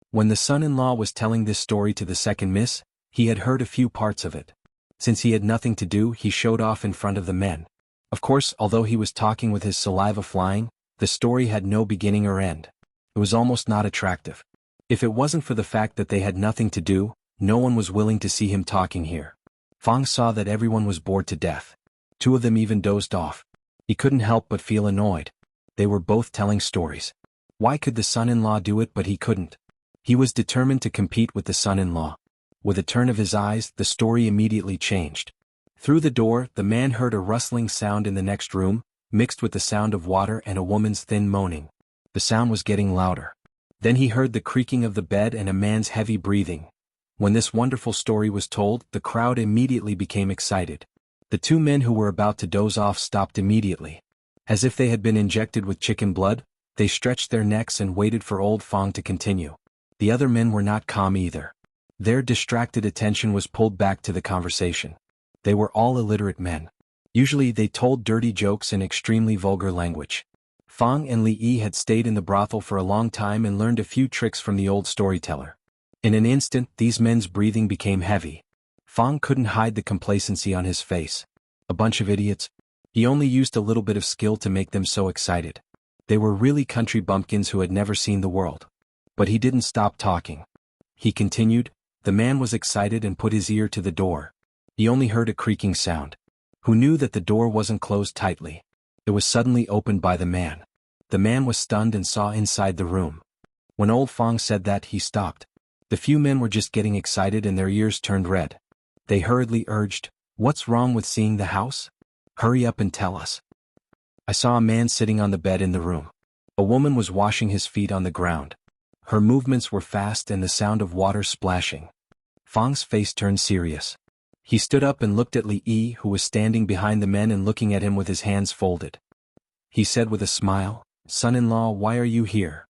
When the son-in-law was telling this story to the second miss, he had heard a few parts of it. Since he had nothing to do, he showed off in front of the men. Of course, although he was talking with his saliva flying, the story had no beginning or end. It was almost not attractive. If it wasn't for the fact that they had nothing to do, no one was willing to see him talking here. Fong saw that everyone was bored to death. 2 of them even dozed off. He couldn't help but feel annoyed. They were both telling stories. Why could the son-in-law do it but he couldn't? He was determined to compete with the son-in-law. With a turn of his eyes, the story immediately changed. Through the door, the man heard a rustling sound in the next room, mixed with the sound of water and a woman's thin moaning. The sound was getting louder. Then he heard the creaking of the bed and a man's heavy breathing. When this wonderful story was told, the crowd immediately became excited. The 2 men who were about to doze off stopped immediately. As if they had been injected with chicken blood, they stretched their necks and waited for old Fong to continue. The other men were not calm either. Their distracted attention was pulled back to the conversation. They were all illiterate men. Usually they told dirty jokes in extremely vulgar language. Fong and Li Yi had stayed in the brothel for a long time and learned a few tricks from the old storyteller. In an instant, these men's breathing became heavy. Fong couldn't hide the complacency on his face. A bunch of idiots. He only used a little bit of skill to make them so excited. They were really country bumpkins who had never seen the world. But he didn't stop talking. He continued. The man was excited and put his ear to the door. He only heard a creaking sound. Who knew that the door wasn't closed tightly? It was suddenly opened by the man. The man was stunned and saw inside the room. When old Fong said that, he stopped. The few men were just getting excited and their ears turned red. They hurriedly urged, "What's wrong with seeing the house? Hurry up and tell us." I saw a man sitting on the bed in the room. A woman was washing his feet on the ground. Her movements were fast and the sound of water splashing. Fong's face turned serious. He stood up and looked at Li Yi, who was standing behind the men and looking at him with his hands folded. He said with a smile, "Son-in-law, why are you here?"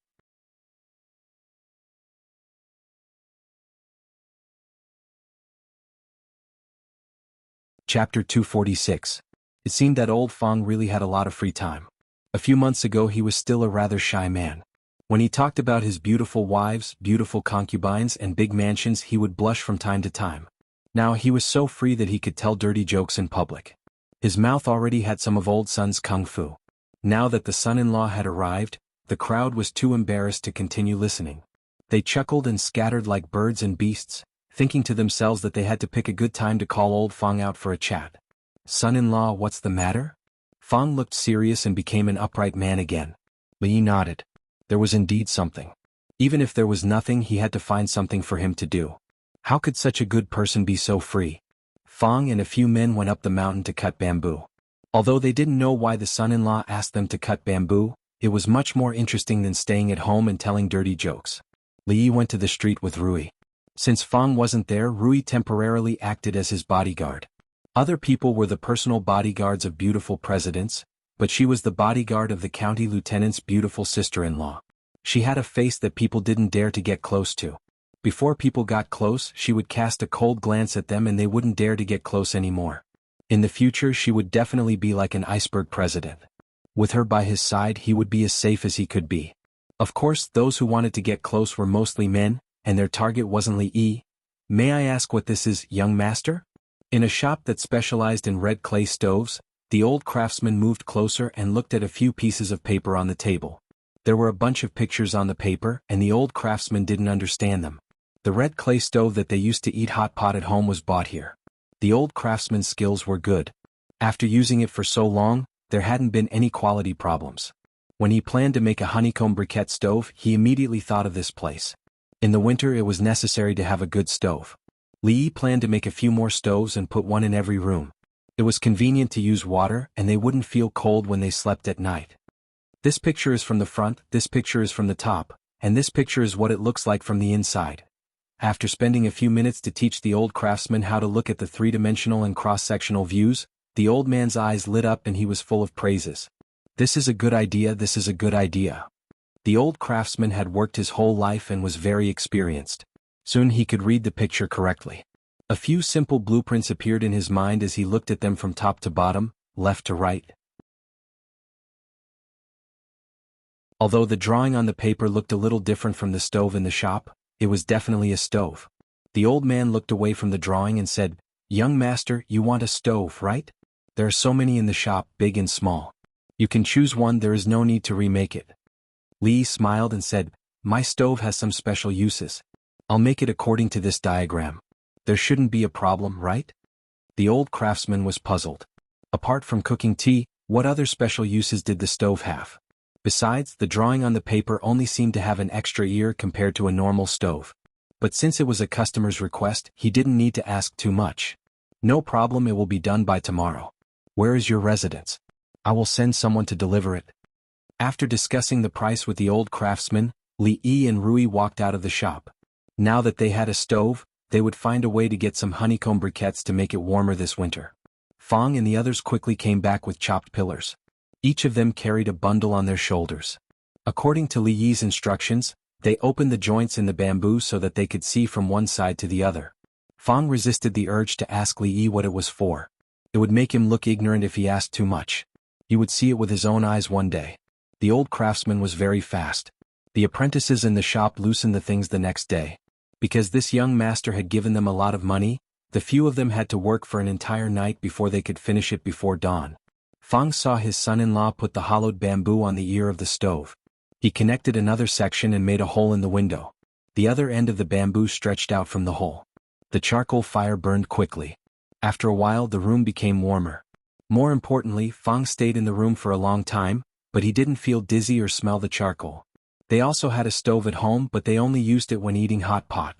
Chapter 246. It seemed that old Fong really had a lot of free time. A few months ago he was still a rather shy man. When he talked about his beautiful wives, beautiful concubines, and big mansions, he would blush from time to time. Now he was so free that he could tell dirty jokes in public. His mouth already had some of old Sun's kung fu. Now that the son-in-law had arrived, the crowd was too embarrassed to continue listening. They chuckled and scattered like birds and beasts, thinking to themselves that they had to pick a good time to call old Fong out for a chat. "Son-in-law, what's the matter?" Fong looked serious and became an upright man again. Li nodded. There was indeed something. Even if there was nothing, he had to find something for him to do. How could such a good person be so free? Fong and a few men went up the mountain to cut bamboo. Although they didn't know why the son-in-law asked them to cut bamboo, it was much more interesting than staying at home and telling dirty jokes. Li went to the street with Rui. Since Fong wasn't there, Rui temporarily acted as his bodyguard. Other people were the personal bodyguards of beautiful presidents, but she was the bodyguard of the county lieutenant's beautiful sister-in-law. She had a face that people didn't dare to get close to. Before people got close, she would cast a cold glance at them and they wouldn't dare to get close anymore. In the future, she would definitely be like an iceberg president. With her by his side, he would be as safe as he could be. Of course, those who wanted to get close were mostly men, and their target wasn't Li Yi. "May I ask what this is, young master?" In a shop that specialized in red clay stoves, the old craftsman moved closer and looked at a few pieces of paper on the table. There were a bunch of pictures on the paper, and the old craftsman didn't understand them. The red clay stove that they used to eat hot pot at home was bought here. The old craftsman's skills were good. After using it for so long, there hadn't been any quality problems. When he planned to make a honeycomb briquette stove, he immediately thought of this place. In the winter it was necessary to have a good stove. Li planned to make a few more stoves and put one in every room. It was convenient to use water and they wouldn't feel cold when they slept at night. This picture is from the front, this picture is from the top, and this picture is what it looks like from the inside. After spending a few minutes to teach the old craftsman how to look at the three-dimensional and cross-sectional views, the old man's eyes lit up and he was full of praises. This is a good idea, this is a good idea. The old craftsman had worked his whole life and was very experienced. Soon he could read the picture correctly. A few simple blueprints appeared in his mind as he looked at them from top to bottom, left to right. Although the drawing on the paper looked a little different from the stove in the shop, it was definitely a stove. The old man looked away from the drawing and said, "Young master, you want a stove, right? There are so many in the shop, big and small. You can choose one, there is no need to remake it." Li smiled and said, "My stove has some special uses. I'll make it according to this diagram. There shouldn't be a problem, right?" The old craftsman was puzzled. Apart from cooking tea, what other special uses did the stove have? Besides, the drawing on the paper only seemed to have an extra ear compared to a normal stove. But since it was a customer's request, he didn't need to ask too much. "No problem, it will be done by tomorrow. Where is your residence? I will send someone to deliver it." After discussing the price with the old craftsman, Li Yi and Rui walked out of the shop. Now that they had a stove, they would find a way to get some honeycomb briquettes to make it warmer this winter. Fang and the others quickly came back with chopped pillars. Each of them carried a bundle on their shoulders. According to Li Yi's instructions, they opened the joints in the bamboo so that they could see from one side to the other. Fang resisted the urge to ask Li Yi what it was for. It would make him look ignorant if he asked too much. He would see it with his own eyes one day. The old craftsman was very fast. The apprentices in the shop loosened the things the next day. Because this young master had given them a lot of money, the few of them had to work for an entire night before they could finish it before dawn. Fang saw his son-in-law put the hollowed bamboo on the ear of the stove. He connected another section and made a hole in the window. The other end of the bamboo stretched out from the hole. The charcoal fire burned quickly. After a while the room became warmer. More importantly, Fang stayed in the room for a long time, but he didn't feel dizzy or smell the charcoal. They also had a stove at home, but they only used it when eating hot pot.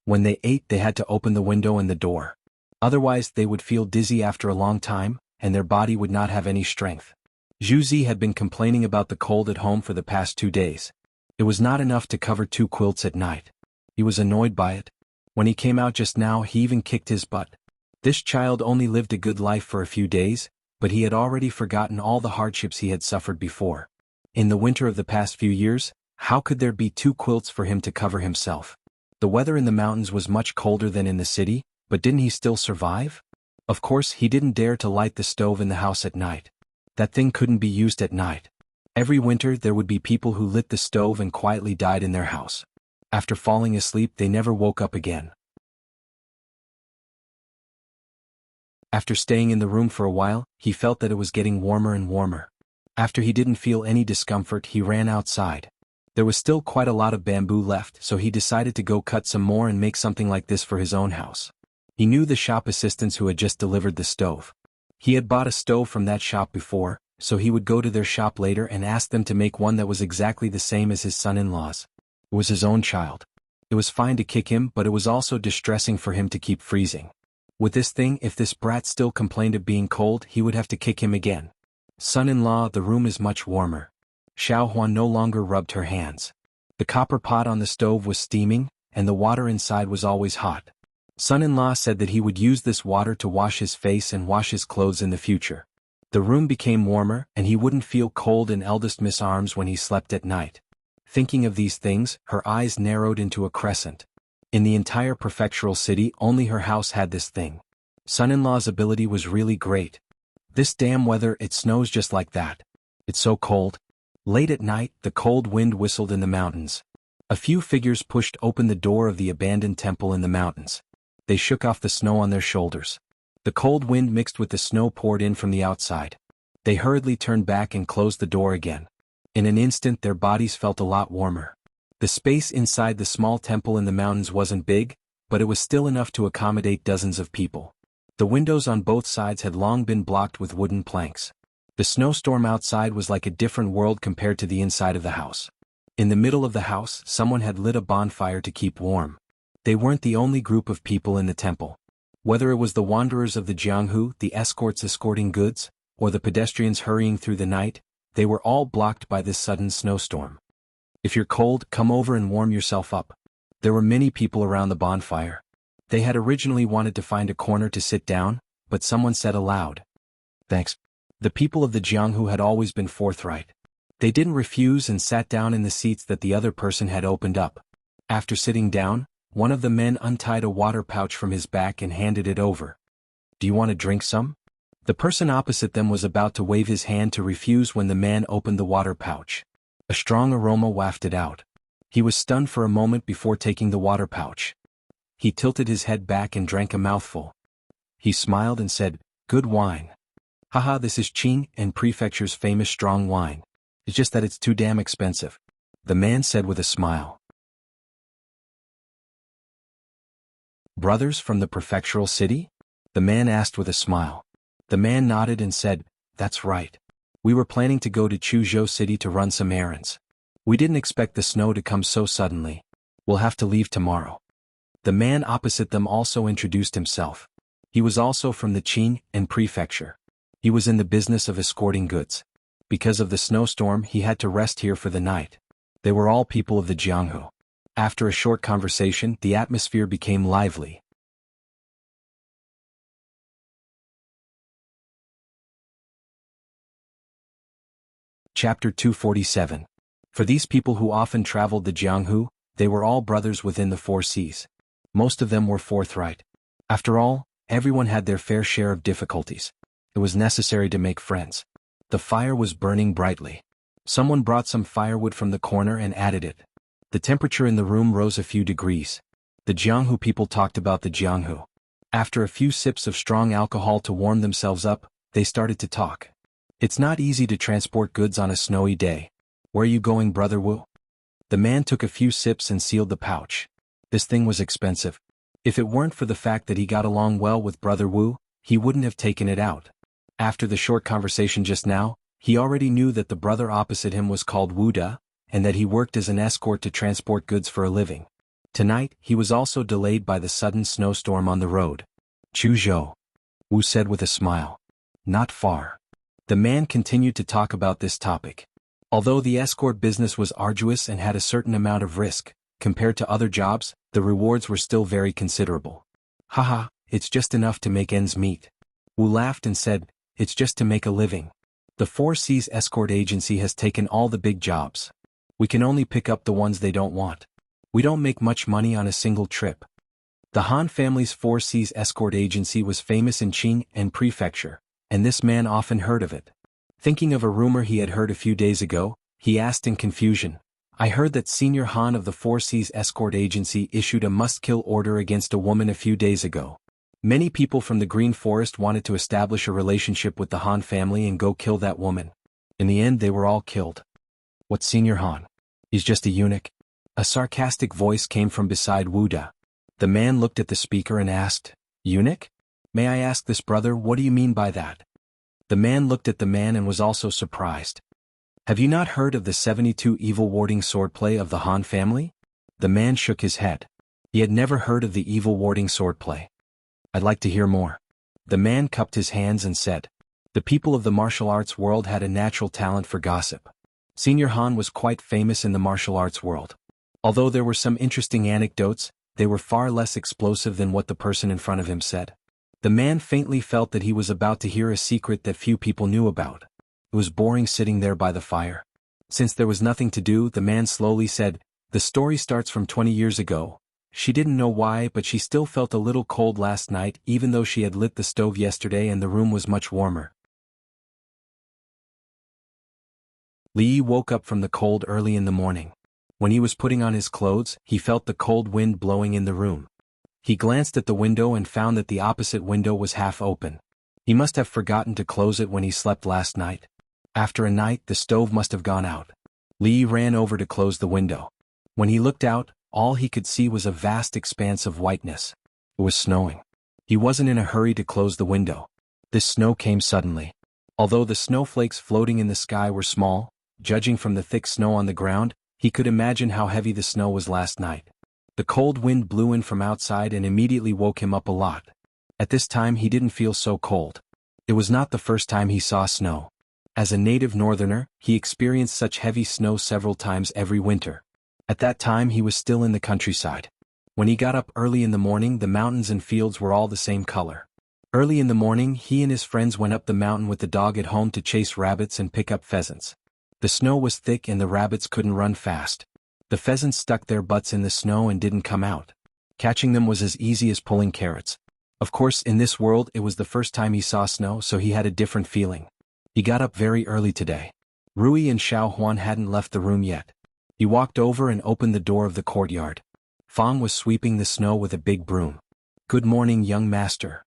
When they ate, they had to open the window and the door. Otherwise, they would feel dizzy after a long time, and their body would not have any strength. Zhu Zi had been complaining about the cold at home for the past 2 days. It was not enough to cover 2 quilts at night. He was annoyed by it. When he came out just now, he even kicked his butt. This child only lived a good life for a few days, but he had already forgotten all the hardships he had suffered before. In the winter of the past few years, how could there be 2 quilts for him to cover himself? The weather in the mountains was much colder than in the city, but didn't he still survive? Of course, he didn't dare to light the stove in the house at night. That thing couldn't be used at night. Every winter there would be people who lit the stove and quietly died in their house. After falling asleep, they never woke up again. After staying in the room for a while, he felt that it was getting warmer and warmer. After he didn't feel any discomfort, he ran outside. There was still quite a lot of bamboo left, so he decided to go cut some more and make something like this for his own house. He knew the shop assistants who had just delivered the stove. He had bought a stove from that shop before, so he would go to their shop later and ask them to make one that was exactly the same as his son-in-law's. It was his own child. It was fine to kick him, but it was also distressing for him to keep freezing. With this thing, if this brat still complained of being cold, he would have to kick him again. "Son-in-law, the room is much warmer." Xiao Huan no longer rubbed her hands. The copper pot on the stove was steaming, and the water inside was always hot. Son-in-law said that he would use this water to wash his face and wash his clothes in the future. The room became warmer, and he wouldn't feel cold in eldest Miss' arms when he slept at night. Thinking of these things, her eyes narrowed into a crescent. In the entire prefectural city, only her house had this thing. Son-in-law's ability was really great. This damn weather, it snows just like that. It's so cold. Late at night, the cold wind whistled in the mountains. A few figures pushed open the door of the abandoned temple in the mountains. They shook off the snow on their shoulders. The cold wind mixed with the snow poured in from the outside. They hurriedly turned back and closed the door again. In an instant, their bodies felt a lot warmer. The space inside the small temple in the mountains wasn't big, but it was still enough to accommodate dozens of people. The windows on both sides had long been blocked with wooden planks. The snowstorm outside was like a different world compared to the inside of the house. In the middle of the house, someone had lit a bonfire to keep warm. They weren't the only group of people in the temple. Whether it was the wanderers of the Jianghu, the escorts escorting goods, or the pedestrians hurrying through the night, they were all blocked by this sudden snowstorm. If you're cold, come over and warm yourself up. There were many people around the bonfire. They had originally wanted to find a corner to sit down, but someone said aloud, "Thanks." The people of the Jianghu had always been forthright. They didn't refuse and sat down in the seats that the other person had opened up. After sitting down, one of the men untied a water pouch from his back and handed it over. "Do you want to drink some?" The person opposite them was about to wave his hand to refuse when the man opened the water pouch. A strong aroma wafted out. He was stunned for a moment before taking the water pouch. He tilted his head back and drank a mouthful. He smiled and said, "Good wine. Haha, this is Qing and Prefecture's famous strong wine. It's just that it's too damn expensive," the man said with a smile. "Brothers from the prefectural city?" the man asked with a smile. The man nodded and said, "That's right. We were planning to go to Chuzhou City to run some errands. We didn't expect the snow to come so suddenly. We'll have to leave tomorrow." The man opposite them also introduced himself. He was also from the Qing and Prefecture. He was in the business of escorting goods. Because of the snowstorm, he had to rest here for the night. They were all people of the Jianghu. After a short conversation, the atmosphere became lively. Chapter 247. For these people who often traveled the Jianghu, they were all brothers within the 4 seas. Most of them were forthright. After all, everyone had their fair share of difficulties. It was necessary to make friends. The fire was burning brightly. Someone brought some firewood from the corner and added it. The temperature in the room rose a few degrees. The Jianghu people talked about the Jianghu. After a few sips of strong alcohol to warm themselves up, they started to talk. "It's not easy to transport goods on a snowy day. Where are you going, Brother Wu?" The man took a few sips and sealed the pouch. This thing was expensive. If it weren't for the fact that he got along well with Brother Wu, he wouldn't have taken it out. After the short conversation just now, he already knew that the brother opposite him was called Wu Da, and that he worked as an escort to transport goods for a living. Tonight, he was also delayed by the sudden snowstorm on the road. "Chuzhou," Wu said with a smile. "Not far." The man continued to talk about this topic. Although the escort business was arduous and had a certain amount of risk, compared to other jobs, the rewards were still very considerable. "Haha, it's just enough to make ends meet." Wu laughed and said, "It's just to make a living. The 4 Seas escort agency has taken all the big jobs. We can only pick up the ones they don't want. We don't make much money on a single trip." The Han family's 4 Seas escort agency was famous in Qing and Prefecture, and this man often heard of it. Thinking of a rumor he had heard a few days ago, he asked in confusion, "I heard that Senior Han of the 4 Seas escort agency issued a must-kill order against a woman a few days ago. Many people from the Green Forest wanted to establish a relationship with the Han family and go kill that woman. In the end, they were all killed." "What Senior Han? He's just a eunuch?" A sarcastic voice came from beside Wu Da. The man looked at the speaker and asked, "Eunuch? May I ask this brother, what do you mean by that?" The man looked at the man and was also surprised. "Have you not heard of the 72 evil warding swordplay of the Han family?" The man shook his head. He had never heard of the evil warding swordplay. "I'd like to hear more." The man cupped his hands and said, "The people of the martial arts world had a natural talent for gossip. Senior Han was quite famous in the martial arts world. Although there were some interesting anecdotes, they were far less explosive than what the person in front of him said." The man faintly felt that he was about to hear a secret that few people knew about. It was boring sitting there by the fire. Since there was nothing to do, the man slowly said, "The story starts from 20 years ago. She didn't know why, but she still felt a little cold last night even though she had lit the stove yesterday and the room was much warmer." Li woke up from the cold early in the morning. When he was putting on his clothes, he felt the cold wind blowing in the room. He glanced at the window and found that the opposite window was half open. He must have forgotten to close it when he slept last night. After a night, the stove must have gone out. Li ran over to close the window. When he looked out, all he could see was a vast expanse of whiteness. It was snowing. He wasn't in a hurry to close the window. This snow came suddenly. Although the snowflakes floating in the sky were small, judging from the thick snow on the ground, he could imagine how heavy the snow was last night. The cold wind blew in from outside and immediately woke him up a lot. At this time he didn't feel so cold. It was not the first time he saw snow. As a native northerner, he experienced such heavy snow several times every winter. At that time he was still in the countryside. When he got up early in the morning, the mountains and fields were all the same color. Early in the morning, he and his friends went up the mountain with the dog at home to chase rabbits and pick up pheasants. The snow was thick and the rabbits couldn't run fast. The pheasants stuck their butts in the snow and didn't come out. Catching them was as easy as pulling carrots. Of course, in this world it was the first time he saw snow, so he had a different feeling. He got up very early today. Rui and Xiao Huan hadn't left the room yet. He walked over and opened the door of the courtyard. Fang was sweeping the snow with a big broom. "Good morning, young master."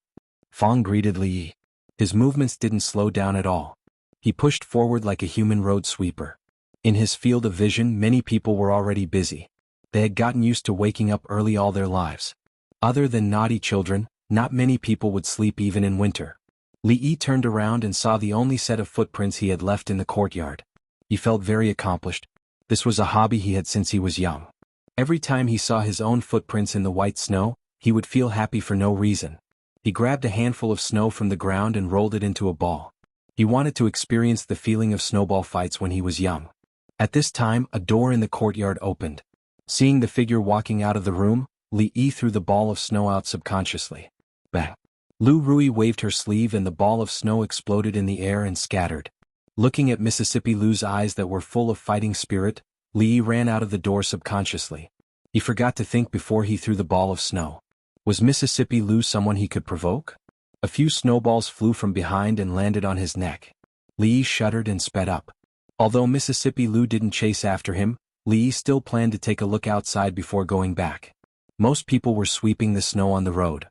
Fang greeted Li Yi. His movements didn't slow down at all. He pushed forward like a human road sweeper. In his field of vision, many people were already busy. They had gotten used to waking up early all their lives. Other than naughty children, not many people would sleep even in winter. Li Yi turned around and saw the only set of footprints he had left in the courtyard. He felt very accomplished. This was a hobby he had since he was young. Every time he saw his own footprints in the white snow, he would feel happy for no reason. He grabbed a handful of snow from the ground and rolled it into a ball. He wanted to experience the feeling of snowball fights when he was young. At this time, a door in the courtyard opened. Seeing the figure walking out of the room, Li Yi threw the ball of snow out subconsciously. Bang! Lu Rui waved her sleeve and the ball of snow exploded in the air and scattered. Looking at Mississippi Lu's eyes that were full of fighting spirit, Li Yi ran out of the door subconsciously. He forgot to think before he threw the ball of snow. Was Mississippi Lu someone he could provoke? A few snowballs flew from behind and landed on his neck. Li Yi shuddered and sped up. Although Mississippi Lu didn't chase after him, Li Yi still planned to take a look outside before going back. Most people were sweeping the snow on the road.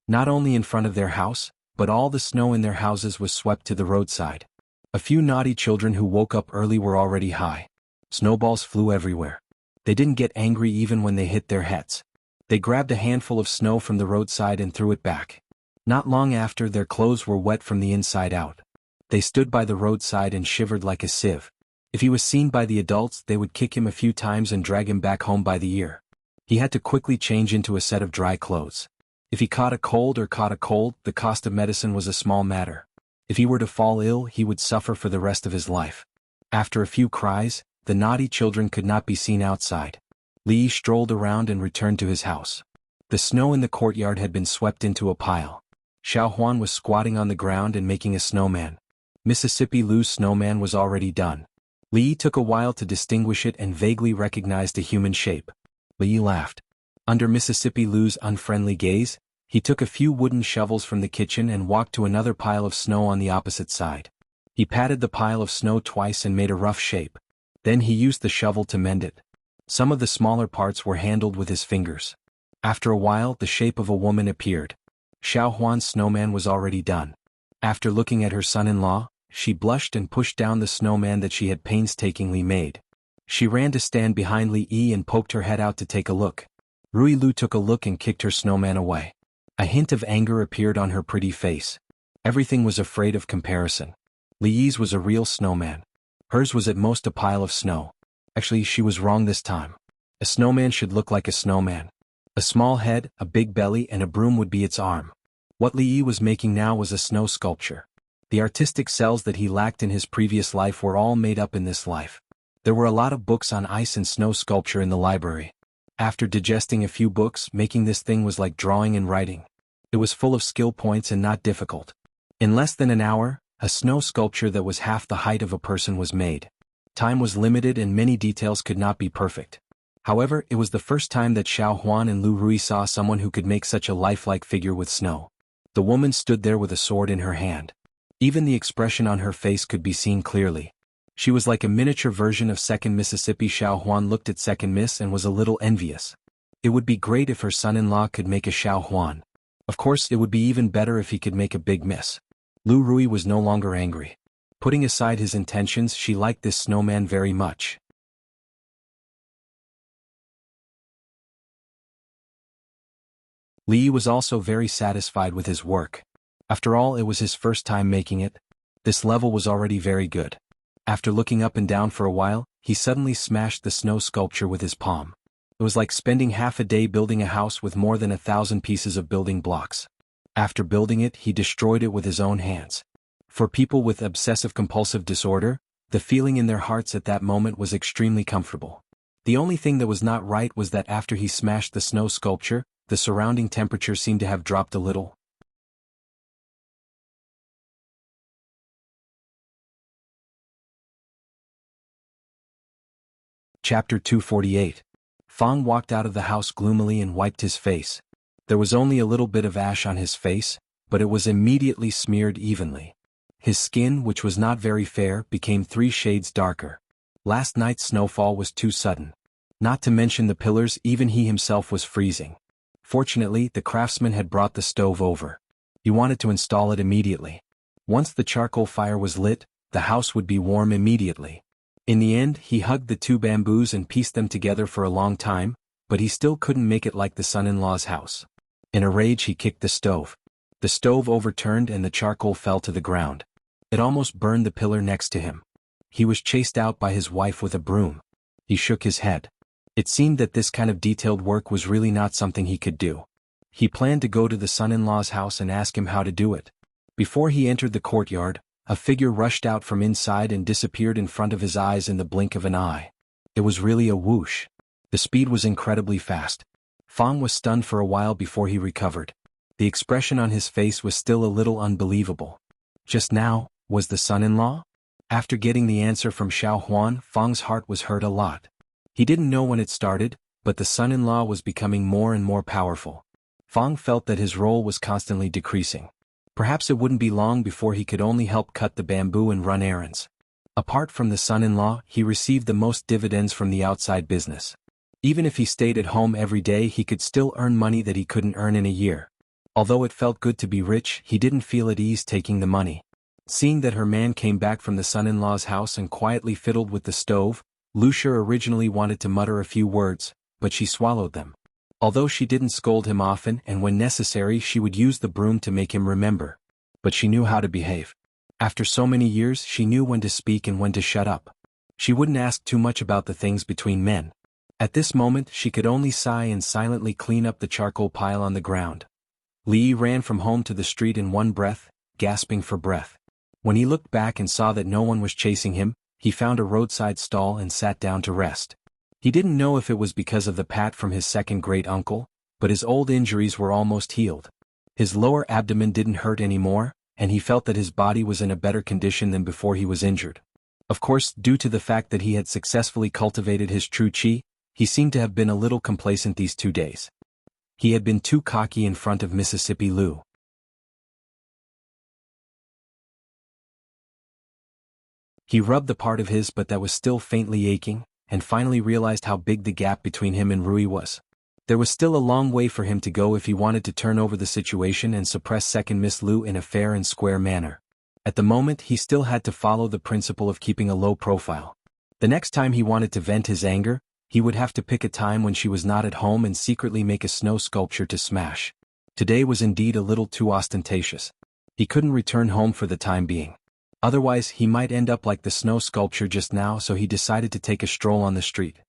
Not only in front of their house, but all the snow in their houses was swept to the roadside. A few naughty children who woke up early were already high. Snowballs flew everywhere. They didn't get angry even when they hit their heads. They grabbed a handful of snow from the roadside and threw it back. Not long after, their clothes were wet from the inside out. They stood by the roadside and shivered like a sieve. If he was seen by the adults, they would kick him a few times and drag him back home by the ear. He had to quickly change into a set of dry clothes. If he caught a cold, the cost of medicine was a small matter. If he were to fall ill, he would suffer for the rest of his life. After a few cries, the naughty children could not be seen outside. Li Yi strolled around and returned to his house. The snow in the courtyard had been swept into a pile. Xiao Huan was squatting on the ground and making a snowman. Mississippi Lu's snowman was already done. Li Yi took a while to distinguish it and vaguely recognized a human shape. Li Yi laughed. Under Mississippi Lu's unfriendly gaze, he took a few wooden shovels from the kitchen and walked to another pile of snow on the opposite side. He patted the pile of snow twice and made a rough shape. Then he used the shovel to mend it. Some of the smaller parts were handled with his fingers. After a while, the shape of a woman appeared. Xiao Huan's snowman was already done. After looking at her son-in-law, she blushed and pushed down the snowman that she had painstakingly made. She ran to stand behind Li Yi and poked her head out to take a look. Rui Lu took a look and kicked her snowman away. A hint of anger appeared on her pretty face. Everything was afraid of comparison. Li Yi's was a real snowman. Hers was at most a pile of snow. Actually, she was wrong this time. A snowman should look like a snowman. A small head, a big belly, and a broom would be its arm. What Li Yi was making now was a snow sculpture. The artistic cells that he lacked in his previous life were all made up in this life. There were a lot of books on ice and snow sculpture in the library. After digesting a few books, making this thing was like drawing and writing. It was full of skill points and not difficult. In less than an hour, a snow sculpture that was half the height of a person was made. Time was limited and many details could not be perfect. However, it was the first time that Xiao Huan and Lu Rui saw someone who could make such a lifelike figure with snow. The woman stood there with a sword in her hand. Even the expression on her face could be seen clearly. She was like a miniature version of Second Mississippi. Xiao Huan looked at Second Miss and was a little envious. It would be great if her son-in-law could make a Xiao Huan. Of course, it would be even better if he could make a Big Miss. Lu Rui was no longer angry. Putting aside his intentions, she liked this snowman very much. Li was also very satisfied with his work. After all, it was his first time making it. This level was already very good. After looking up and down for a while, he suddenly smashed the snow sculpture with his palm. It was like spending half a day building a house with more than 1,000 pieces of building blocks. After building it, he destroyed it with his own hands. For people with obsessive-compulsive disorder, the feeling in their hearts at that moment was extremely comfortable. The only thing that was not right was that after he smashed the snow sculpture, the surrounding temperature seemed to have dropped a little. Chapter 248. Fang walked out of the house gloomily and wiped his face. There was only a little bit of ash on his face, but it was immediately smeared evenly. His skin, which was not very fair, became 3 shades darker. Last night's snowfall was too sudden. Not to mention the pillars, even he himself was freezing. Fortunately, the craftsman had brought the stove over. He wanted to install it immediately. Once the charcoal fire was lit, the house would be warm immediately. In the end, he hugged the 2 bamboos and pieced them together for a long time, but he still couldn't make it like the son-in-law's house. In a rage, he kicked the stove. The stove overturned and the charcoal fell to the ground. It almost burned the pillar next to him. He was chased out by his wife with a broom. He shook his head. It seemed that this kind of detailed work was really not something he could do. He planned to go to the son-in-law's house and ask him how to do it. Before he entered the courtyard, a figure rushed out from inside and disappeared in front of his eyes in the blink of an eye. It was really a whoosh. The speed was incredibly fast. Fang was stunned for a while before he recovered. The expression on his face was still a little unbelievable. Just now, was the son-in-law? After getting the answer from Xiao Huan, Fang's heart was hurt a lot. He didn't know when it started, but the son-in-law was becoming more and more powerful. Fang felt that his role was constantly decreasing. Perhaps it wouldn't be long before he could only help cut the bamboo and run errands. Apart from the son-in-law, he received the most dividends from the outside business. Even if he stayed at home every day, he could still earn money that he couldn't earn in a year. Although it felt good to be rich, he didn't feel at ease taking the money. Seeing that her man came back from the son-in-law's house and quietly fiddled with the stove, Lucia originally wanted to mutter a few words, but she swallowed them. Although she didn't scold him often, and when necessary she would use the broom to make him remember. But she knew how to behave. After so many years, she knew when to speak and when to shut up. She wouldn't ask too much about the things between men. At this moment, she could only sigh and silently clean up the charcoal pile on the ground. Li ran from home to the street in one breath, gasping for breath. When he looked back and saw that no one was chasing him, he found a roadside stall and sat down to rest. He didn't know if it was because of the pat from his second great-uncle, but his old injuries were almost healed. His lower abdomen didn't hurt anymore, and he felt that his body was in a better condition than before he was injured. Of course, due to the fact that he had successfully cultivated his true qi, he seemed to have been a little complacent these 2 days. He had been too cocky in front of Mississippi Lu. He rubbed the part of his butt that was still faintly aching, and finally realized how big the gap between him and Rui was. There was still a long way for him to go if he wanted to turn over the situation and suppress second Miss Lu in a fair and square manner. At the moment, he still had to follow the principle of keeping a low profile. The next time he wanted to vent his anger, he would have to pick a time when she was not at home and secretly make a snow sculpture to smash. Today was indeed a little too ostentatious. He couldn't return home for the time being. Otherwise, he might end up like the snow sculpture just now, so he decided to take a stroll on the street.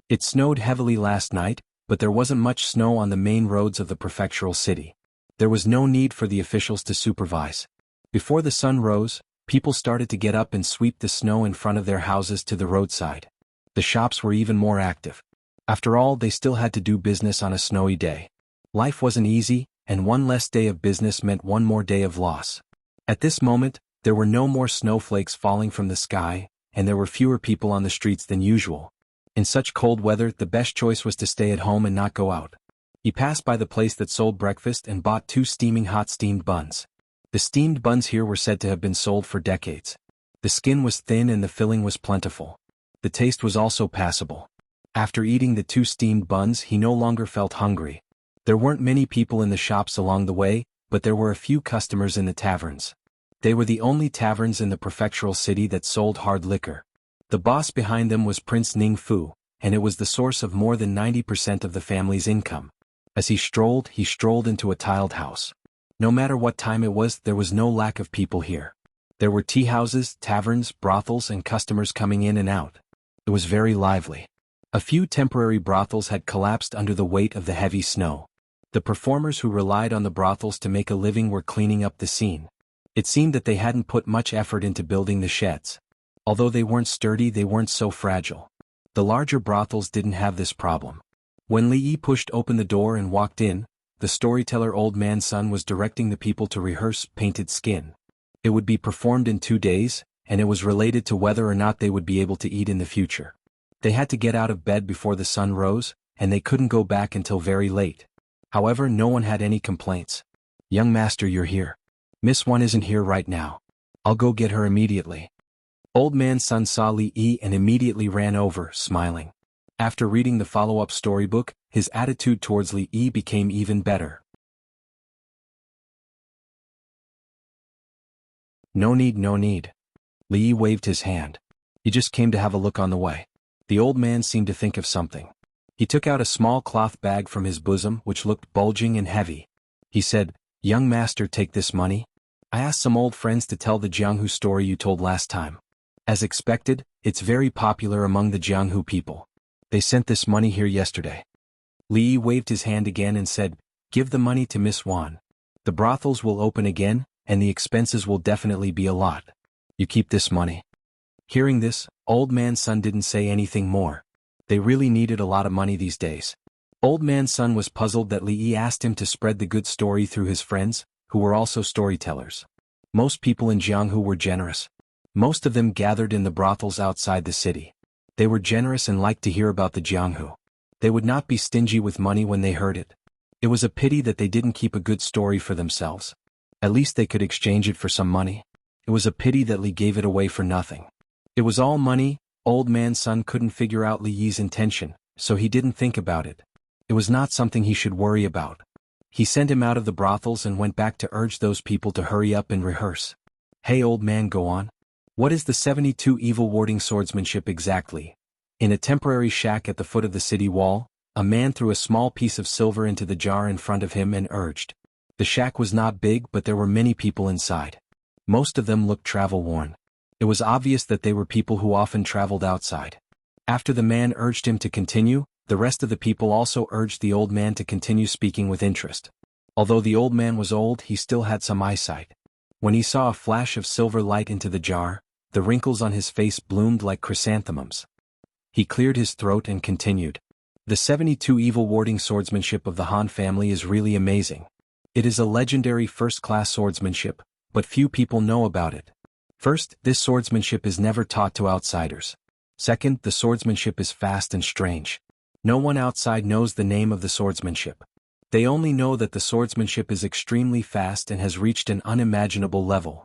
It snowed heavily last night, but there wasn't much snow on the main roads of the prefectural city. There was no need for the officials to supervise. Before the sun rose, people started to get up and sweep the snow in front of their houses to the roadside. The shops were even more active. After all, they still had to do business on a snowy day. Life wasn't easy, and one less day of business meant one more day of loss. At this moment, there were no more snowflakes falling from the sky, and there were fewer people on the streets than usual. In such cold weather, the best choice was to stay at home and not go out. He passed by the place that sold breakfast and bought 2 steaming hot steamed buns. The steamed buns here were said to have been sold for decades. The skin was thin and the filling was plentiful. The taste was also passable. After eating the 2 steamed buns, he no longer felt hungry. There weren't many people in the shops along the way, but there were a few customers in the taverns. They were the only taverns in the prefectural city that sold hard liquor. The boss behind them was Prince Ning Fu, and it was the source of more than 90% of the family's income. As he strolled into a tiled house. No matter what time it was, there was no lack of people here. There were tea houses, taverns, brothels, and customers coming in and out. It was very lively. A few temporary brothels had collapsed under the weight of the heavy snow. The performers who relied on the brothels to make a living were cleaning up the scene. It seemed that they hadn't put much effort into building the sheds. Although they weren't sturdy, they weren't so fragile. The larger brothels didn't have this problem. When Li Yi pushed open the door and walked in, the storyteller old man's son was directing the people to rehearse Painted Skin. It would be performed in 2 days, and it was related to whether or not they would be able to eat in the future. They had to get out of bed before the sun rose, and they couldn't go back until very late. However, no one had any complaints. "Young master, you're here. Miss One isn't here right now. I'll go get her immediately." Old man's son saw Li Yi and immediately ran over, smiling. After reading the follow-up storybook, his attitude towards Li Yi became even better. No need, no need. Li Yi waved his hand. He just came to have a look on the way. The old man seemed to think of something. He took out a small cloth bag from his bosom which looked bulging and heavy. He said, "Young master, take this money. I asked some old friends to tell the Jianghu story you told last time. As expected, it's very popular among the Jianghu people. They sent this money here yesterday." Li Yi waved his hand again and said, "Give the money to Miss Wan. The brothels will open again, and the expenses will definitely be a lot. You keep this money." Hearing this, old man's son didn't say anything more. They really needed a lot of money these days. Old man's son was puzzled that Li Yi asked him to spread the good story through his friends, who were also storytellers. Most people in Jianghu were generous. Most of them gathered in the brothels outside the city. They were generous and liked to hear about the Jianghu. They would not be stingy with money when they heard it. It was a pity that they didn't keep a good story for themselves. At least they could exchange it for some money. It was a pity that Li gave it away for nothing. It was all money. Old man's son couldn't figure out Li Yi's intention, so he didn't think about it. It was not something he should worry about. He sent him out of the brothels and went back to urge those people to hurry up and rehearse. "Hey old man, go on. What is the 72 evil warding swordsmanship exactly?" In a temporary shack at the foot of the city wall, a man threw a small piece of silver into the jar in front of him and urged. The shack was not big, but there were many people inside. Most of them looked travel-worn. It was obvious that they were people who often traveled outside. After the man urged him to continue, the rest of the people also urged the old man to continue speaking with interest. Although the old man was old, he still had some eyesight. When he saw a flash of silver light into the jar, the wrinkles on his face bloomed like chrysanthemums. He cleared his throat and continued. "The 72 evil warding swordsmanship of the Han family is really amazing. It is a legendary first-class swordsmanship, but few people know about it. First, this swordsmanship is never taught to outsiders. Second, the swordsmanship is fast and strange. No one outside knows the name of the swordsmanship. They only know that the swordsmanship is extremely fast and has reached an unimaginable level."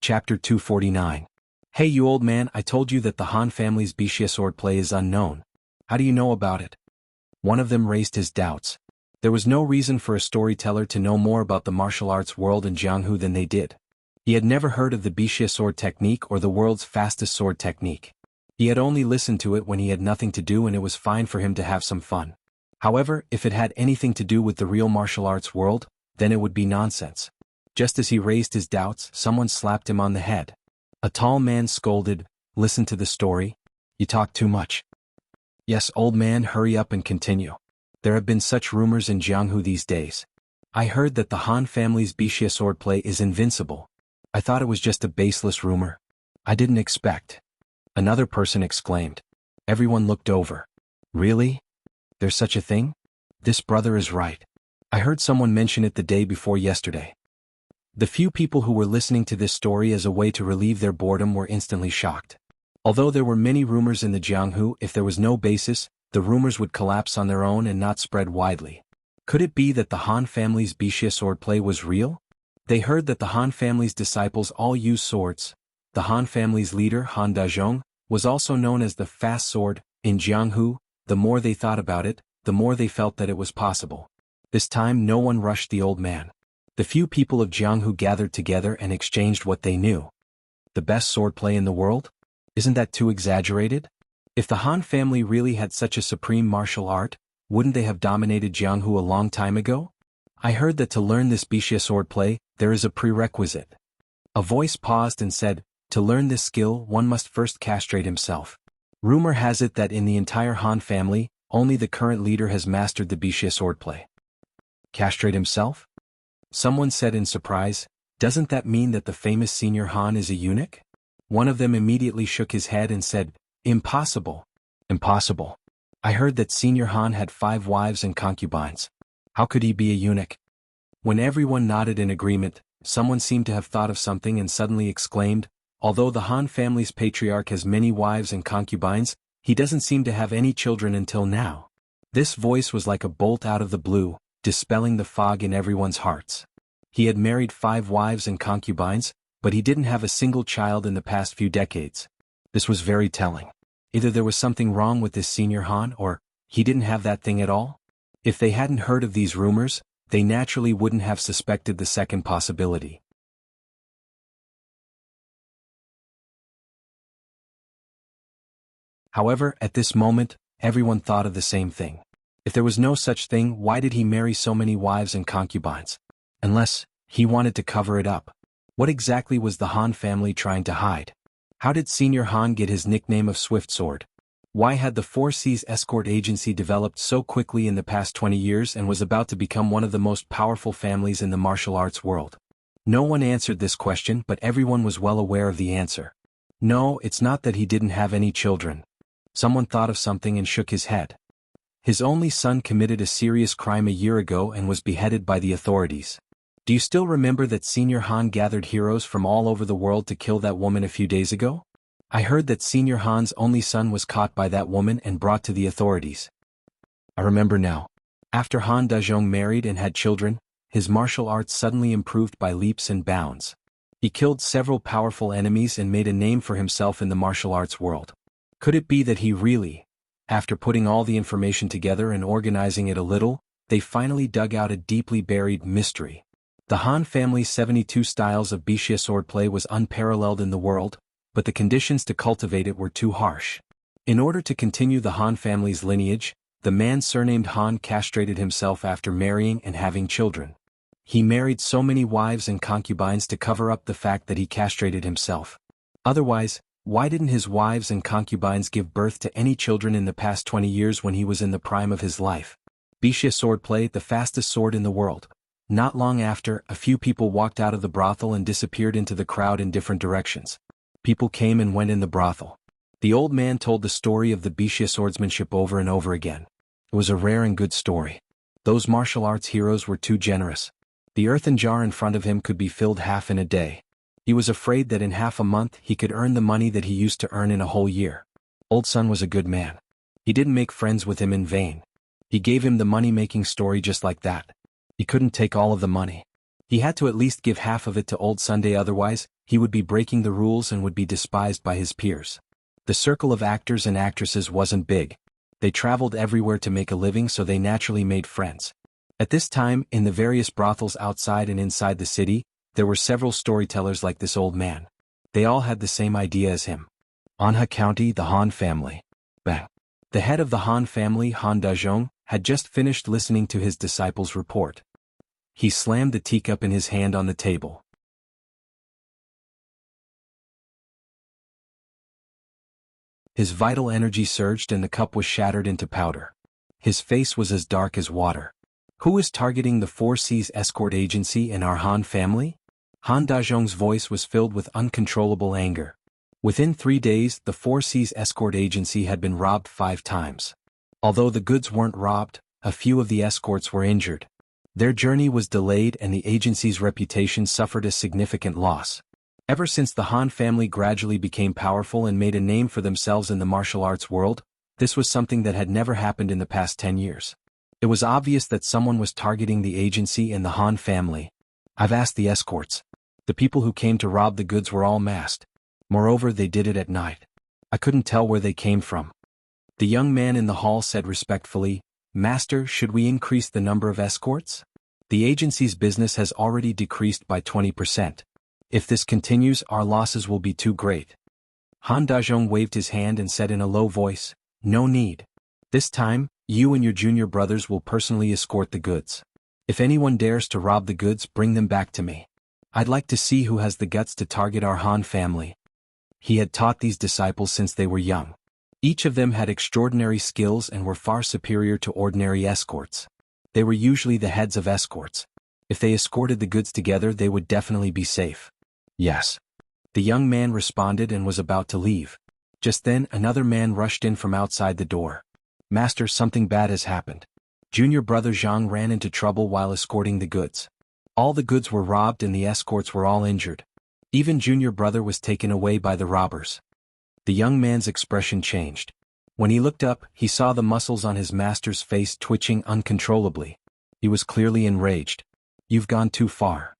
Chapter 249. "Hey you old man, I told you that the Han family's Wuxia swordplay is unknown. How do you know about it?" One of them raised his doubts. There was no reason for a storyteller to know more about the martial arts world in Jianghu than they did. He had never heard of the Wuxia sword technique or the world's fastest sword technique. He had only listened to it when he had nothing to do, and it was fine for him to have some fun. However, if it had anything to do with the real martial arts world, then it would be nonsense. Just as he raised his doubts, someone slapped him on the head. A tall man scolded, "Listen to the story. You talk too much." "Yes, old man, hurry up and continue. There have been such rumors in Jianghu these days. I heard that the Han family's Wuxia swordplay is invincible. I thought it was just a baseless rumor. I didn't expect." Another person exclaimed. Everyone looked over. "Really? There's such a thing? This brother is right. I heard someone mention it the day before yesterday." The few people who were listening to this story as a way to relieve their boredom were instantly shocked. Although there were many rumors in the Jianghu, if there was no basis, the rumors would collapse on their own and not spread widely. Could it be that the Han family's Wuxia swordplay was real? They heard that the Han family's disciples all use swords. The Han family's leader, Han Dazhong, was also known as the fast sword. In Jianghu, the more they thought about it, the more they felt that it was possible. This time no one rushed the old man. The few people of Jianghu gathered together and exchanged what they knew. The best swordplay in the world? Isn't that too exaggerated? If the Han family really had such a supreme martial art, wouldn't they have dominated Jianghu a long time ago? I heard that to learn this Wuxia swordplay, there is a prerequisite. A voice paused and said, to learn this skill one must first castrate himself. Rumor has it that in the entire Han family, only the current leader has mastered the Wuxia swordplay. Castrate himself? Someone said in surprise, doesn't that mean that the famous senior Han is a eunuch? One of them immediately shook his head and said, impossible. Impossible. I heard that senior Han had 5 wives and concubines. How could he be a eunuch? When everyone nodded in agreement, someone seemed to have thought of something and suddenly exclaimed, although the Han family's patriarch has many wives and concubines, he doesn't seem to have any children until now. This voice was like a bolt out of the blue, dispelling the fog in everyone's hearts. He had married 5 wives and concubines, but he didn't have a single child in the past few decades. This was very telling. Either there was something wrong with this senior Han or he didn't have that thing at all. If they hadn't heard of these rumors, they naturally wouldn't have suspected the second possibility. However, at this moment, everyone thought of the same thing. If there was no such thing, why did he marry so many wives and concubines? Unless he wanted to cover it up. What exactly was the Han family trying to hide? How did Senior Han get his nickname of Swift Sword? Why had the Four Seas escort agency developed so quickly in the past 20 years and was about to become one of the most powerful families in the martial arts world? No one answered this question, but everyone was well aware of the answer. No, it's not that he didn't have any children. Someone thought of something and shook his head. His only son committed a serious crime a year ago and was beheaded by the authorities. Do you still remember that Senior Han gathered heroes from all over the world to kill that woman a few days ago? I heard that Senior Han's only son was caught by that woman and brought to the authorities. I remember now. After Han Dazhong married and had children, his martial arts suddenly improved by leaps and bounds. He killed several powerful enemies and made a name for himself in the martial arts world. Could it be that he really, after putting all the information together and organizing it a little, they finally dug out a deeply buried mystery? The Han family's 72 styles of Wuxia swordplay was unparalleled in the world, but the conditions to cultivate it were too harsh. In order to continue the Han family's lineage, the man surnamed Han castrated himself after marrying and having children. He married so many wives and concubines to cover up the fact that he castrated himself. Otherwise, why didn't his wives and concubines give birth to any children in the past 20 years when he was in the prime of his life? Wuxia swordplay, the fastest sword in the world. Not long after, a few people walked out of the brothel and disappeared into the crowd in different directions. People came and went in the brothel. The old man told the story of the Wuxia swordsmanship over and over again. It was a rare and good story. Those martial arts heroes were too generous. The earthen jar in front of him could be filled half in a day. He was afraid that in half a month he could earn the money that he used to earn in a whole year. Old Sun was a good man. He didn't make friends with him in vain. He gave him the money-making story just like that. He couldn't take all of the money. He had to at least give half of it to Old Sunday, otherwise, he would be breaking the rules and would be despised by his peers. The circle of actors and actresses wasn't big. They traveled everywhere to make a living, so they naturally made friends. At this time, in the various brothels outside and inside the city, there were several storytellers like this old man. They all had the same idea as him. Anha County, the Han family. Bang. The head of the Han family, Han Dazhong, had just finished listening to his disciple's report. He slammed the teacup in his hand on the table. His vital energy surged and the cup was shattered into powder. His face was as dark as water. Who is targeting the Four Seas escort agency and our Han family? Han Dazhong's voice was filled with uncontrollable anger. Within 3 days, the Four Seas escort agency had been robbed 5 times. Although the goods weren't robbed, a few of the escorts were injured. Their journey was delayed and the agency's reputation suffered a significant loss. Ever since the Han family gradually became powerful and made a name for themselves in the martial arts world, this was something that had never happened in the past 10 years. It was obvious that someone was targeting the agency and the Han family. I've asked the escorts. The people who came to rob the goods were all masked. Moreover, they did it at night. I couldn't tell where they came from. The young man in the hall said respectfully, "Master, should we increase the number of escorts?" The agency's business has already decreased by 20%. If this continues, our losses will be too great. Han Dazhong waved his hand and said in a low voice, "No need. This time, you and your junior brothers will personally escort the goods. If anyone dares to rob the goods, bring them back to me. I'd like to see who has the guts to target our Han family." He had taught these disciples since they were young. Each of them had extraordinary skills and were far superior to ordinary escorts. They were usually the heads of escorts. If they escorted the goods together, they would definitely be safe. "Yes." The young man responded and was about to leave. Just then, another man rushed in from outside the door. "Master, something bad has happened. Junior brother Zhang ran into trouble while escorting the goods. All the goods were robbed and the escorts were all injured. Even junior brother was taken away by the robbers." The young man's expression changed. When he looked up, he saw the muscles on his master's face twitching uncontrollably. He was clearly enraged. "You've gone too far."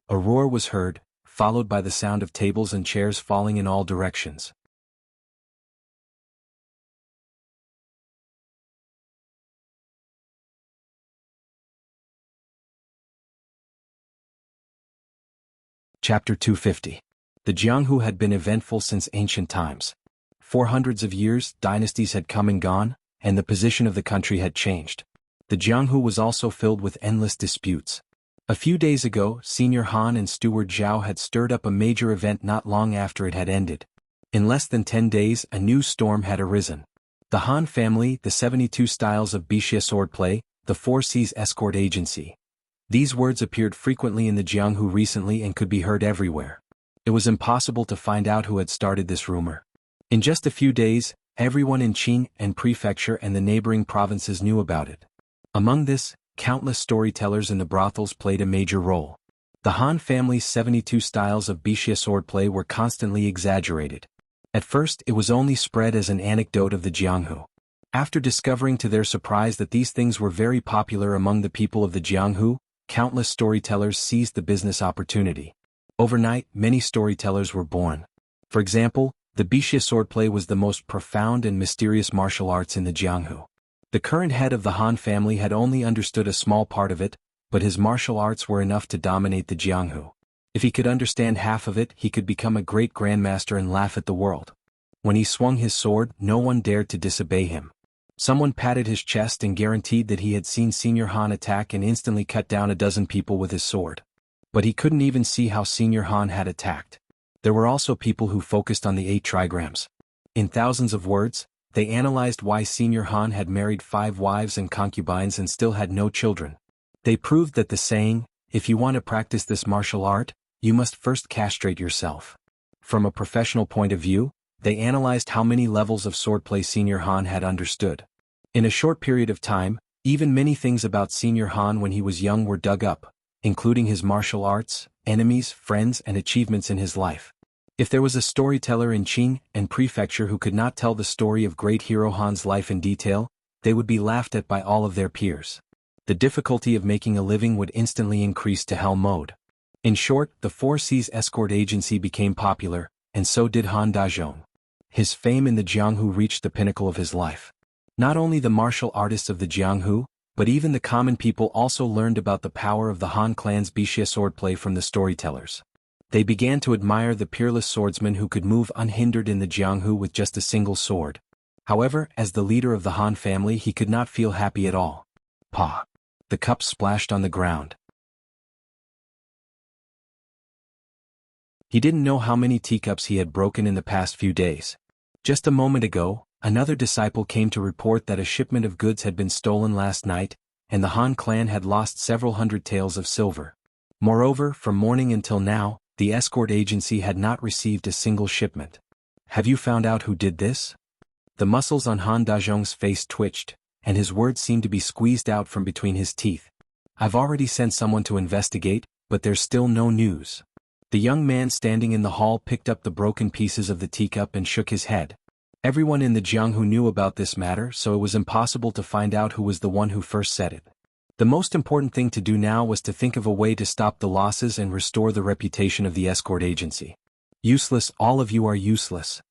A roar was heard, followed by the sound of tables and chairs falling in all directions. Chapter 250. The Jianghu had been eventful since ancient times. For hundreds of years, dynasties had come and gone, and the position of the country had changed. The Jianghu was also filled with endless disputes. A few days ago, Senior Han and Steward Zhao had stirred up a major event not long after it had ended. In less than 10 days, a new storm had arisen. The Han family, the 72 styles of Wuxia swordplay, the 4 C's escort agency. These words appeared frequently in the Jianghu recently and could be heard everywhere. It was impossible to find out who had started this rumor. In just a few days, everyone in Qing and Prefecture and the neighboring provinces knew about it. Among this, countless storytellers in the brothels played a major role. The Han family's 72 styles of Wuxia swordplay were constantly exaggerated. At first, it was only spread as an anecdote of the Jianghu. After discovering to their surprise that these things were very popular among the people of the Jianghu, countless storytellers seized the business opportunity. Overnight, many storytellers were born. For example, the Wuxia swordplay was the most profound and mysterious martial arts in the Jianghu. The current head of the Han family had only understood a small part of it, but his martial arts were enough to dominate the Jianghu. If he could understand half of it, he could become a great grandmaster and laugh at the world. When he swung his sword, no one dared to disobey him. Someone patted his chest and guaranteed that he had seen Senior Han attack and instantly cut down a dozen people with his sword. But he couldn't even see how Senior Han had attacked. There were also people who focused on the 8 trigrams. In thousands of words, they analyzed why Senior Han had married 5 wives and concubines and still had no children. They proved that the saying, "If you want to practice this martial art, you must first castrate yourself." From a professional point of view, they analyzed how many levels of swordplay Senior Han had understood. In a short period of time, even many things about Senior Han when he was young were dug up, including his martial arts, enemies, friends, and achievements in his life. If there was a storyteller in Qing and Prefecture who could not tell the story of great hero Han's life in detail, they would be laughed at by all of their peers. The difficulty of making a living would instantly increase to hell mode. In short, the 4 C's escort agency became popular, and so did Han Dazhong. His fame in the Jianghu reached the pinnacle of his life. Not only the martial artists of the Jianghu, but even the common people also learned about the power of the Han clan's Wuxia swordplay from the storytellers. They began to admire the peerless swordsman who could move unhindered in the Jianghu with just a single sword. However, as the leader of the Han family, he could not feel happy at all. Pa! The cups splashed on the ground. He didn't know how many teacups he had broken in the past few days. Just a moment ago, another disciple came to report that a shipment of goods had been stolen last night, and the Han clan had lost several hundred taels of silver. Moreover, from morning until now, the escort agency had not received a single shipment. "Have you found out who did this?" The muscles on Han Dazhong's face twitched, and his words seemed to be squeezed out from between his teeth. "I've already sent someone to investigate, but there's still no news." The young man standing in the hall picked up the broken pieces of the teacup and shook his head. Everyone in the Jianghu knew about this matter, so it was impossible to find out who was the one who first said it. The most important thing to do now was to think of a way to stop the losses and restore the reputation of the escort agency. "Useless, all of you are useless."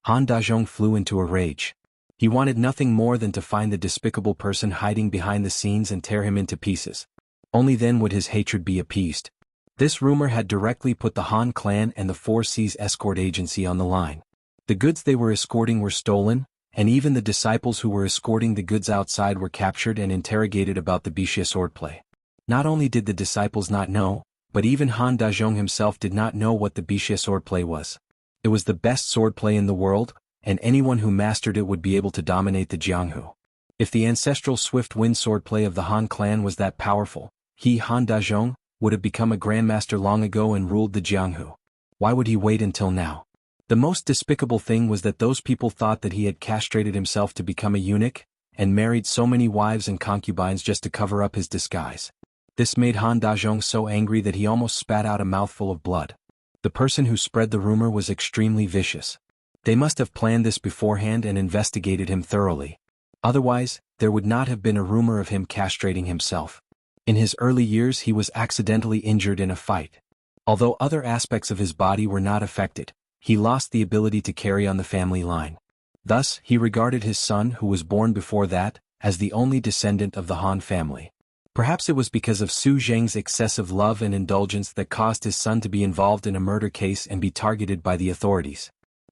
Han Dazhong flew into a rage. He wanted nothing more than to find the despicable person hiding behind the scenes and tear him into pieces. Only then would his hatred be appeased. This rumor had directly put the Han clan and the Four Seas escort agency on the line. The goods they were escorting were stolen, and even the disciples who were escorting the goods outside were captured and interrogated about the Wuxia swordplay. Not only did the disciples not know, but even Han Dazhong himself did not know what the Wuxia swordplay was. It was the best swordplay in the world, and anyone who mastered it would be able to dominate the Jianghu. If the ancestral swift wind swordplay of the Han clan was that powerful, he, Han Dazhong, would have become a grandmaster long ago and ruled the Jianghu. Why would he wait until now? The most despicable thing was that those people thought that he had castrated himself to become a eunuch, and married so many wives and concubines just to cover up his disguise. This made Han Dazhong so angry that he almost spat out a mouthful of blood. The person who spread the rumor was extremely vicious. They must have planned this beforehand and investigated him thoroughly. Otherwise, there would not have been a rumor of him castrating himself. In his early years he was accidentally injured in a fight. Although other aspects of his body were not affected, he lost the ability to carry on the family line. Thus, he regarded his son, who was born before that, as the only descendant of the Han family. Perhaps it was because of Su Zheng's excessive love and indulgence that caused his son to be involved in a murder case and be targeted by the authorities.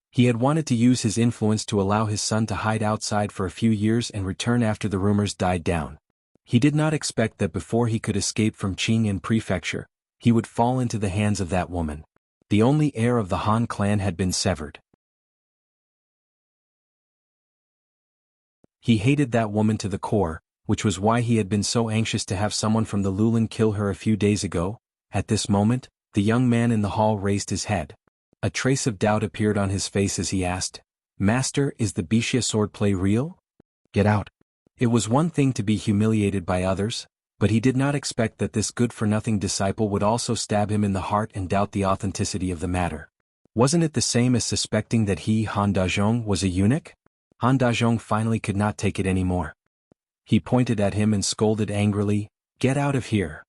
He had wanted to use his influence to allow his son to hide outside for a few years and return after the rumors died down. He did not expect that before he could escape from Qing'an Prefecture, he would fall into the hands of that woman. The only heir of the Han clan had been severed. He hated that woman to the core, which was why he had been so anxious to have someone from the Lulan kill her a few days ago. At this moment, the young man in the hall raised his head. A trace of doubt appeared on his face as he asked, "Master, is the Wuxia swordplay real?" "Get out." It was one thing to be humiliated by others, but he did not expect that this good-for-nothing disciple would also stab him in the heart and doubt the authenticity of the matter. Wasn't it the same as suspecting that he, Han Dazhong, was a eunuch? Han Dazhong finally could not take it anymore. He pointed at him and scolded angrily, "Get out of here."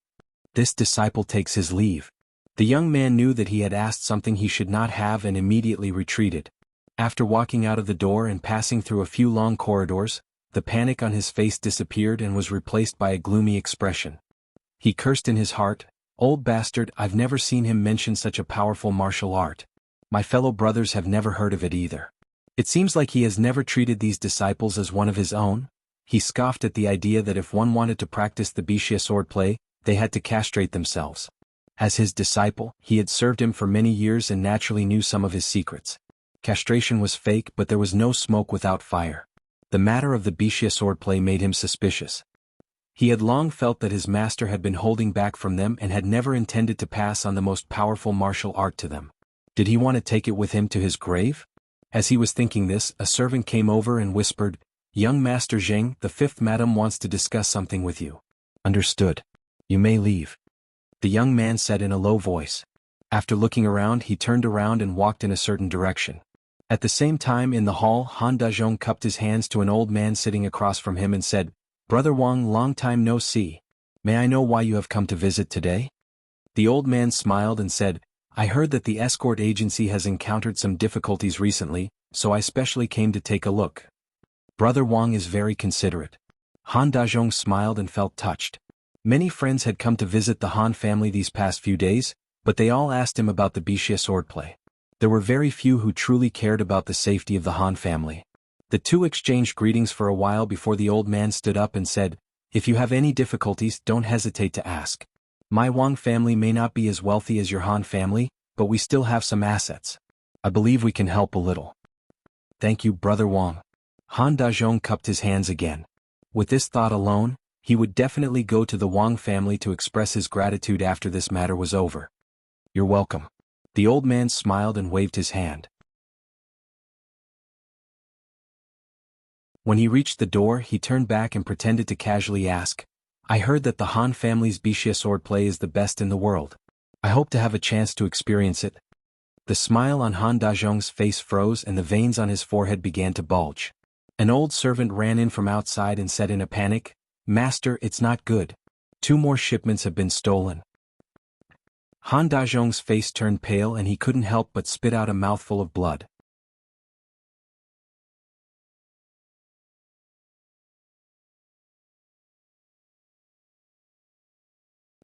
This disciple takes his leave. The young man knew that he had asked something he should not have and immediately retreated. After walking out of the door and passing through a few long corridors, the panic on his face disappeared and was replaced by a gloomy expression. He cursed in his heart, "Old bastard, I've never seen him mention such a powerful martial art. My fellow brothers have never heard of it either. It seems like he has never treated these disciples as one of his own." He scoffed at the idea that if one wanted to practice the Wuxia swordplay, they had to castrate themselves. As his disciple, he had served him for many years and naturally knew some of his secrets. Castration was fake, but there was no smoke without fire. The matter of the Wuxia swordplay made him suspicious. He had long felt that his master had been holding back from them and had never intended to pass on the most powerful martial art to them. Did he want to take it with him to his grave? As he was thinking this, a servant came over and whispered, "Young Master Zheng, the fifth madam wants to discuss something with you." "Understood. You may leave," the young man said in a low voice. After looking around, he turned around and walked in a certain direction. At the same time in the hall, Han Dazhong cupped his hands to an old man sitting across from him and said, "Brother Wang, long time no see. May I know why you have come to visit today?" The old man smiled and said, "I heard that the escort agency has encountered some difficulties recently, so I specially came to take a look." Brother Wang is very considerate. Han Dazhong smiled and felt touched. Many friends had come to visit the Han family these past few days, but they all asked him about the Wuxia swordplay. There were very few who truly cared about the safety of the Han family. The two exchanged greetings for a while before the old man stood up and said, "If you have any difficulties, don't hesitate to ask. My Wang family may not be as wealthy as your Han family, but we still have some assets. I believe we can help a little." "Thank you, Brother Wang." Han Dazhong cupped his hands again. With this thought alone, he would definitely go to the Wang family to express his gratitude after this matter was over. "You're welcome." The old man smiled and waved his hand. When he reached the door, he turned back and pretended to casually ask, "I heard that the Han family's Wuxia swordplay is the best in the world. I hope to have a chance to experience it." The smile on Han Dazhong's face froze and the veins on his forehead began to bulge. An old servant ran in from outside and said in a panic, "Master, it's not good. 2 more shipments have been stolen." Han Dazhong's face turned pale and he couldn't help but spit out a mouthful of blood.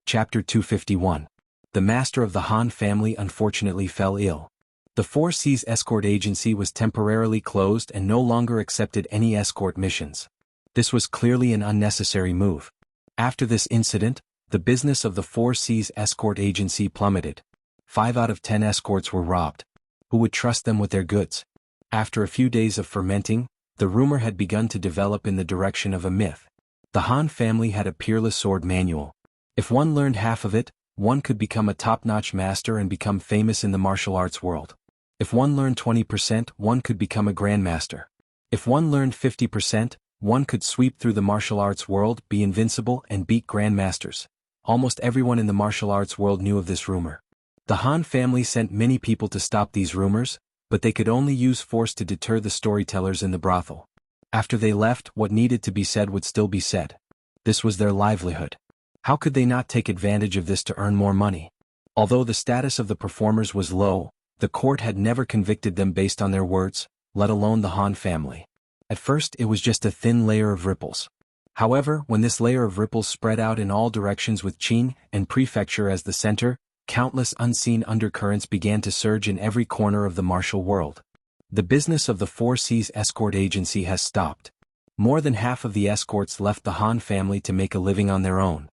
Chapter 251. The master of the Han family unfortunately fell ill. The Four Seas escort agency was temporarily closed and no longer accepted any escort missions. This was clearly an unnecessary move. After this incident, the business of the Four Seas escort agency plummeted. 5 out of 10 escorts were robbed. Who would trust them with their goods? After a few days of fermenting, the rumor had begun to develop in the direction of a myth. The Han family had a peerless sword manual. If one learned half of it, one could become a top-notch master and become famous in the martial arts world. If one learned 20%, one could become a grandmaster. If one learned 50%, one could sweep through the martial arts world, be invincible, and beat grandmasters. Almost everyone in the martial arts world knew of this rumor. The Han family sent many people to stop these rumors, but they could only use force to deter the storytellers in the brothel. After they left, what needed to be said would still be said. This was their livelihood. How could they not take advantage of this to earn more money? Although the status of the performers was low, the court had never convicted them based on their words, let alone the Han family. At first it was just a thin layer of ripples. However, when this layer of ripples spread out in all directions with Qing and Prefecture as the center, countless unseen undercurrents began to surge in every corner of the martial world. The business of the Four Seas escort agency has stopped. More than half of the escorts left the Han family to make a living on their own.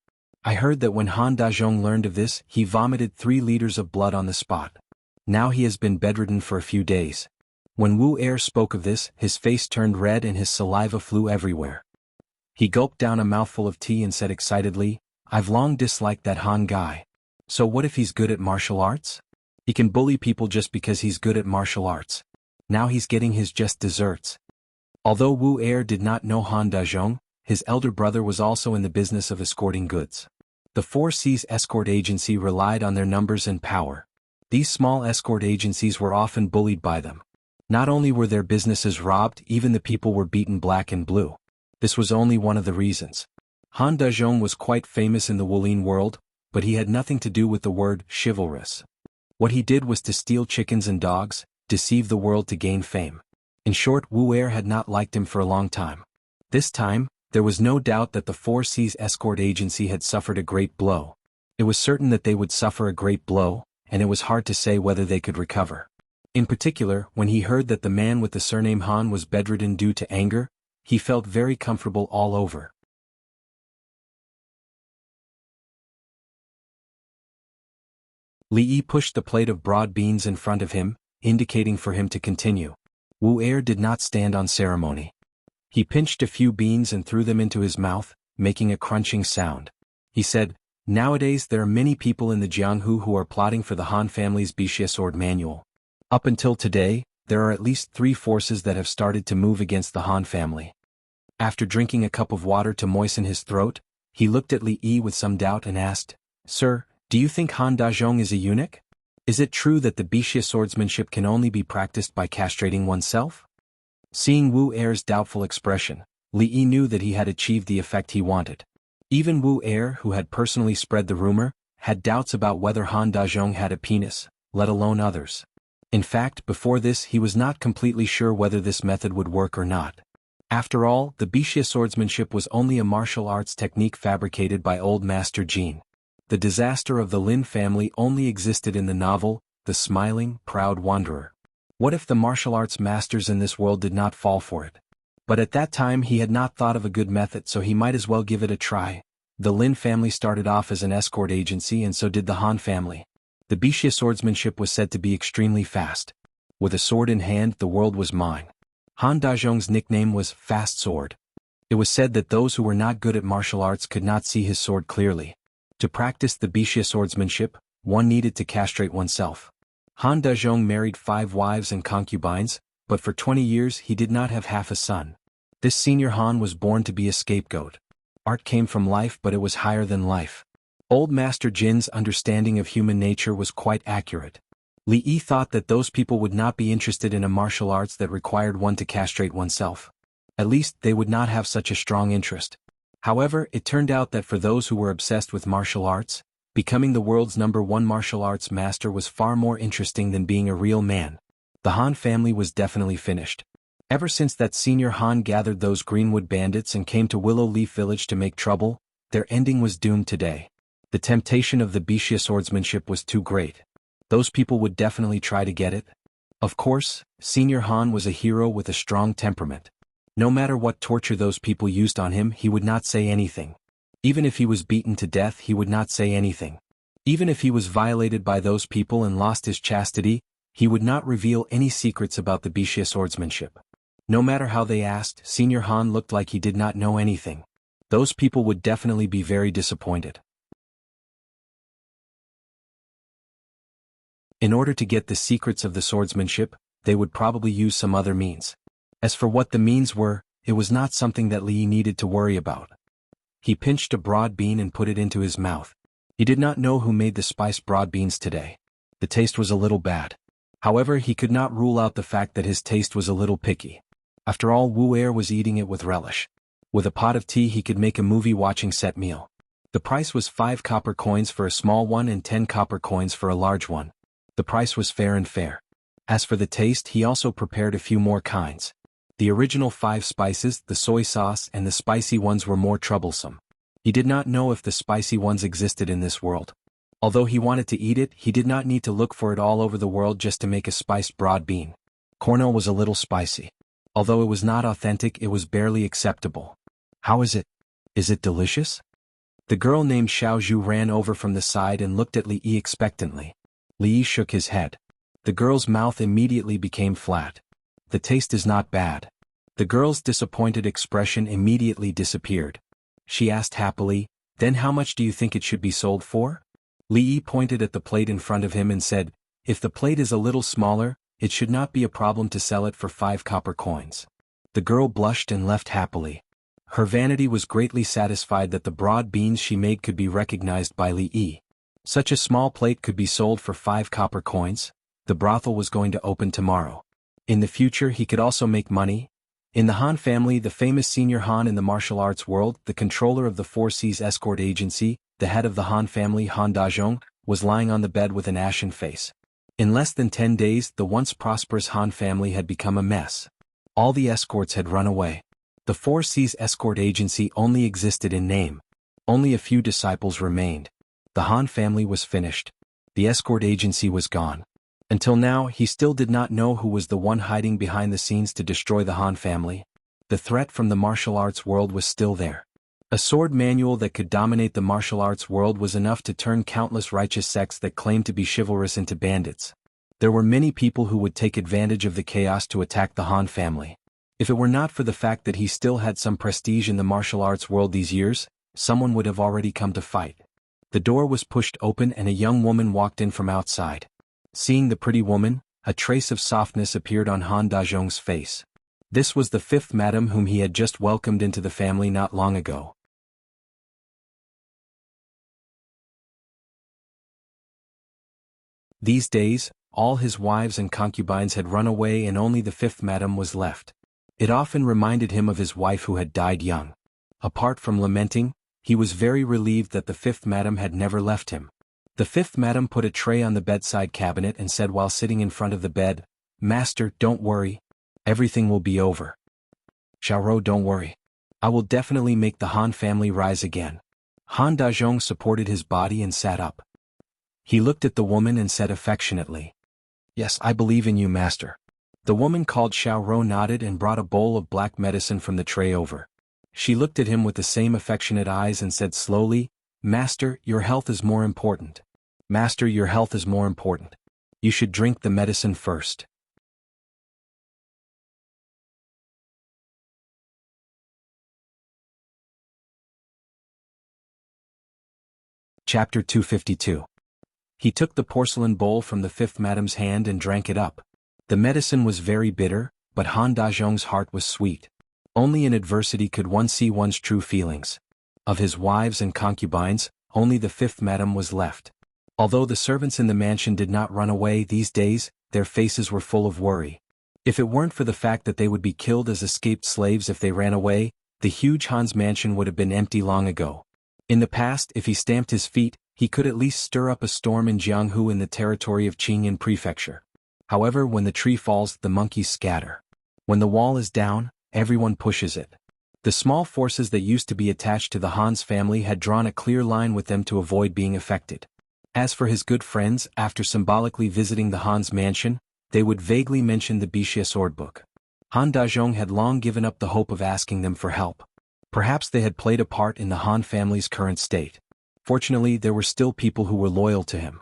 I heard that when Han Dazhong learned of this, he vomited 3 liters of blood on the spot. Now he has been bedridden for a few days. When Wu Er spoke of this, his face turned red and his saliva flew everywhere. He gulped down a mouthful of tea and said excitedly, "I've long disliked that Han guy. So what if he's good at martial arts? He can bully people just because he's good at martial arts. Now he's getting his just desserts." Although Wu Er did not know Han Dazhong, his elder brother was also in the business of escorting goods. The Four Seas escort agency relied on their numbers and power. These small escort agencies were often bullied by them. Not only were their businesses robbed, even the people were beaten black and blue. This was only one of the reasons. Han Dazhong was quite famous in the Wulin world, but he had nothing to do with the word chivalrous. What he did was to steal chickens and dogs, deceive the world to gain fame. In short, Wu Er had not liked him for a long time. This time, there was no doubt that the Four Seas escort agency had suffered a great blow. It was certain that they would suffer a great blow, and it was hard to say whether they could recover. In particular, when he heard that the man with the surname Han was bedridden due to anger, he felt very comfortable all over. Li Yi pushed the plate of broad beans in front of him, indicating for him to continue. Wu Er did not stand on ceremony. He pinched a few beans and threw them into his mouth, making a crunching sound. He said, "Nowadays there are many people in the Jianghu who are plotting for the Han family's Wuxia sword manual. Up until today, there are at least 3 forces that have started to move against the Han family." After drinking a cup of water to moisten his throat, he looked at Li Yi with some doubt and asked, "Sir, do you think Han Dazhong is a eunuch? Is it true that the Wuxia swordsmanship can only be practiced by castrating oneself?" Seeing Wu Er's doubtful expression, Li Yi knew that he had achieved the effect he wanted. Even Wu Er, who had personally spread the rumor, had doubts about whether Han Dazhong had a penis, let alone others. In fact, before this he was not completely sure whether this method would work or not. After all, the Wuxia swordsmanship was only a martial arts technique fabricated by Old Master Jin. The disaster of the Lin family only existed in the novel, The Smiling, Proud Wanderer. What if the martial arts masters in this world did not fall for it? But at that time he had not thought of a good method, so he might as well give it a try. The Lin family started off as an escort agency and so did the Han family. The Wuxia swordsmanship was said to be extremely fast. With a sword in hand, the world was mine. Han Dazhong's nickname was Fast Sword. It was said that those who were not good at martial arts could not see his sword clearly. To practice the Wuxia swordsmanship, one needed to castrate oneself. Han Dazhong married 5 wives and concubines, but for 20 years he did not have half a son. This senior Han was born to be a scapegoat. Art came from life, but it was higher than life. Old Master Jin's understanding of human nature was quite accurate. Li Yi thought that those people would not be interested in a martial arts that required one to castrate oneself. At least, they would not have such a strong interest. However, it turned out that for those who were obsessed with martial arts, becoming the world's #1 martial arts master was far more interesting than being a real man. The Han family was definitely finished. Ever since that senior Han gathered those Greenwood bandits and came to Willow Leaf Village to make trouble, their ending was doomed today. The temptation of the Wuxia swordsmanship was too great. Those people would definitely try to get it. Of course, Senior Han was a hero with a strong temperament. No matter what torture those people used on him, he would not say anything. Even if he was beaten to death, he would not say anything. Even if he was violated by those people and lost his chastity, he would not reveal any secrets about the Wuxia swordsmanship. No matter how they asked, Senior Han looked like he did not know anything. Those people would definitely be very disappointed. In order to get the secrets of the swordsmanship, they would probably use some other means. As for what the means were, it was not something that Li Yi needed to worry about. He pinched a broad bean and put it into his mouth. He did not know who made the spiced broad beans today. The taste was a little bad. However, he could not rule out the fact that his taste was a little picky. After all, Wuxia was eating it with relish. With a pot of tea he could make a movie-watching set meal. The price was 5 copper coins for a small one and 10 copper coins for a large one. The price was fair and fair. As for the taste, he also prepared a few more kinds. The original 5 spices, the soy sauce, and the spicy ones were more troublesome. He did not know if the spicy ones existed in this world. Although he wanted to eat it, he did not need to look for it all over the world just to make a spiced broad bean. Cornell was a little spicy. Although it was not authentic, it was barely acceptable. How is it? Is it delicious? The girl named Xiao Zhu ran over from the side and looked at Li Yi expectantly. Li Yi shook his head. The girl's mouth immediately became flat. The taste is not bad. The girl's disappointed expression immediately disappeared. She asked happily, "Then how much do you think it should be sold for?" Li Yi pointed at the plate in front of him and said, "If the plate is a little smaller, it should not be a problem to sell it for 5 copper coins." The girl blushed and left happily. Her vanity was greatly satisfied that the broad beans she made could be recognized by Li Yi. Such a small plate could be sold for 5 copper coins. The brothel was going to open tomorrow. In the future he could also make money. In the Han family, the famous Senior Han in the martial arts world, the controller of the Four Seas escort agency, the head of the Han family, Han Dazhong, was lying on the bed with an ashen face. In less than 10 days, the once prosperous Han family had become a mess. All the escorts had run away. The Four Seas escort agency only existed in name. Only a few disciples remained. The Han family was finished. The escort agency was gone. Until now, he still did not know who was the one hiding behind the scenes to destroy the Han family. The threat from the martial arts world was still there. A sword manual that could dominate the martial arts world was enough to turn countless righteous sects that claimed to be chivalrous into bandits. There were many people who would take advantage of the chaos to attack the Han family. If it were not for the fact that he still had some prestige in the martial arts world these years, someone would have already come to fight. The door was pushed open and a young woman walked in from outside. Seeing the pretty woman, a trace of softness appeared on Han Dazhong's face. This was the 5th madam whom he had just welcomed into the family not long ago. These days, all his wives and concubines had run away and only the 5th madam was left. It often reminded him of his wife who had died young. Apart from lamenting, he was very relieved that the 5th madam had never left him. The 5th madam put a tray on the bedside cabinet and said while sitting in front of the bed, "Master, don't worry. Everything will be over. Xiaorou, don't worry. I will definitely make the Han family rise again." Han Dazhong supported his body and sat up. He looked at the woman and said affectionately, "Yes, I believe in you, master." The woman called Xiaorou nodded and brought a bowl of black medicine from the tray over. She looked at him with the same affectionate eyes and said slowly, "Master, your health is more important. Master, your health is more important. You should drink the medicine first." Chapter 252. He took the porcelain bowl from the 5th madam's hand and drank it up. The medicine was very bitter, but Han Dazhong's heart was sweet. Only in adversity could one see one's true feelings. Of his wives and concubines, only the 5th madam was left. Although the servants in the mansion did not run away these days, their faces were full of worry. If it weren't for the fact that they would be killed as escaped slaves if they ran away, the huge Han's mansion would have been empty long ago. In the past, if he stamped his feet, he could at least stir up a storm in Jianghu in the territory of Qingyan Prefecture. However, when the tree falls, the monkeys scatter. When the wall is down, everyone pushes it. The small forces that used to be attached to the Han's family had drawn a clear line with them to avoid being affected. As for his good friends, after symbolically visiting the Han's mansion, they would vaguely mention the Wuxia swordbook. Han Dazhong had long given up the hope of asking them for help. Perhaps they had played a part in the Han family's current state. Fortunately, there were still people who were loyal to him.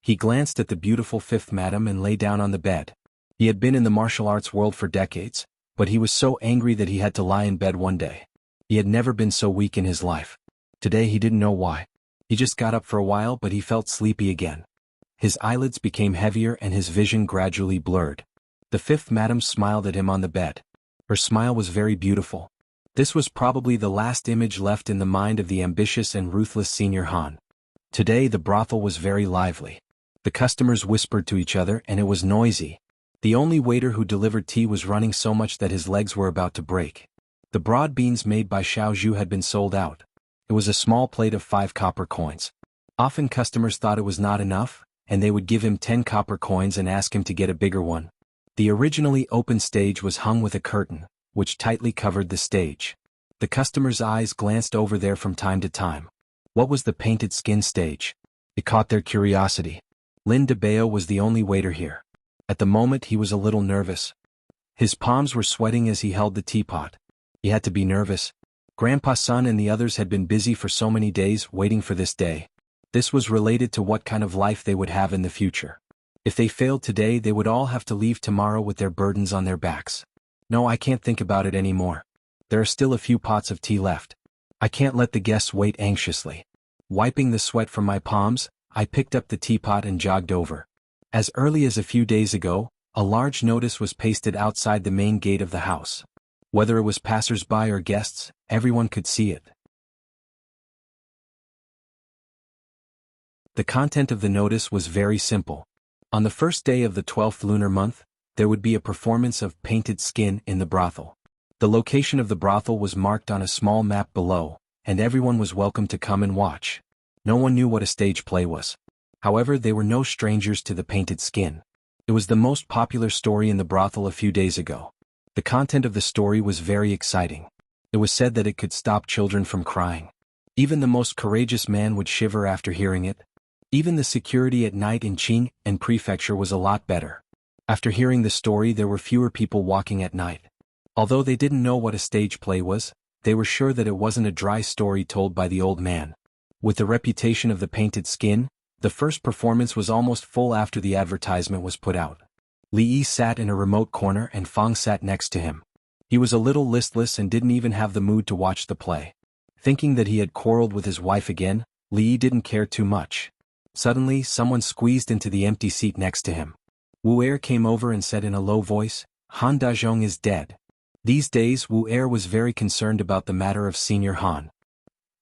He glanced at the beautiful fifth madam and lay down on the bed. He had been in the martial arts world for decades, but he was so angry that he had to lie in bed one day. He had never been so weak in his life. Today he didn't know why. He just got up for a while, but he felt sleepy again. His eyelids became heavier and his vision gradually blurred. The fifth madam smiled at him on the bed. Her smile was very beautiful. This was probably the last image left in the mind of the ambitious and ruthless senior Han. Today the brothel was very lively. The customers whispered to each other and it was noisy. The only waiter who delivered tea was running so much that his legs were about to break. The broad beans made by Xiao Zhu had been sold out. It was a small plate of 5 copper coins. Often customers thought it was not enough, and they would give him 10 copper coins and ask him to get a bigger one. The originally open stage was hung with a curtain, which tightly covered the stage. The customers' eyes glanced over there from time to time. What was the painted skin stage? It caught their curiosity. Lin DeBeo was the only waiter here. At the moment he was a little nervous. His palms were sweating as he held the teapot. He had to be nervous. Grandpa Sun and the others had been busy for so many days waiting for this day. This was related to what kind of life they would have in the future. If they failed today, they would all have to leave tomorrow with their burdens on their backs. No, I can't think about it anymore. There are still a few pots of tea left. I can't let the guests wait anxiously. Wiping the sweat from my palms, I picked up the teapot and jogged over. As early as a few days ago, a large notice was pasted outside the main gate of the house. Whether it was passers-by or guests, everyone could see it. The content of the notice was very simple. On the first day of the 12th lunar month, there would be a performance of painted skin in the brothel. The location of the brothel was marked on a small map below, and everyone was welcome to come and watch. No one knew what a stage play was. However, they were no strangers to the painted skin. It was the most popular story in the brothel a few days ago. The content of the story was very exciting. It was said that it could stop children from crying. Even the most courageous man would shiver after hearing it. Even the security at night in Qing and Prefecture was a lot better. After hearing the story, there were fewer people walking at night. Although they didn't know what a stage play was, they were sure that it wasn't a dry story told by the old man. With the reputation of the painted skin, the first performance was almost full after the advertisement was put out. Li Yi sat in a remote corner and Fang sat next to him. He was a little listless and didn't even have the mood to watch the play. Thinking that he had quarreled with his wife again, Li Yi didn't care too much. Suddenly, someone squeezed into the empty seat next to him. Wu Er came over and said in a low voice, "Han Dazhong is dead." These days Wu Er was very concerned about the matter of Senior Han.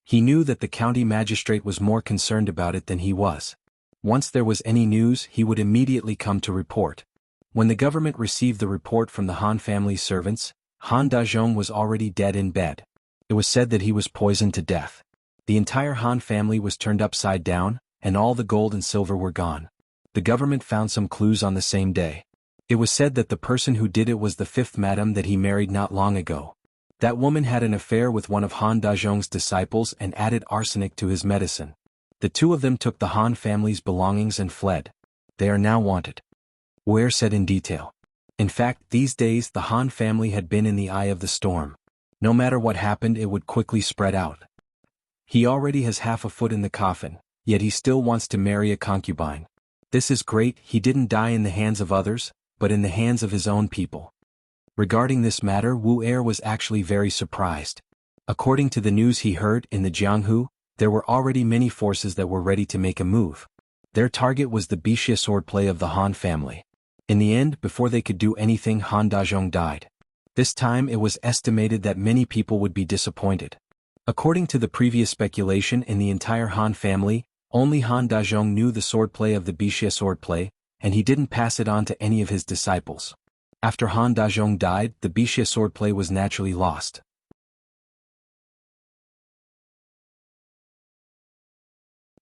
He knew that the county magistrate was more concerned about it than he was. Once there was any news, he would immediately come to report. When the government received the report from the Han family's servants, Han Dazhong was already dead in bed. It was said that he was poisoned to death. The entire Han family was turned upside down, and all the gold and silver were gone. The government found some clues on the same day. It was said that the person who did it was the fifth madam that he married not long ago. That woman had an affair with one of Han Dazhong's disciples and added arsenic to his medicine. The two of them took the Han family's belongings and fled. They are now wanted. Ware said in detail. In fact, these days the Han family had been in the eye of the storm. No matter what happened, it would quickly spread out. He already has half a foot in the coffin, yet he still wants to marry a concubine. This is great. He didn't die in the hands of others, but in the hands of his own people. Regarding this matter, Wu Er was actually very surprised. According to the news he heard in the Jianghu, there were already many forces that were ready to make a move. Their target was the Wuxia swordplay of the Han family. In the end, before they could do anything, Han Dazhong died. This time it was estimated that many people would be disappointed. According to the previous speculation in the entire Han family, only Han Dazhong knew the swordplay of the Wuxia swordplay, and he didn't pass it on to any of his disciples. After Han Dazhong died, the Wuxia swordplay was naturally lost.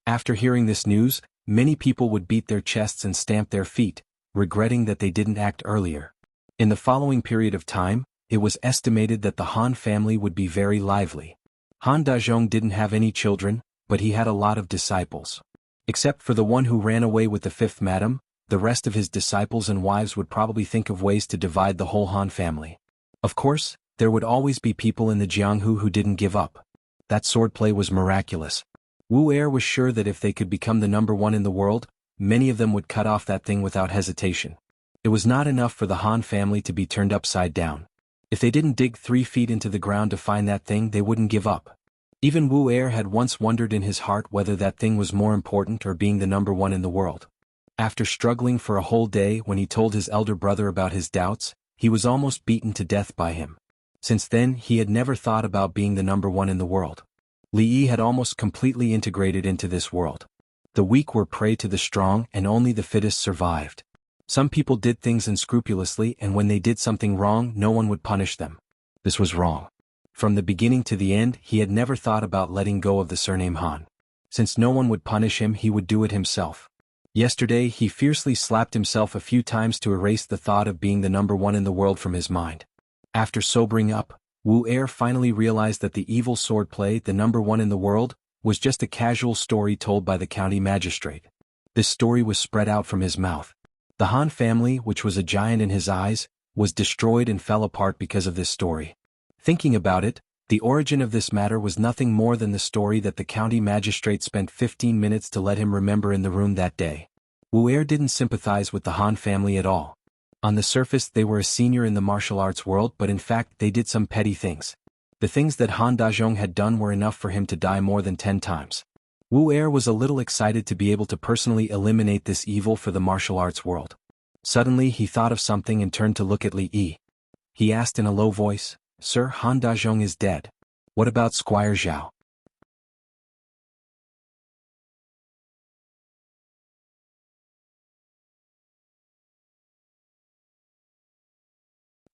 After hearing this news, many people would beat their chests and stamp their feet, regretting that they didn't act earlier. In the following period of time, it was estimated that the Han family would be very lively. Han Dazhong didn't have any children, but he had a lot of disciples. Except for the one who ran away with the fifth madam, the rest of his disciples and wives would probably think of ways to divide the whole Han family. Of course, there would always be people in the Jianghu who didn't give up. That swordplay was miraculous. Wu Er was sure that if they could become the number one in the world, many of them would cut off that thing without hesitation. It was not enough for the Han family to be turned upside down. If they didn't dig 3 feet into the ground to find that thing, they wouldn't give up. Even Wu Er had once wondered in his heart whether that thing was more important or being the number one in the world. After struggling for a whole day, when he told his elder brother about his doubts, he was almost beaten to death by him. Since then, he had never thought about being the number one in the world. Li Yi had almost completely integrated into this world. The weak were prey to the strong, and only the fittest survived. Some people did things unscrupulously, and when they did something wrong, no one would punish them. This was wrong. From the beginning to the end, he had never thought about letting go of the surname Han. Since no one would punish him, he would do it himself. Yesterday, he fiercely slapped himself a few times to erase the thought of being the number one in the world from his mind. After sobering up, Wu Er finally realized that the evil swordplay, the number one in the world, was just a casual story told by the county magistrate. This story was spread out from his mouth. The Han family, which was a giant in his eyes, was destroyed and fell apart because of this story. Thinking about it, the origin of this matter was nothing more than the story that the county magistrate spent 15 minutes to let him remember in the room that day. Wu Er didn't sympathize with the Han family at all. On the surface they were a senior in the martial arts world, but in fact they did some petty things. The things that Han Dazhong had done were enough for him to die more than 10 times. Wu Er was a little excited to be able to personally eliminate this evil for the martial arts world. Suddenly he thought of something and turned to look at Li Yi. He asked in a low voice, "Sir, Han Dazhong is dead. What about Squire Zhao?"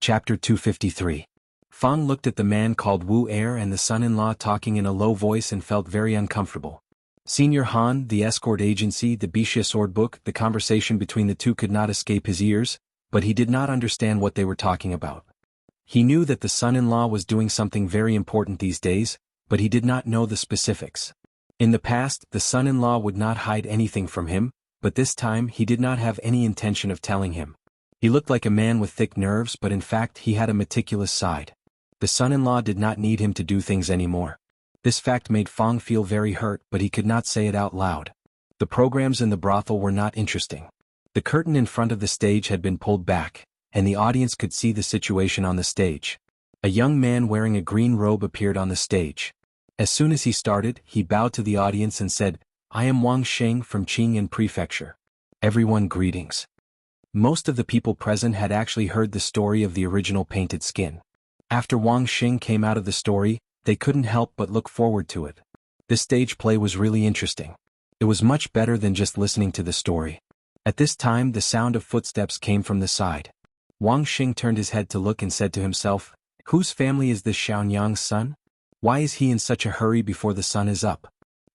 Chapter 253. Fang looked at the man called Wu Er and the son-in-law talking in a low voice and felt very uncomfortable. Senior Han, the escort agency, the Wuxia Swordbook, the conversation between the two could not escape his ears, but he did not understand what they were talking about. He knew that the son-in-law was doing something very important these days, but he did not know the specifics. In the past, the son-in-law would not hide anything from him, but this time he did not have any intention of telling him. He looked like a man with thick nerves, but in fact he had a meticulous side. The son-in-law did not need him to do things anymore. This fact made Fang feel very hurt, but he could not say it out loud. The programs in the brothel were not interesting. The curtain in front of the stage had been pulled back, and the audience could see the situation on the stage. A young man wearing a green robe appeared on the stage. As soon as he started, he bowed to the audience and said, "I am Wang Sheng from Qingyan Prefecture. Everyone greetings." Most of the people present had actually heard the story of the original painted skin. After Wang Xing came out of the story, they couldn't help but look forward to it. This stage play was really interesting. It was much better than just listening to the story. At this time the sound of footsteps came from the side. Wang Xing turned his head to look and said to himself, "Whose family is this Xiaonyang's son? Why is he in such a hurry before the sun is up?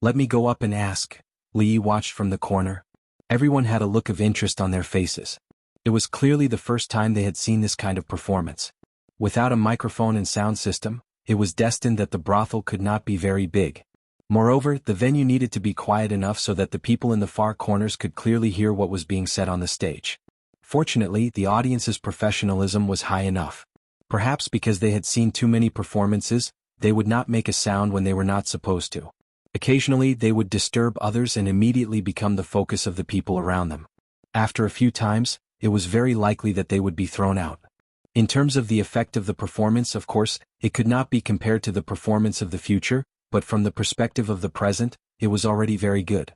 Let me go up and ask." Li Yi watched from the corner. Everyone had a look of interest on their faces. It was clearly the first time they had seen this kind of performance. Without a microphone and sound system, it was destined that the brothel could not be very big. Moreover, the venue needed to be quiet enough so that the people in the far corners could clearly hear what was being said on the stage. Fortunately, the audience's professionalism was high enough. Perhaps because they had seen too many performances, they would not make a sound when they were not supposed to. Occasionally, they would disturb others and immediately become the focus of the people around them. After a few times, it was very likely that they would be thrown out. In terms of the effect of the performance, of course, it could not be compared to the performance of the future, but from the perspective of the present, it was already very good.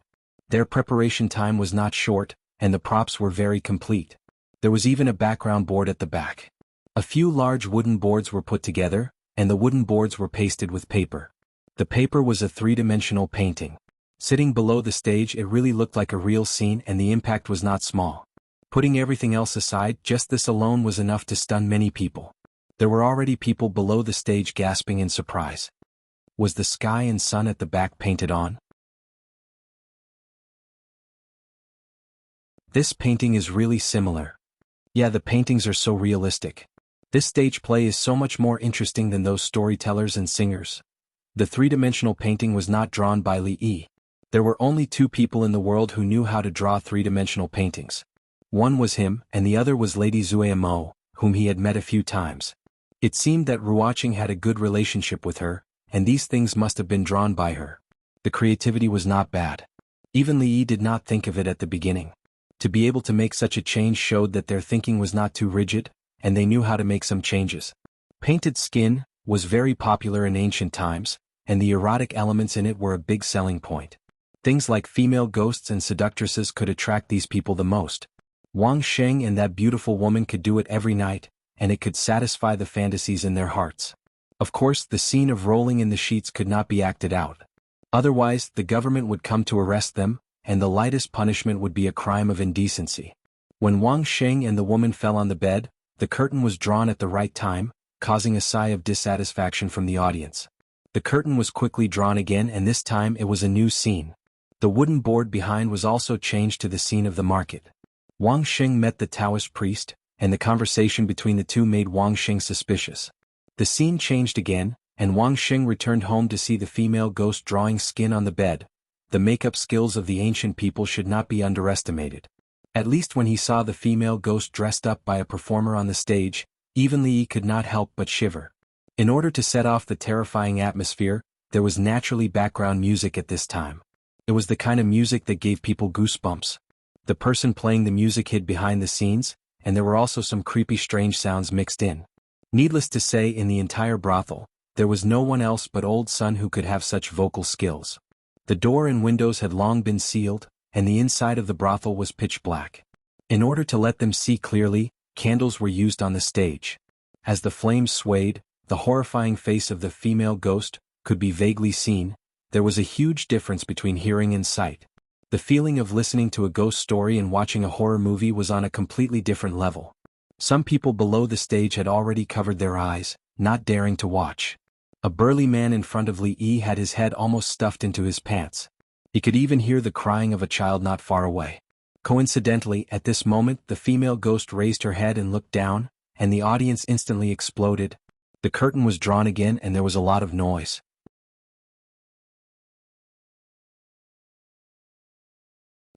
Their preparation time was not short, and the props were very complete. There was even a background board at the back. A few large wooden boards were put together, and the wooden boards were pasted with paper. The paper was a three-dimensional painting. Sitting below the stage, it really looked like a real scene, and the impact was not small. Putting everything else aside, just this alone was enough to stun many people. There were already people below the stage gasping in surprise. Was the sky and sun at the back painted on? This painting is really similar. Yeah, the paintings are so realistic. This stage play is so much more interesting than those storytellers and singers. The three-dimensional painting was not drawn by Li Yi. There were only two people in the world who knew how to draw three-dimensional paintings. One was him, and the other was Lady Zueyamo, whom he had met a few times. It seemed that Ruoqing had a good relationship with her, and these things must have been drawn by her. The creativity was not bad. Even Li Yi did not think of it at the beginning. To be able to make such a change showed that their thinking was not too rigid, and they knew how to make some changes. Painted skin was very popular in ancient times, and the erotic elements in it were a big selling point. Things like female ghosts and seductresses could attract these people the most. Wang Sheng and that beautiful woman could do it every night, and it could satisfy the fantasies in their hearts. Of course, the scene of rolling in the sheets could not be acted out. Otherwise, the government would come to arrest them, and the lightest punishment would be a crime of indecency. When Wang Sheng and the woman fell on the bed, the curtain was drawn at the right time, causing a sigh of dissatisfaction from the audience. The curtain was quickly drawn again, and this time it was a new scene. The wooden board behind was also changed to the scene of the market. Wang Sheng met the Taoist priest, and the conversation between the two made Wang Sheng suspicious. The scene changed again, and Wang Sheng returned home to see the female ghost drawing skin on the bed. The makeup skills of the ancient people should not be underestimated. At least when he saw the female ghost dressed up by a performer on the stage, even Li Yi could not help but shiver. In order to set off the terrifying atmosphere, there was naturally background music at this time. It was the kind of music that gave people goosebumps. The person playing the music hid behind the scenes, and there were also some creepy strange sounds mixed in. Needless to say, in the entire brothel, there was no one else but Old Sun who could have such vocal skills. The door and windows had long been sealed, and the inside of the brothel was pitch black. In order to let them see clearly, candles were used on the stage. As the flames swayed, the horrifying face of the female ghost could be vaguely seen. There was a huge difference between hearing and sight. The feeling of listening to a ghost story and watching a horror movie was on a completely different level. Some people below the stage had already covered their eyes, not daring to watch. A burly man in front of Li Yi had his head almost stuffed into his pants. He could even hear the crying of a child not far away. Coincidentally, at this moment the female ghost raised her head and looked down, and the audience instantly exploded. The curtain was drawn again and there was a lot of noise.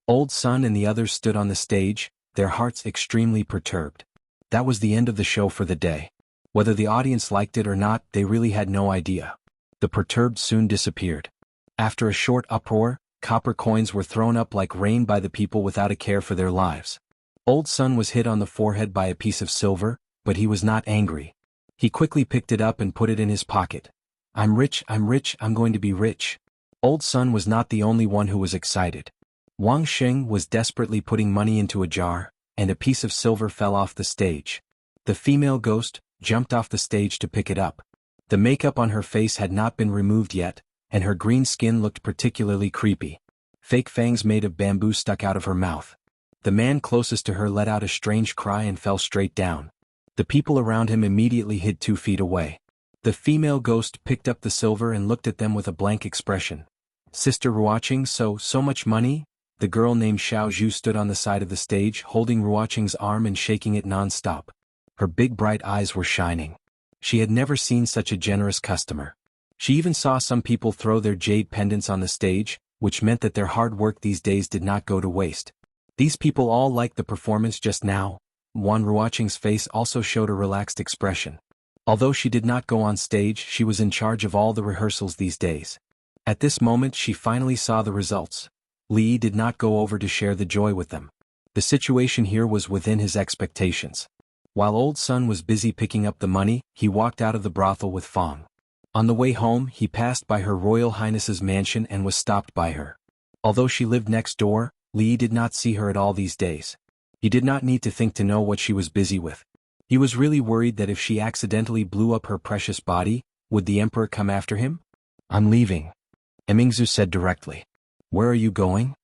Old Sun and the others stood on the stage, their hearts extremely perturbed. That was the end of the show for the day. Whether the audience liked it or not, they really had no idea. The perturbed soon disappeared. After a short uproar, copper coins were thrown up like rain by the people without a care for their lives. Old Sun was hit on the forehead by a piece of silver, but he was not angry. He quickly picked it up and put it in his pocket. I'm rich, I'm going to be rich. Old Sun was not the only one who was excited. Wang Sheng was desperately putting money into a jar, and a piece of silver fell off the stage. The female ghost jumped off the stage to pick it up. The makeup on her face had not been removed yet, and her green skin looked particularly creepy. Fake fangs made of bamboo stuck out of her mouth. The man closest to her let out a strange cry and fell straight down. The people around him immediately hid 2 feet away. The female ghost picked up the silver and looked at them with a blank expression. Sister Ruoqing, so much money? The girl named Xiao Zhu stood on the side of the stage holding Ruoqing's arm and shaking it non-stop. Her big bright eyes were shining. She had never seen such a generous customer. She even saw some people throw their jade pendants on the stage, which meant that their hard work these days did not go to waste. These people all liked the performance just now. Ruoqing's face also showed a relaxed expression. Although she did not go on stage, she was in charge of all the rehearsals these days. At this moment she finally saw the results. Li Yi did not go over to share the joy with them. The situation here was within his expectations. While Old Sun was busy picking up the money, he walked out of the brothel with Fang. On the way home, he passed by Her Royal Highness's mansion and was stopped by her. Although she lived next door, Li Yi did not see her at all these days. He did not need to think to know what she was busy with. He was really worried that if she accidentally blew up her precious body, would the emperor come after him? I'm leaving, Emingzu said directly. Where are you going?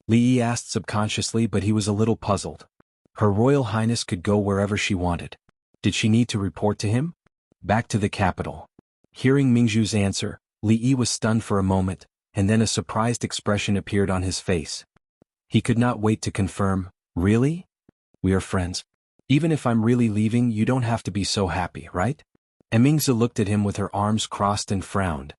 Li Yi asked subconsciously, but he was a little puzzled. Her Royal Highness could go wherever she wanted. Did she need to report to him? Back to the capital. Hearing Mingzhu's answer, Li Yi was stunned for a moment, and then a surprised expression appeared on his face. He could not wait to confirm, really? We are friends. Even if I'm really leaving, you don't have to be so happy, right? Emingzi looked at him with her arms crossed and frowned.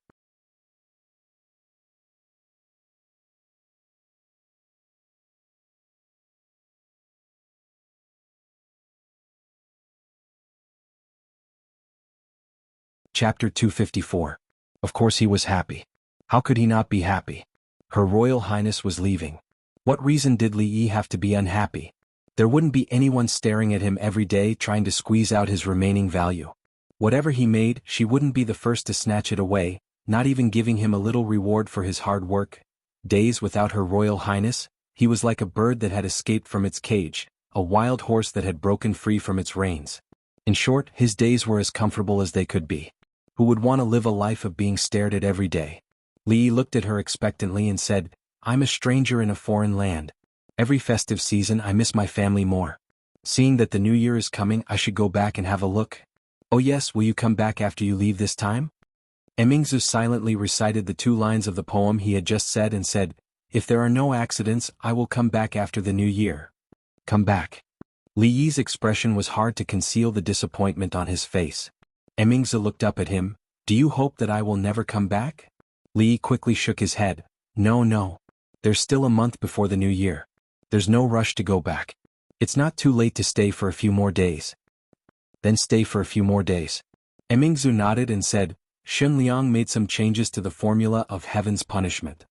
Chapter 254. Of course he was happy. How could he not be happy? Her Royal Highness was leaving. What reason did Li Yi have to be unhappy? There wouldn't be anyone staring at him every day trying to squeeze out his remaining value. Whatever he made, she wouldn't be the first to snatch it away, not even giving him a little reward for his hard work. Days without Her Royal Highness, he was like a bird that had escaped from its cage, a wild horse that had broken free from its reins. In short, his days were as comfortable as they could be. Who would want to live a life of being stared at every day? Li Yi looked at her expectantly and said, I'm a stranger in a foreign land. Every festive season I miss my family more. Seeing that the new year is coming, I should go back and have a look. Oh yes, will you come back after you leave this time? Emingzi silently recited the 2 lines of the poem he had just said and said, if there are no accidents, I will come back after the new year. Come back. Li Yi's expression was hard to conceal the disappointment on his face. Emingzi looked up at him, do you hope that I will never come back? Li Yi quickly shook his head, no. There's still a month before the new year. There's no rush to go back. It's not too late to stay for a few more days. Then stay for a few more days. Emingzi nodded and said, Xun Liang made some changes to the formula of heaven's punishment.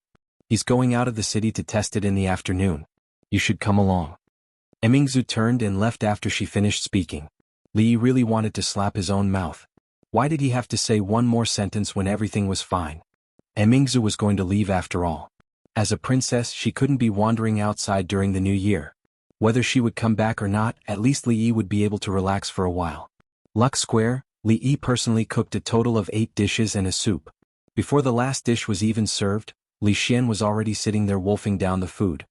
He's going out of the city to test it in the afternoon. You should come along. Emingzi turned and left after she finished speaking. Li Yi really wanted to slap his own mouth. Why did he have to say one more sentence when everything was fine? Emingzi was going to leave after all. As a princess, she couldn't be wandering outside during the new year. Whether she would come back or not, at least Li Yi would be able to relax for a while. Luck Square, Li Yi personally cooked a total of 8 dishes and a soup. Before the last dish was even served, Li Xian was already sitting there wolfing down the food.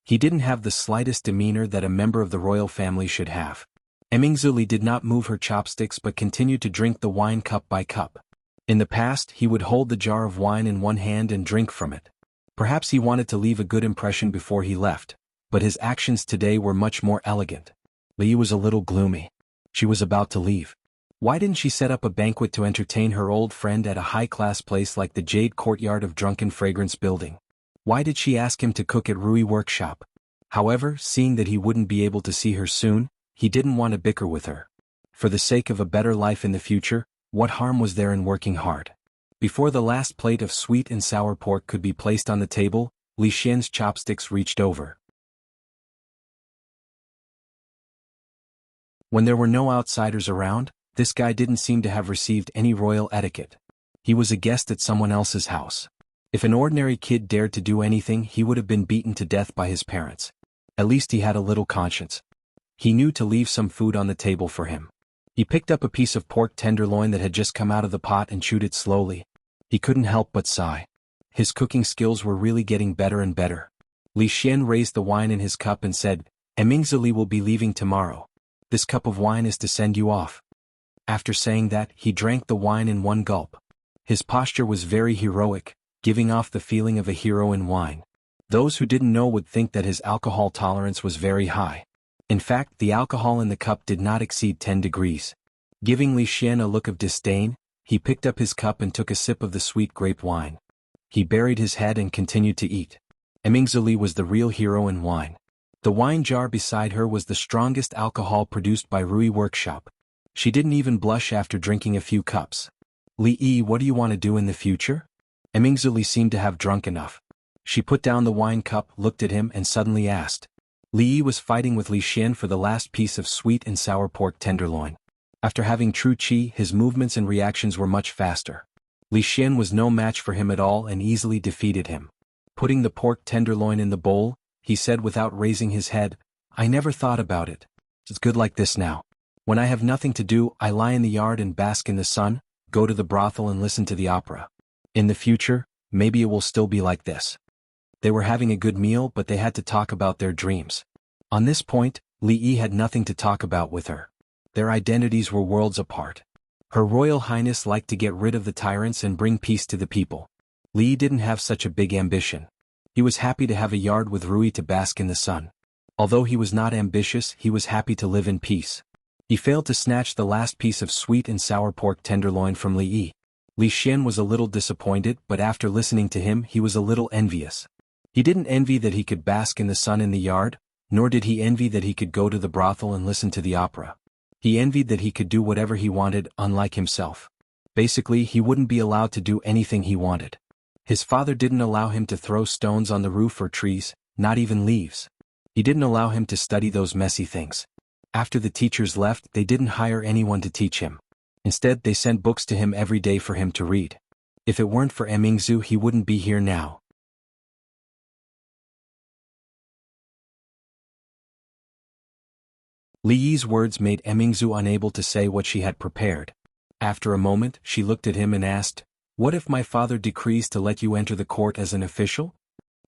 He didn't have the slightest demeanor that a member of the royal family should have. Emingzi did not move her chopsticks but continued to drink the wine cup by cup. In the past, he would hold the jar of wine in one hand and drink from it. Perhaps he wanted to leave a good impression before he left, but his actions today were much more elegant. Li Yi was a little gloomy. She was about to leave. Why didn't she set up a banquet to entertain her old friend at a high-class place like the Jade Courtyard of Drunken Fragrance Building? Why did she ask him to cook at Rui Workshop? However, seeing that he wouldn't be able to see her soon, he didn't want to bicker with her. For the sake of a better life in the future, what harm was there in working hard? Before the last plate of sweet and sour pork could be placed on the table, Li Xian's chopsticks reached over. When there were no outsiders around, this guy didn't seem to have received any royal etiquette. He was a guest at someone else's house. If an ordinary kid dared to do anything, he would have been beaten to death by his parents. At least he had a little conscience. He knew to leave some food on the table for him. He picked up a piece of pork tenderloin that had just come out of the pot and chewed it slowly. He couldn't help but sigh. His cooking skills were really getting better and better. Li Xian raised the wine in his cup and said, Emingzi will be leaving tomorrow. This cup of wine is to send you off. After saying that, he drank the wine in one gulp. His posture was very heroic, giving off the feeling of a hero in wine. Those who didn't know would think that his alcohol tolerance was very high. In fact, the alcohol in the cup did not exceed 10 degrees. Giving Li Xian a look of disdain, he picked up his cup and took a sip of the sweet grape wine. He buried his head and continued to eat. Emingzi was the real hero in wine. The wine jar beside her was the strongest alcohol produced by Rui Workshop. She didn't even blush after drinking a few cups. Li Yi, what do you want to do in the future? Emingzi seemed to have drunk enough. She put down the wine cup, looked at him and suddenly asked. Li Yi was fighting with Li Xian for the last piece of sweet and sour pork tenderloin. After having true qi, his movements and reactions were much faster. Li Xian was no match for him at all and easily defeated him. Putting the pork tenderloin in the bowl, he said without raising his head, I never thought about it. It's good like this now. When I have nothing to do, I lie in the yard and bask in the sun, go to the brothel and listen to the opera. In the future, maybe it will still be like this. They were having a good meal, but they had to talk about their dreams. On this point, Li Yi had nothing to talk about with her. Their identities were worlds apart. Her Royal Highness liked to get rid of the tyrants and bring peace to the people. Li Yi didn't have such a big ambition. He was happy to have a yard with Rui to bask in the sun. Although he was not ambitious, he was happy to live in peace. He failed to snatch the last piece of sweet and sour pork tenderloin from Li Yi. Li Xian was a little disappointed, but after listening to him he was a little envious. He didn't envy that he could bask in the sun in the yard, nor did he envy that he could go to the brothel and listen to the opera. He envied that he could do whatever he wanted, unlike himself. Basically, he wouldn't be allowed to do anything he wanted. His father didn't allow him to throw stones on the roof or trees, not even leaves. He didn't allow him to study those messy things. After the teachers left, they didn't hire anyone to teach him. Instead, they sent books to him every day for him to read. If it weren't for Mingzu, he wouldn't be here now. Li Yi's words made Mingzu unable to say what she had prepared. After a moment, she looked at him and asked, "What if my father decrees to let you enter the court as an official?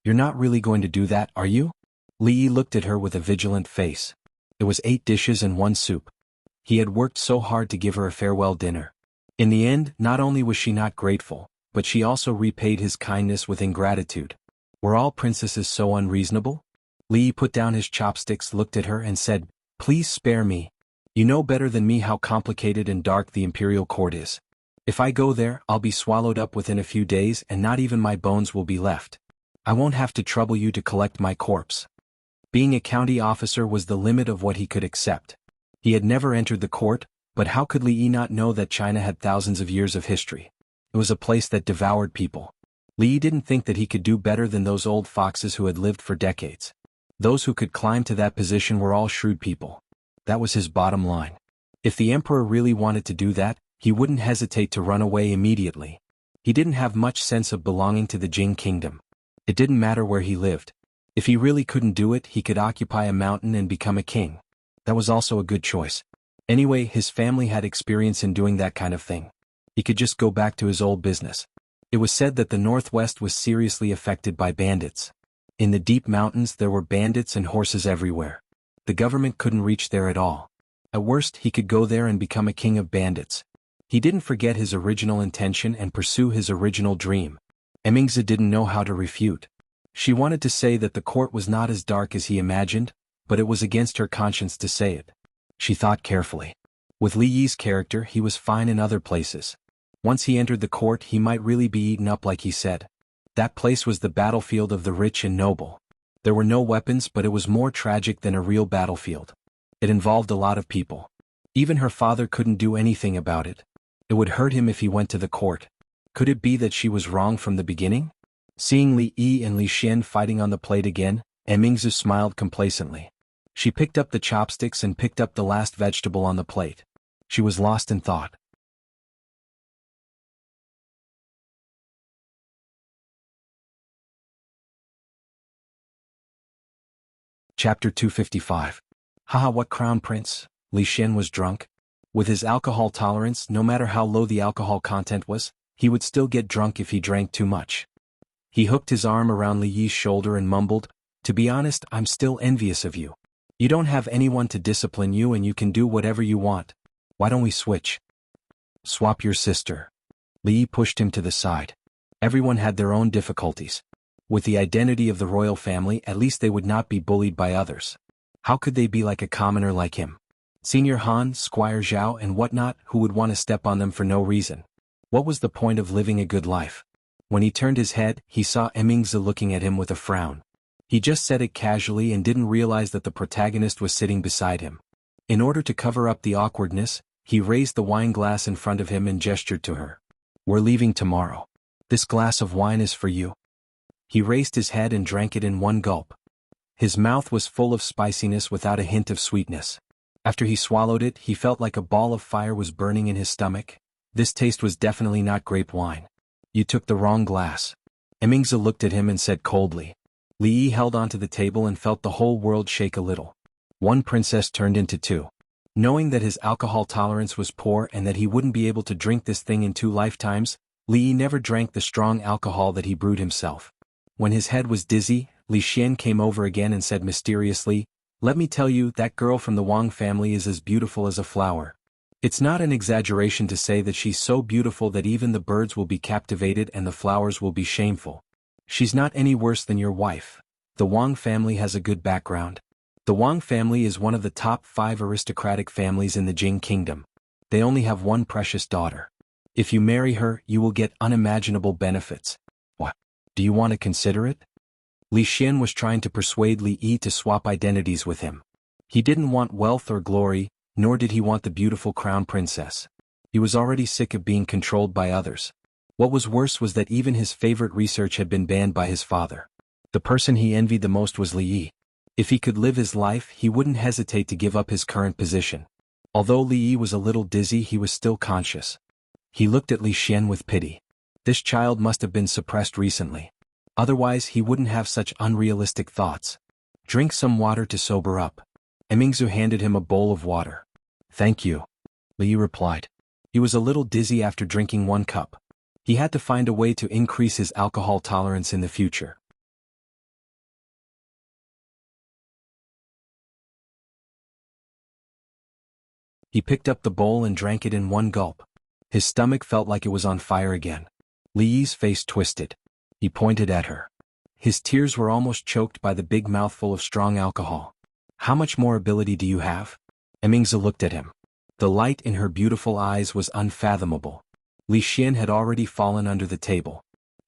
You're not really going to do that, are you?" Li Yi looked at her with a vigilant face. It was 8 dishes and 1 soup. He had worked so hard to give her a farewell dinner. In the end, not only was she not grateful, but she also repaid his kindness with ingratitude. Were all princesses so unreasonable? Li Yi put down his chopsticks, looked at her and said, "Please spare me. You know better than me how complicated and dark the imperial court is. If I go there, I'll be swallowed up within a few days and not even my bones will be left. I won't have to trouble you to collect my corpse." Being a county officer was the limit of what he could accept. He had never entered the court, but how could Li Yi not know that China had thousands of years of history? It was a place that devoured people. Li Yi didn't think that he could do better than those old foxes who had lived for decades. Those who could climb to that position were all shrewd people. That was his bottom line. If the emperor really wanted to do that, he wouldn't hesitate to run away immediately. He didn't have much sense of belonging to the Jing kingdom. It didn't matter where he lived. If he really couldn't do it, he could occupy a mountain and become a king. That was also a good choice. Anyway, his family had experience in doing that kind of thing. He could just go back to his old business. It was said that the northwest was seriously affected by bandits. In the deep mountains there were bandits and horses everywhere. The government couldn't reach there at all. At worst, he could go there and become a king of bandits. He didn't forget his original intention and pursue his original dream. Mingzi didn't know how to refute. She wanted to say that the court was not as dark as he imagined, but it was against her conscience to say it. She thought carefully. With Li Yi's character, he was fine in other places. Once he entered the court, he might really be eaten up like he said. That place was the battlefield of the rich and noble. There were no weapons, but it was more tragic than a real battlefield. It involved a lot of people. Even her father couldn't do anything about it. It would hurt him if he went to the court. Could it be that she was wrong from the beginning? Seeing Li Yi and Li Xian fighting on the plate again, Mingzi smiled complacently. She picked up the chopsticks and picked up the last vegetable on the plate. She was lost in thought. Chapter 255. Haha, what crown prince? Li Xian was drunk. With his alcohol tolerance, no matter how low the alcohol content was, he would still get drunk if he drank too much. He hooked his arm around Li Yi's shoulder and mumbled, "To be honest, I'm still envious of you. You don't have anyone to discipline you and you can do whatever you want. Why don't we switch? Swap your sister." Li Yi pushed him to the side. Everyone had their own difficulties. With the identity of the royal family, at least they would not be bullied by others. How could they be like a commoner like him? Senior Han, Squire Zhao and whatnot, who would want to step on them for no reason? What was the point of living a good life? When he turned his head, he saw Mingzi looking at him with a frown. He just said it casually and didn't realize that the protagonist was sitting beside him. In order to cover up the awkwardness, he raised the wine glass in front of him and gestured to her. "We're leaving tomorrow. This glass of wine is for you." He raised his head and drank it in one gulp. His mouth was full of spiciness without a hint of sweetness. After he swallowed it, he felt like a ball of fire was burning in his stomach. This taste was definitely not grape wine. "You took the wrong glass." Mingzi looked at him and said coldly. Li Yi held onto the table and felt the whole world shake a little. One princess turned into 2. Knowing that his alcohol tolerance was poor and that he wouldn't be able to drink this thing in 2 lifetimes, Li Yi never drank the strong alcohol that he brewed himself. When his head was dizzy, Li Xian came over again and said mysteriously, "Let me tell you, that girl from the Wang family is as beautiful as a flower. It's not an exaggeration to say that she's so beautiful that even the birds will be captivated and the flowers will be shameful. She's not any worse than your wife. The Wang family has a good background. The Wang family is one of the top 5 aristocratic families in the Jing kingdom. They only have one precious daughter. If you marry her, you will get unimaginable benefits. What? Do you want to consider it? Li Xian was trying to persuade Li Yi to swap identities with him. He didn't want wealth or glory, nor did he want the beautiful crown princess. He was already sick of being controlled by others. What was worse was that even his favorite research had been banned by his father. The person he envied the most was Li Yi. If he could live his life, he wouldn't hesitate to give up his current position. Although Li Yi was a little dizzy, he was still conscious. He looked at Li Xian with pity. This child must have been suppressed recently. Otherwise he wouldn't have such unrealistic thoughts. Drink some water to sober up. Emingzu handed him a bowl of water. Thank you, Li Yi replied. He was a little dizzy after drinking 1 cup. He had to find a way to increase his alcohol tolerance in the future. He picked up the bowl and drank it in 1 gulp. His stomach felt like it was on fire again. Li Yi's face twisted. He pointed at her. His tears were almost choked by the big mouthful of strong alcohol. How much more ability do you have? Emingzu looked at him. The light in her beautiful eyes was unfathomable. Li Xian had already fallen under the table.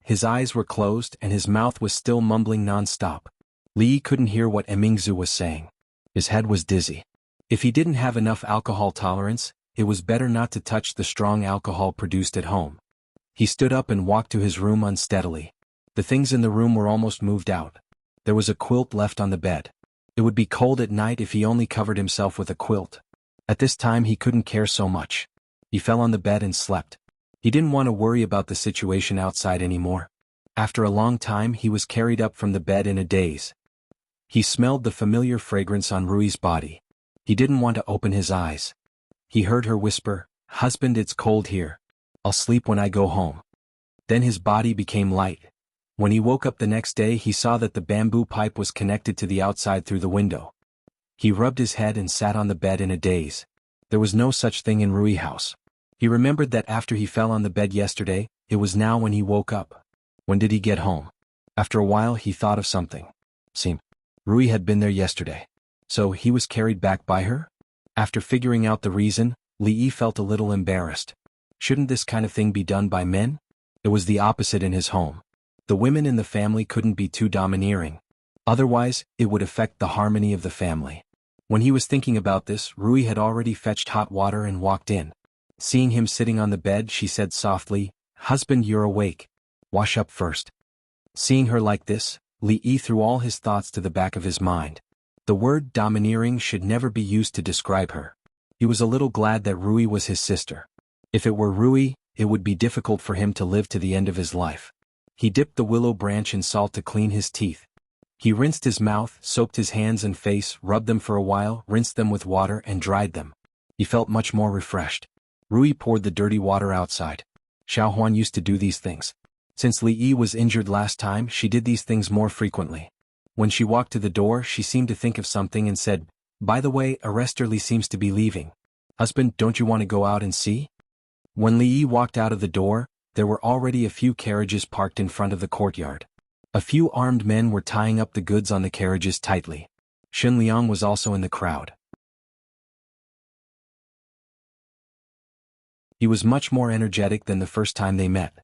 His eyes were closed and his mouth was still mumbling non-stop. Li Yi couldn't hear what Emingzu was saying. His head was dizzy. If he didn't have enough alcohol tolerance, it was better not to touch the strong alcohol produced at home. He stood up and walked to his room unsteadily. The things in the room were almost moved out. There was a quilt left on the bed. It would be cold at night if he only covered himself with a quilt. At this time he couldn't care so much. He fell on the bed and slept. He didn't want to worry about the situation outside anymore. After a long time he was carried up from the bed in a daze. He smelled the familiar fragrance on Rui's body. He didn't want to open his eyes. He heard her whisper, "Husband, it's cold here. I'll sleep when I go home." Then his body became light. When he woke up the next day he saw that the bamboo pipe was connected to the outside through the window. He rubbed his head and sat on the bed in a daze. There was no such thing in Rui house. He remembered that after he fell on the bed yesterday, it was now when he woke up. When did he get home? After a while he thought of something. Rui had been there yesterday. So he was carried back by her? After figuring out the reason, Li Yi felt a little embarrassed. Shouldn't this kind of thing be done by men? It was the opposite in his home. The women in the family couldn't be too domineering. Otherwise, it would affect the harmony of the family. When he was thinking about this, Rui had already fetched hot water and walked in. Seeing him sitting on the bed, she said softly, "Husband, you're awake. Wash up first." Seeing her like this, Li Yi threw all his thoughts to the back of his mind. The word domineering should never be used to describe her. He was a little glad that Rui was his sister. If it were Rui, it would be difficult for him to live to the end of his life. He dipped the willow branch in salt to clean his teeth. He rinsed his mouth, soaped his hands and face, rubbed them for a while, rinsed them with water and dried them. He felt much more refreshed. Rui poured the dirty water outside. Xiaohuan used to do these things. Since Li Yi was injured last time, she did these things more frequently. When she walked to the door, she seemed to think of something and said, "By the way, Arrestor Li seems to be leaving. Husband, don't you want to go out and see?" When Li Yi walked out of the door, there were already a few carriages parked in front of the courtyard. A few armed men were tying up the goods on the carriages tightly. Xun Liang was also in the crowd. He was much more energetic than the first time they met.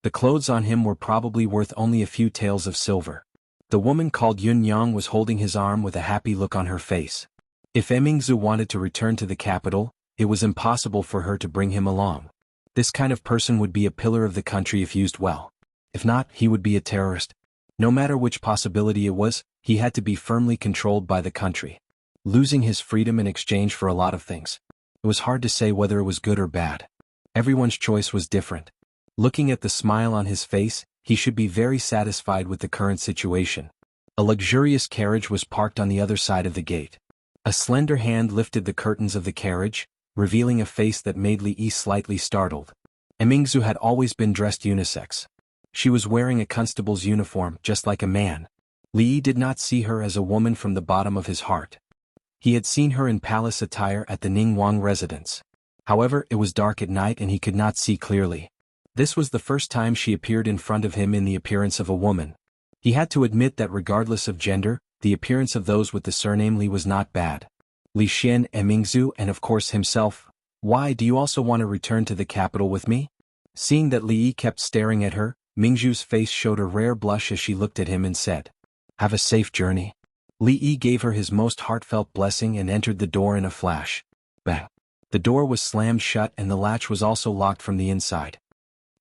The clothes on him were probably worth only a few taels of silver. The woman called Yun Yang was holding his arm with a happy look on her face. If Emingzu wanted to return to the capital, it was impossible for her to bring him along. This kind of person would be a pillar of the country if used well. If not, he would be a terrorist. No matter which possibility it was, he had to be firmly controlled by the country. Losing his freedom in exchange for a lot of things. It was hard to say whether it was good or bad. Everyone's choice was different. Looking at the smile on his face, he should be very satisfied with the current situation. A luxurious carriage was parked on the other side of the gate. A slender hand lifted the curtains of the carriage, revealing a face that made Li Yi slightly startled. Emingzu had always been dressed unisex. She was wearing a constable's uniform, just like a man. Li Yi did not see her as a woman from the bottom of his heart. He had seen her in palace attire at the Ningguang residence. However, it was dark at night and he could not see clearly. This was the first time she appeared in front of him in the appearance of a woman. He had to admit that regardless of gender, The appearance of those with the surname Li was not bad. Li Xian and Mingzhu and of course himself. Why do you also want to return to the capital with me? Seeing that Li Yi kept staring at her, Mingzhu's face showed a rare blush as she looked at him and said, "Have a safe journey." Li Yi gave her his most heartfelt blessing and entered the door in a flash. Bang! The door was slammed shut and the latch was also locked from the inside.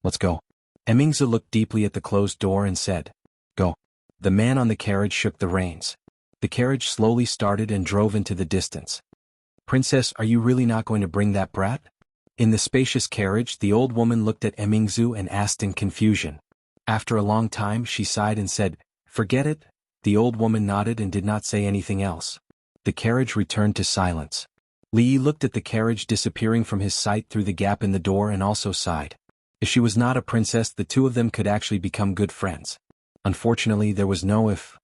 "Let's go." Mingzhu looked deeply at the closed door and said, "Go." The man on the carriage shook the reins. The carriage slowly started and drove into the distance. "Princess, are you really not going to bring that brat?" In the spacious carriage, the old woman looked at Mingzhu and asked in confusion. After a long time, she sighed and said, "Forget it." The old woman nodded and did not say anything else. The carriage returned to silence. Li Yi looked at the carriage disappearing from his sight through the gap in the door and also sighed. If she was not a princess, the two of them could actually become good friends. Unfortunately, there was no if.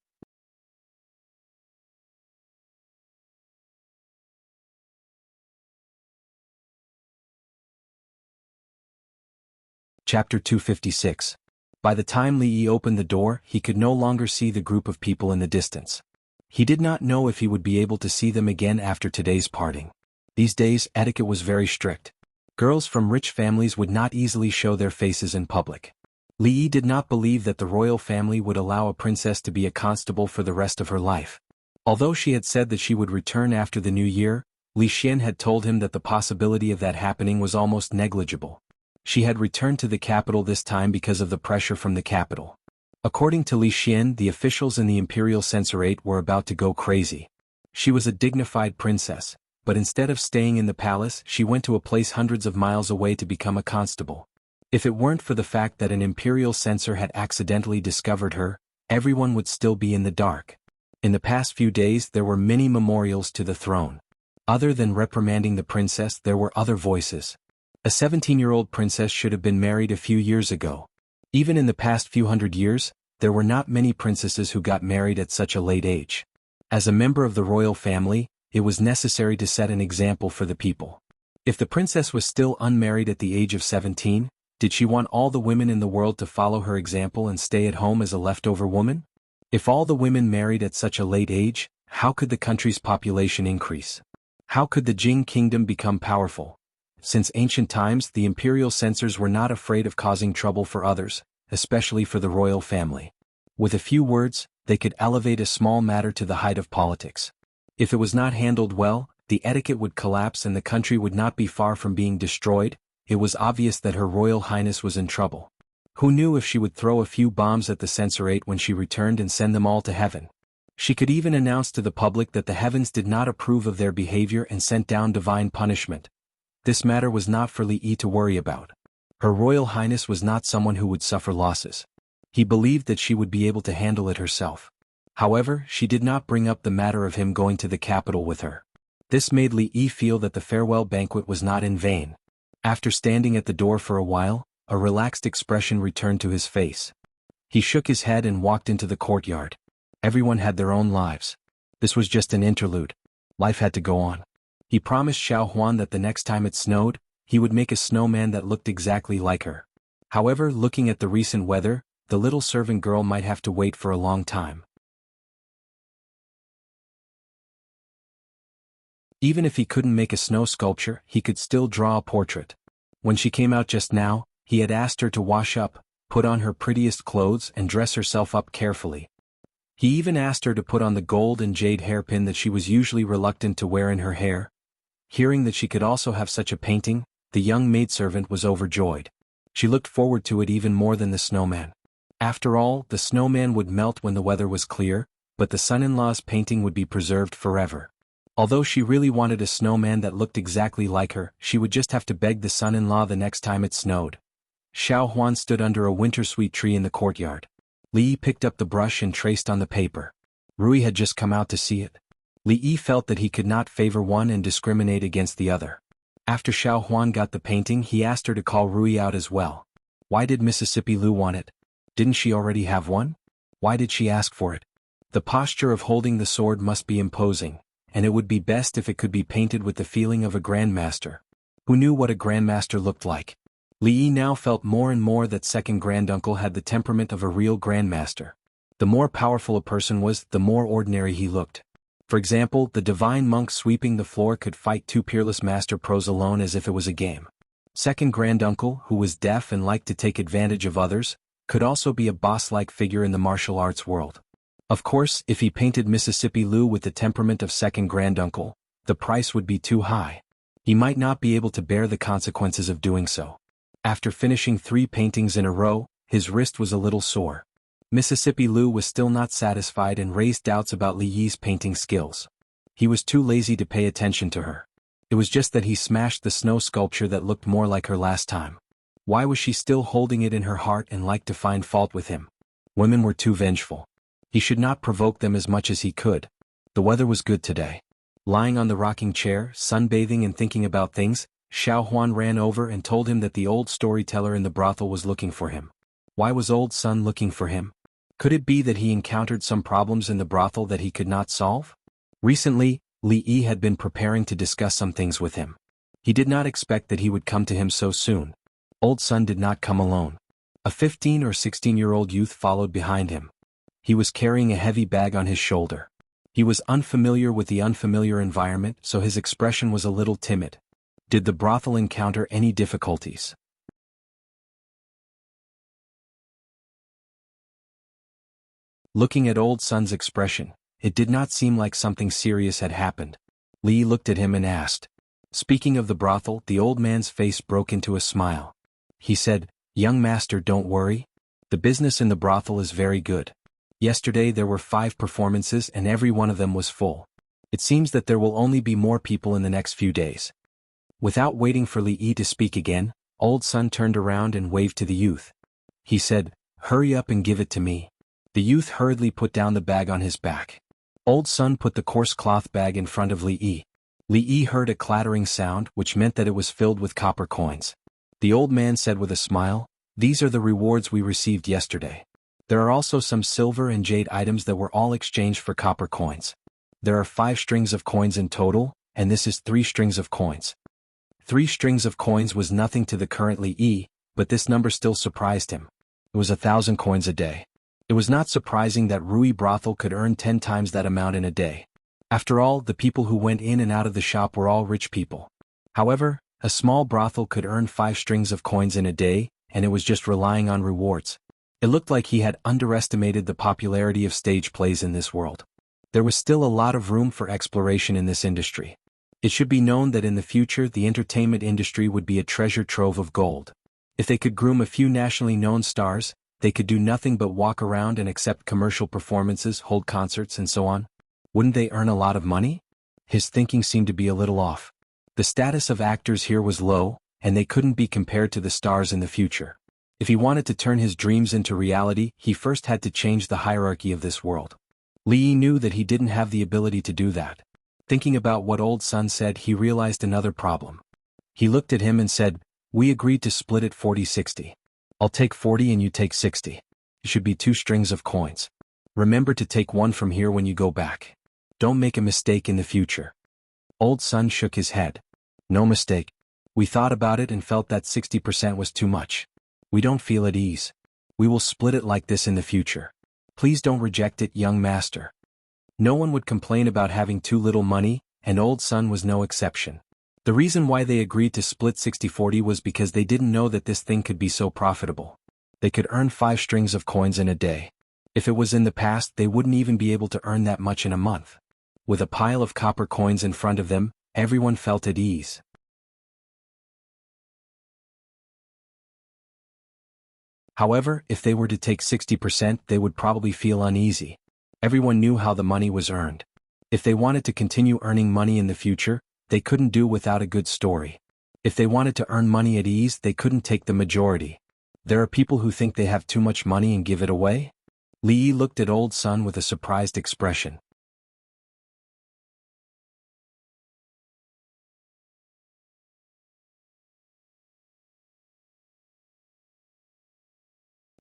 Chapter 256. By the time Li Yi opened the door, he could no longer see the group of people in the distance. He did not know if he would be able to see them again after today's parting. These days, etiquette was very strict. Girls from rich families would not easily show their faces in public. Li Yi did not believe that the royal family would allow a princess to be a constable for the rest of her life. Although she had said that she would return after the new year, Li Xian had told him that the possibility of that happening was almost negligible. She had returned to the capital this time because of the pressure from the capital. According to Li Xian, the officials in the imperial censorate were about to go crazy. She was a dignified princess, but instead of staying in the palace, she went to a place hundreds of miles away to become a constable. If it weren't for the fact that an imperial censor had accidentally discovered her, everyone would still be in the dark. In the past few days, there were many memorials to the throne. Other than reprimanding the princess, there were other voices. A 17-year-old princess should have been married a few years ago. Even in the past few hundred years, there were not many princesses who got married at such a late age. As a member of the royal family, it was necessary to set an example for the people. If the princess was still unmarried at the age of 17, did she want all the women in the world to follow her example and stay at home as a leftover woman? If all the women married at such a late age, how could the country's population increase? How could the Jing kingdom become powerful? Since ancient times, the imperial censors were not afraid of causing trouble for others, especially for the royal family. With a few words, they could elevate a small matter to the height of politics. If it was not handled well, the etiquette would collapse and the country would not be far from being destroyed. It was obvious that Her Royal Highness was in trouble. Who knew if she would throw a few bombs at the censorate when she returned and send them all to heaven? She could even announce to the public that the heavens did not approve of their behavior and sent down divine punishment. This matter was not for Li Yi to worry about. Her Royal Highness was not someone who would suffer losses. He believed that she would be able to handle it herself. However, she did not bring up the matter of him going to the capital with her. This made Li Yi feel that the farewell banquet was not in vain. After standing at the door for a while, a relaxed expression returned to his face. He shook his head and walked into the courtyard. Everyone had their own lives. This was just an interlude. Life had to go on. He promised Xiao Huan that the next time it snowed, he would make a snowman that looked exactly like her. However, looking at the recent weather, the little servant girl might have to wait for a long time. Even if he couldn't make a snow sculpture, he could still draw a portrait. When she came out just now, he had asked her to wash up, put on her prettiest clothes and dress herself up carefully. He even asked her to put on the gold and jade hairpin that she was usually reluctant to wear in her hair. Hearing that she could also have such a painting, the young maidservant was overjoyed. She looked forward to it even more than the snowman. After all, the snowman would melt when the weather was clear, but the son-in-law's painting would be preserved forever. Although she really wanted a snowman that looked exactly like her, she would just have to beg the son-in-law the next time it snowed. Xiao Huan stood under a winter-sweet tree in the courtyard. Li Yi picked up the brush and traced on the paper. Rui had just come out to see it. Li Yi felt that he could not favor one and discriminate against the other. After Xiao Huan got the painting, he asked her to call Rui out as well. Why did Mississippi Lu want it? Didn't she already have one? Why did she ask for it? The posture of holding the sword must be imposing, and it would be best if it could be painted with the feeling of a grandmaster. Who knew what a grandmaster looked like? Li Yi now felt more and more that second granduncle had the temperament of a real grandmaster. The more powerful a person was, the more ordinary he looked. For example, the divine monk sweeping the floor could fight two peerless master pros alone as if it was a game. Second granduncle, who was deaf and liked to take advantage of others, could also be a boss-like figure in the martial arts world. Of course, if he painted Mississippi Lou with the temperament of second granduncle, the price would be too high. He might not be able to bear the consequences of doing so. After finishing 3 paintings in a row, his wrist was a little sore. Mississippi Lou was still not satisfied and raised doubts about Li Yi's painting skills. He was too lazy to pay attention to her. It was just that he smashed the snow sculpture that looked more like her last time. Why was she still holding it in her heart and liked to find fault with him? Women were too vengeful. He should not provoke them as much as he could. The weather was good today. Lying on the rocking chair, sunbathing and thinking about things, Xiao Huan ran over and told him that the old storyteller in the brothel was looking for him. Why was old Sun looking for him? Could it be that he encountered some problems in the brothel that he could not solve? Recently, Li Yi had been preparing to discuss some things with him. He did not expect that he would come to him so soon. Old Sun did not come alone. A 15 or 16-year-old youth followed behind him. He was carrying a heavy bag on his shoulder. He was unfamiliar with the unfamiliar environment, so his expression was a little timid. Did the brothel encounter any difficulties? Looking at Old Sun's expression, it did not seem like something serious had happened. Li looked at him and asked. Speaking of the brothel, the old man's face broke into a smile. He said, "Young master, don't worry. The business in the brothel is very good. Yesterday there were 5 performances and every one of them was full. It seems that there will only be more people in the next few days." Without waiting for Li Yi to speak again, Old Sun turned around and waved to the youth. He said, "Hurry up and give it to me." The youth hurriedly put down the bag on his back. Old Sun put the coarse cloth bag in front of Li Yi. Li Yi heard a clattering sound, which meant that it was filled with copper coins. The old man said with a smile, "These are the rewards we received yesterday. There are also some silver and jade items that were all exchanged for copper coins. There are 5 strings of coins in total, and this is 3 strings of coins." 3 strings of coins was nothing to the current Li Yi, but this number still surprised him. It was 1,000 coins a day. It was not surprising that Rui Brothel could earn 10 times that amount in a day. After all, the people who went in and out of the shop were all rich people. However, a small brothel could earn 5 strings of coins in a day, and it was just relying on rewards. It looked like he had underestimated the popularity of stage plays in this world. There was still a lot of room for exploration in this industry. It should be known that in the future the entertainment industry would be a treasure trove of gold. If they could groom a few nationally known stars, they could do nothing but walk around and accept commercial performances, hold concerts and so on. Wouldn't they earn a lot of money? His thinking seemed to be a little off. The status of actors here was low, and they couldn't be compared to the stars in the future. If he wanted to turn his dreams into reality, he first had to change the hierarchy of this world. Li Yi knew that he didn't have the ability to do that. Thinking about what Old Sun said, he realized another problem. He looked at him and said, "We agreed to split it 40-60. I'll take 40 and you take 60. It should be 2 strings of coins. Remember to take 1 from here when you go back. Don't make a mistake in the future." Old Sun shook his head. "No mistake. We thought about it and felt that 60% was too much. We don't feel at ease. We will split it like this in the future. Please don't reject it, young master." No one would complain about having too little money, and Old Sun was no exception. The reason why they agreed to split 60-40 was because they didn't know that this thing could be so profitable. They could earn 5 strings of coins in a day. If it was in the past, they wouldn't even be able to earn that much in a month. With a pile of copper coins in front of them, everyone felt at ease. However, if they were to take 60%, they would probably feel uneasy. Everyone knew how the money was earned. If they wanted to continue earning money in the future, they couldn't do without a good story. If they wanted to earn money at ease, they couldn't take the majority. There are people who think they have too much money and give it away. Li Yi looked at Old Sun with a surprised expression.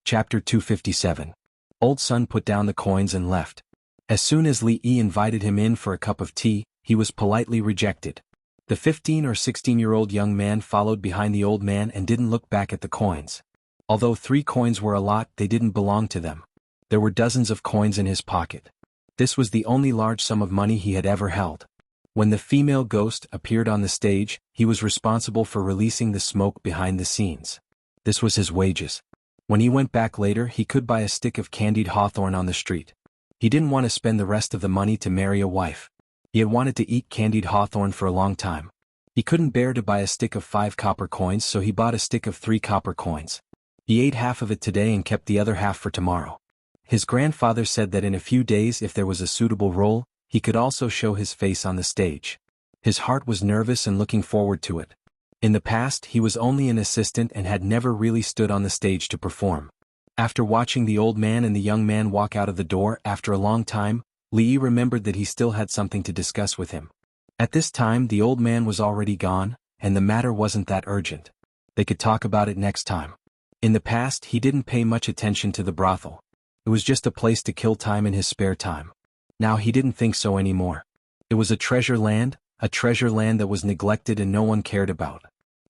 Chapter 257. Old Sun put down the coins and left. As soon as Li Yi invited him in for a cup of tea, he was politely rejected. The 15 or 16-year-old young man followed behind the old man and didn't look back at the coins. Although 3 coins were a lot, they didn't belong to them. There were dozens of coins in his pocket. This was the only large sum of money he had ever held. When the female ghost appeared on the stage, he was responsible for releasing the smoke behind the scenes. This was his wages. When he went back later, he could buy a stick of candied hawthorn on the street. He didn't want to spend the rest of the money to marry a wife. He had wanted to eat candied hawthorn for a long time. He couldn't bear to buy a stick of 5 copper coins, so he bought a stick of 3 copper coins. He ate half of it today and kept the other half for tomorrow. His grandfather said that in a few days, if there was a suitable role, he could also show his face on the stage. His heart was nervous and looking forward to it. In the past, he was only an assistant and had never really stood on the stage to perform. After watching the old man and the young man walk out of the door after a long time, Li remembered that he still had something to discuss with him. At this time, the old man was already gone, and the matter wasn't that urgent. They could talk about it next time. In the past, he didn't pay much attention to the brothel. It was just a place to kill time in his spare time. Now he didn't think so anymore. It was a treasure land that was neglected and no one cared about.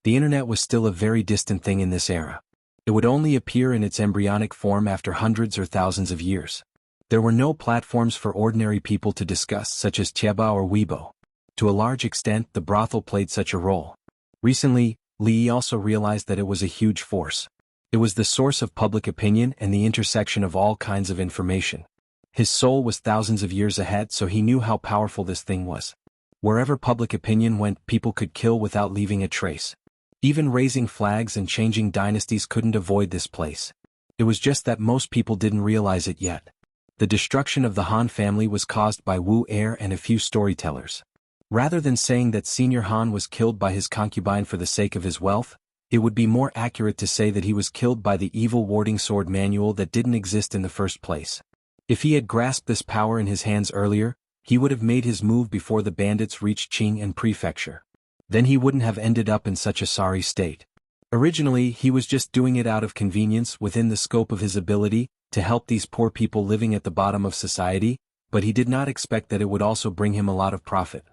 The internet was still a very distant thing in this era. It would only appear in its embryonic form after hundreds or thousands of years. There were no platforms for ordinary people to discuss, such as Tieba or Weibo. To a large extent, the brothel played such a role. Recently, Li also realized that it was a huge force. It was the source of public opinion and the intersection of all kinds of information. His soul was thousands of years ahead, so he knew how powerful this thing was. Wherever public opinion went, people could kill without leaving a trace. Even raising flags and changing dynasties couldn't avoid this place. It was just that most people didn't realize it yet. The destruction of the Han family was caused by Wu Heir and a few storytellers. Rather than saying that Senior Han was killed by his concubine for the sake of his wealth, it would be more accurate to say that he was killed by the evil warding sword manual that didn't exist in the first place. If he had grasped this power in his hands earlier, he would have made his move before the bandits reached Qing and Prefecture. Then he wouldn't have ended up in such a sorry state. Originally, he was just doing it out of convenience within the scope of his ability to help these poor people living at the bottom of society, but he did not expect that it would also bring him a lot of profit.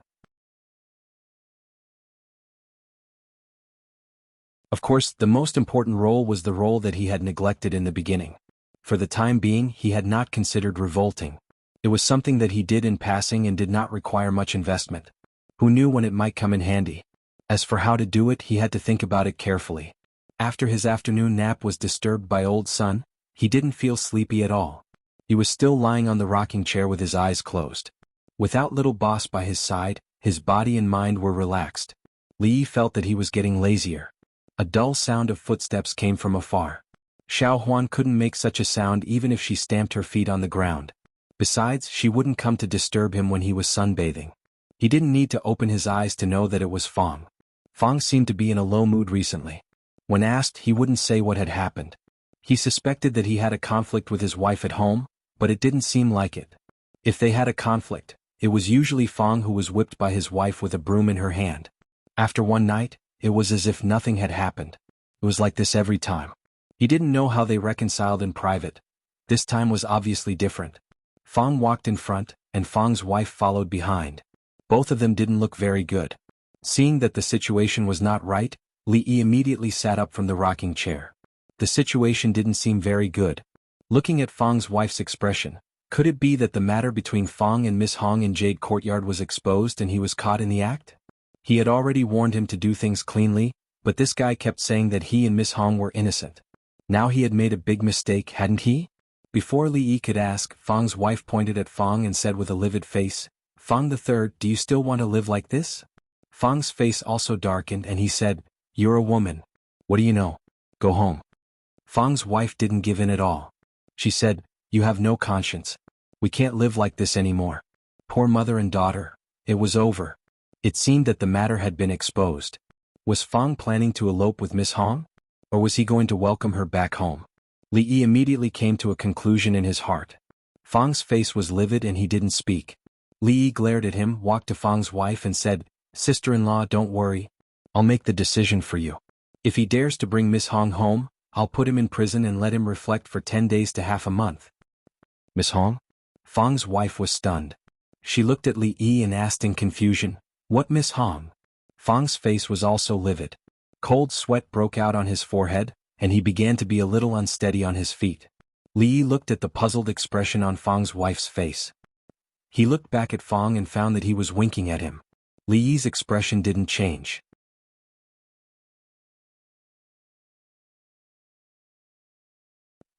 Of course, the most important role was the role that he had neglected in the beginning. For the time being, he had not considered revolting. It was something that he did in passing and did not require much investment. Who knew when it might come in handy? As for how to do it, he had to think about it carefully. After his afternoon nap was disturbed by Old Sun, he didn't feel sleepy at all. He was still lying on the rocking chair with his eyes closed. Without Little Boss by his side, his body and mind were relaxed. Li felt that he was getting lazier. A dull sound of footsteps came from afar. Xiao Huan couldn't make such a sound even if she stamped her feet on the ground. Besides, she wouldn't come to disturb him when he was sunbathing. He didn't need to open his eyes to know that it was Fong. Fong seemed to be in a low mood recently. When asked, he wouldn't say what had happened. He suspected that he had a conflict with his wife at home, but it didn't seem like it. If they had a conflict, it was usually Fong who was whipped by his wife with a broom in her hand. After one night, it was as if nothing had happened. It was like this every time. He didn't know how they reconciled in private. This time was obviously different. Fong walked in front, and Fong's wife followed behind. Both of them didn't look very good. Seeing that the situation was not right, Li immediately sat up from the rocking chair. The situation didn't seem very good. Looking at Fong's wife's expression, could it be that the matter between Fong and Miss Hong in Jade Courtyard was exposed and he was caught in the act? He had already warned him to do things cleanly, but this guy kept saying that he and Miss Hong were innocent. Now he had made a big mistake, hadn't he? Before Li Yi could ask, Fong's wife pointed at Fong and said with a livid face, "Fong the Third, do you still want to live like this?" Fong's face also darkened and he said, "You're a woman. What do you know? Go home." Fong's wife didn't give in at all. She said, "You have no conscience. We can't live like this anymore." Poor mother and daughter. It was over. It seemed that the matter had been exposed. Was Fong planning to elope with Miss Hong? Or was he going to welcome her back home? Li Yi immediately came to a conclusion in his heart. Fong's face was livid and he didn't speak. Li Yi glared at him, walked to Fong's wife and said, "Sister-in-law, don't worry. I'll make the decision for you. If he dares to bring Miss Hong home, I'll put him in prison and let him reflect for 10 days to half a month." Miss Hong? Fong's wife was stunned. She looked at Li Yi and asked in confusion, "What Miss Hong?" Fong's face was also livid. Cold sweat broke out on his forehead, and he began to be a little unsteady on his feet. Li Yi looked at the puzzled expression on Fang's wife's face. He looked back at Fang and found that he was winking at him. Li Yi's expression didn't change.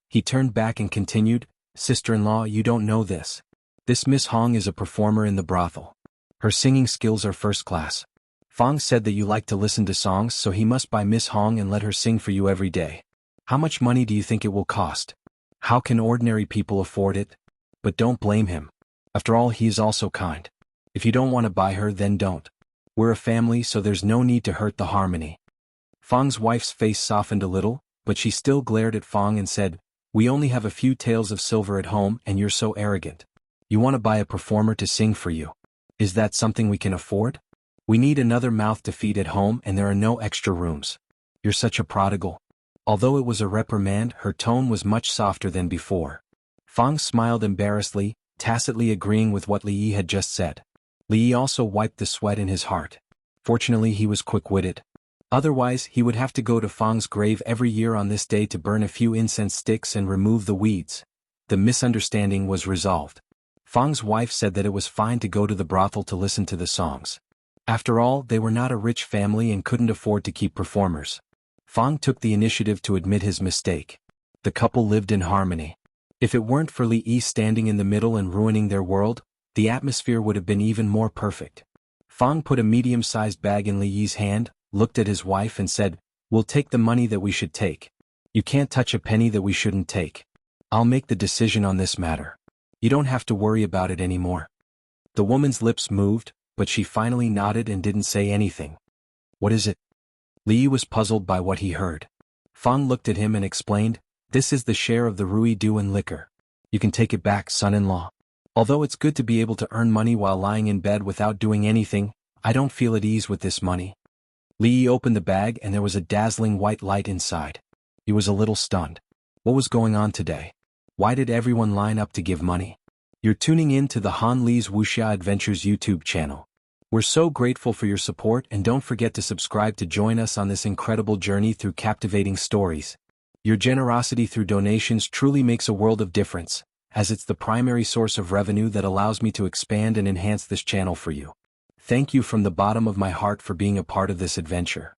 He turned back and continued, "Sister-in-law, you don't know this. This Miss Hong is a performer in the brothel. Her singing skills are first class. Fang said that you like to listen to songs, so he must buy Miss Hong and let her sing for you every day. How much money do you think it will cost? How can ordinary people afford it? But don't blame him. After all, he is also kind. If you don't want to buy her, then don't. We're a family, so there's no need to hurt the harmony." Fang's wife's face softened a little, but she still glared at Fang and said, "We only have a few taels of silver at home and you're so arrogant. You want to buy a performer to sing for you. Is that something we can afford? We need another mouth to feed at home and there are no extra rooms. You're such a prodigal." Although it was a reprimand, her tone was much softer than before. Fang smiled embarrassedly, tacitly agreeing with what Li Yi had just said. Li Yi also wiped the sweat in his heart. Fortunately, he was quick-witted. Otherwise, he would have to go to Fang's grave every year on this day to burn a few incense sticks and remove the weeds. The misunderstanding was resolved. Fang's wife said that it was fine to go to the brothel to listen to the songs. After all, they were not a rich family and couldn't afford to keep performers. Fang took the initiative to admit his mistake. The couple lived in harmony. If it weren't for Li Yi standing in the middle and ruining their world, the atmosphere would have been even more perfect. Fang put a medium-sized bag in Li Yi's hand, looked at his wife and said, "We'll take the money that we should take. You can't touch a penny that we shouldn't take. I'll make the decision on this matter. You don't have to worry about it anymore." The woman's lips moved, but she finally nodded and didn't say anything. "What is it?" Li Yi was puzzled by what he heard. Fang looked at him and explained, "This is the share of the Rui Du and liquor. You can take it back, son-in-law. Although it's good to be able to earn money while lying in bed without doing anything, I don't feel at ease with this money." Li Yi opened the bag and there was a dazzling white light inside. He was a little stunned. What was going on today? Why did everyone line up to give money? You're tuning in to the Han Li's Wuxia Adventures YouTube channel. We're so grateful for your support and don't forget to subscribe to join us on this incredible journey through captivating stories. Your generosity through donations truly makes a world of difference, as it's the primary source of revenue that allows me to expand and enhance this channel for you. Thank you from the bottom of my heart for being a part of this adventure.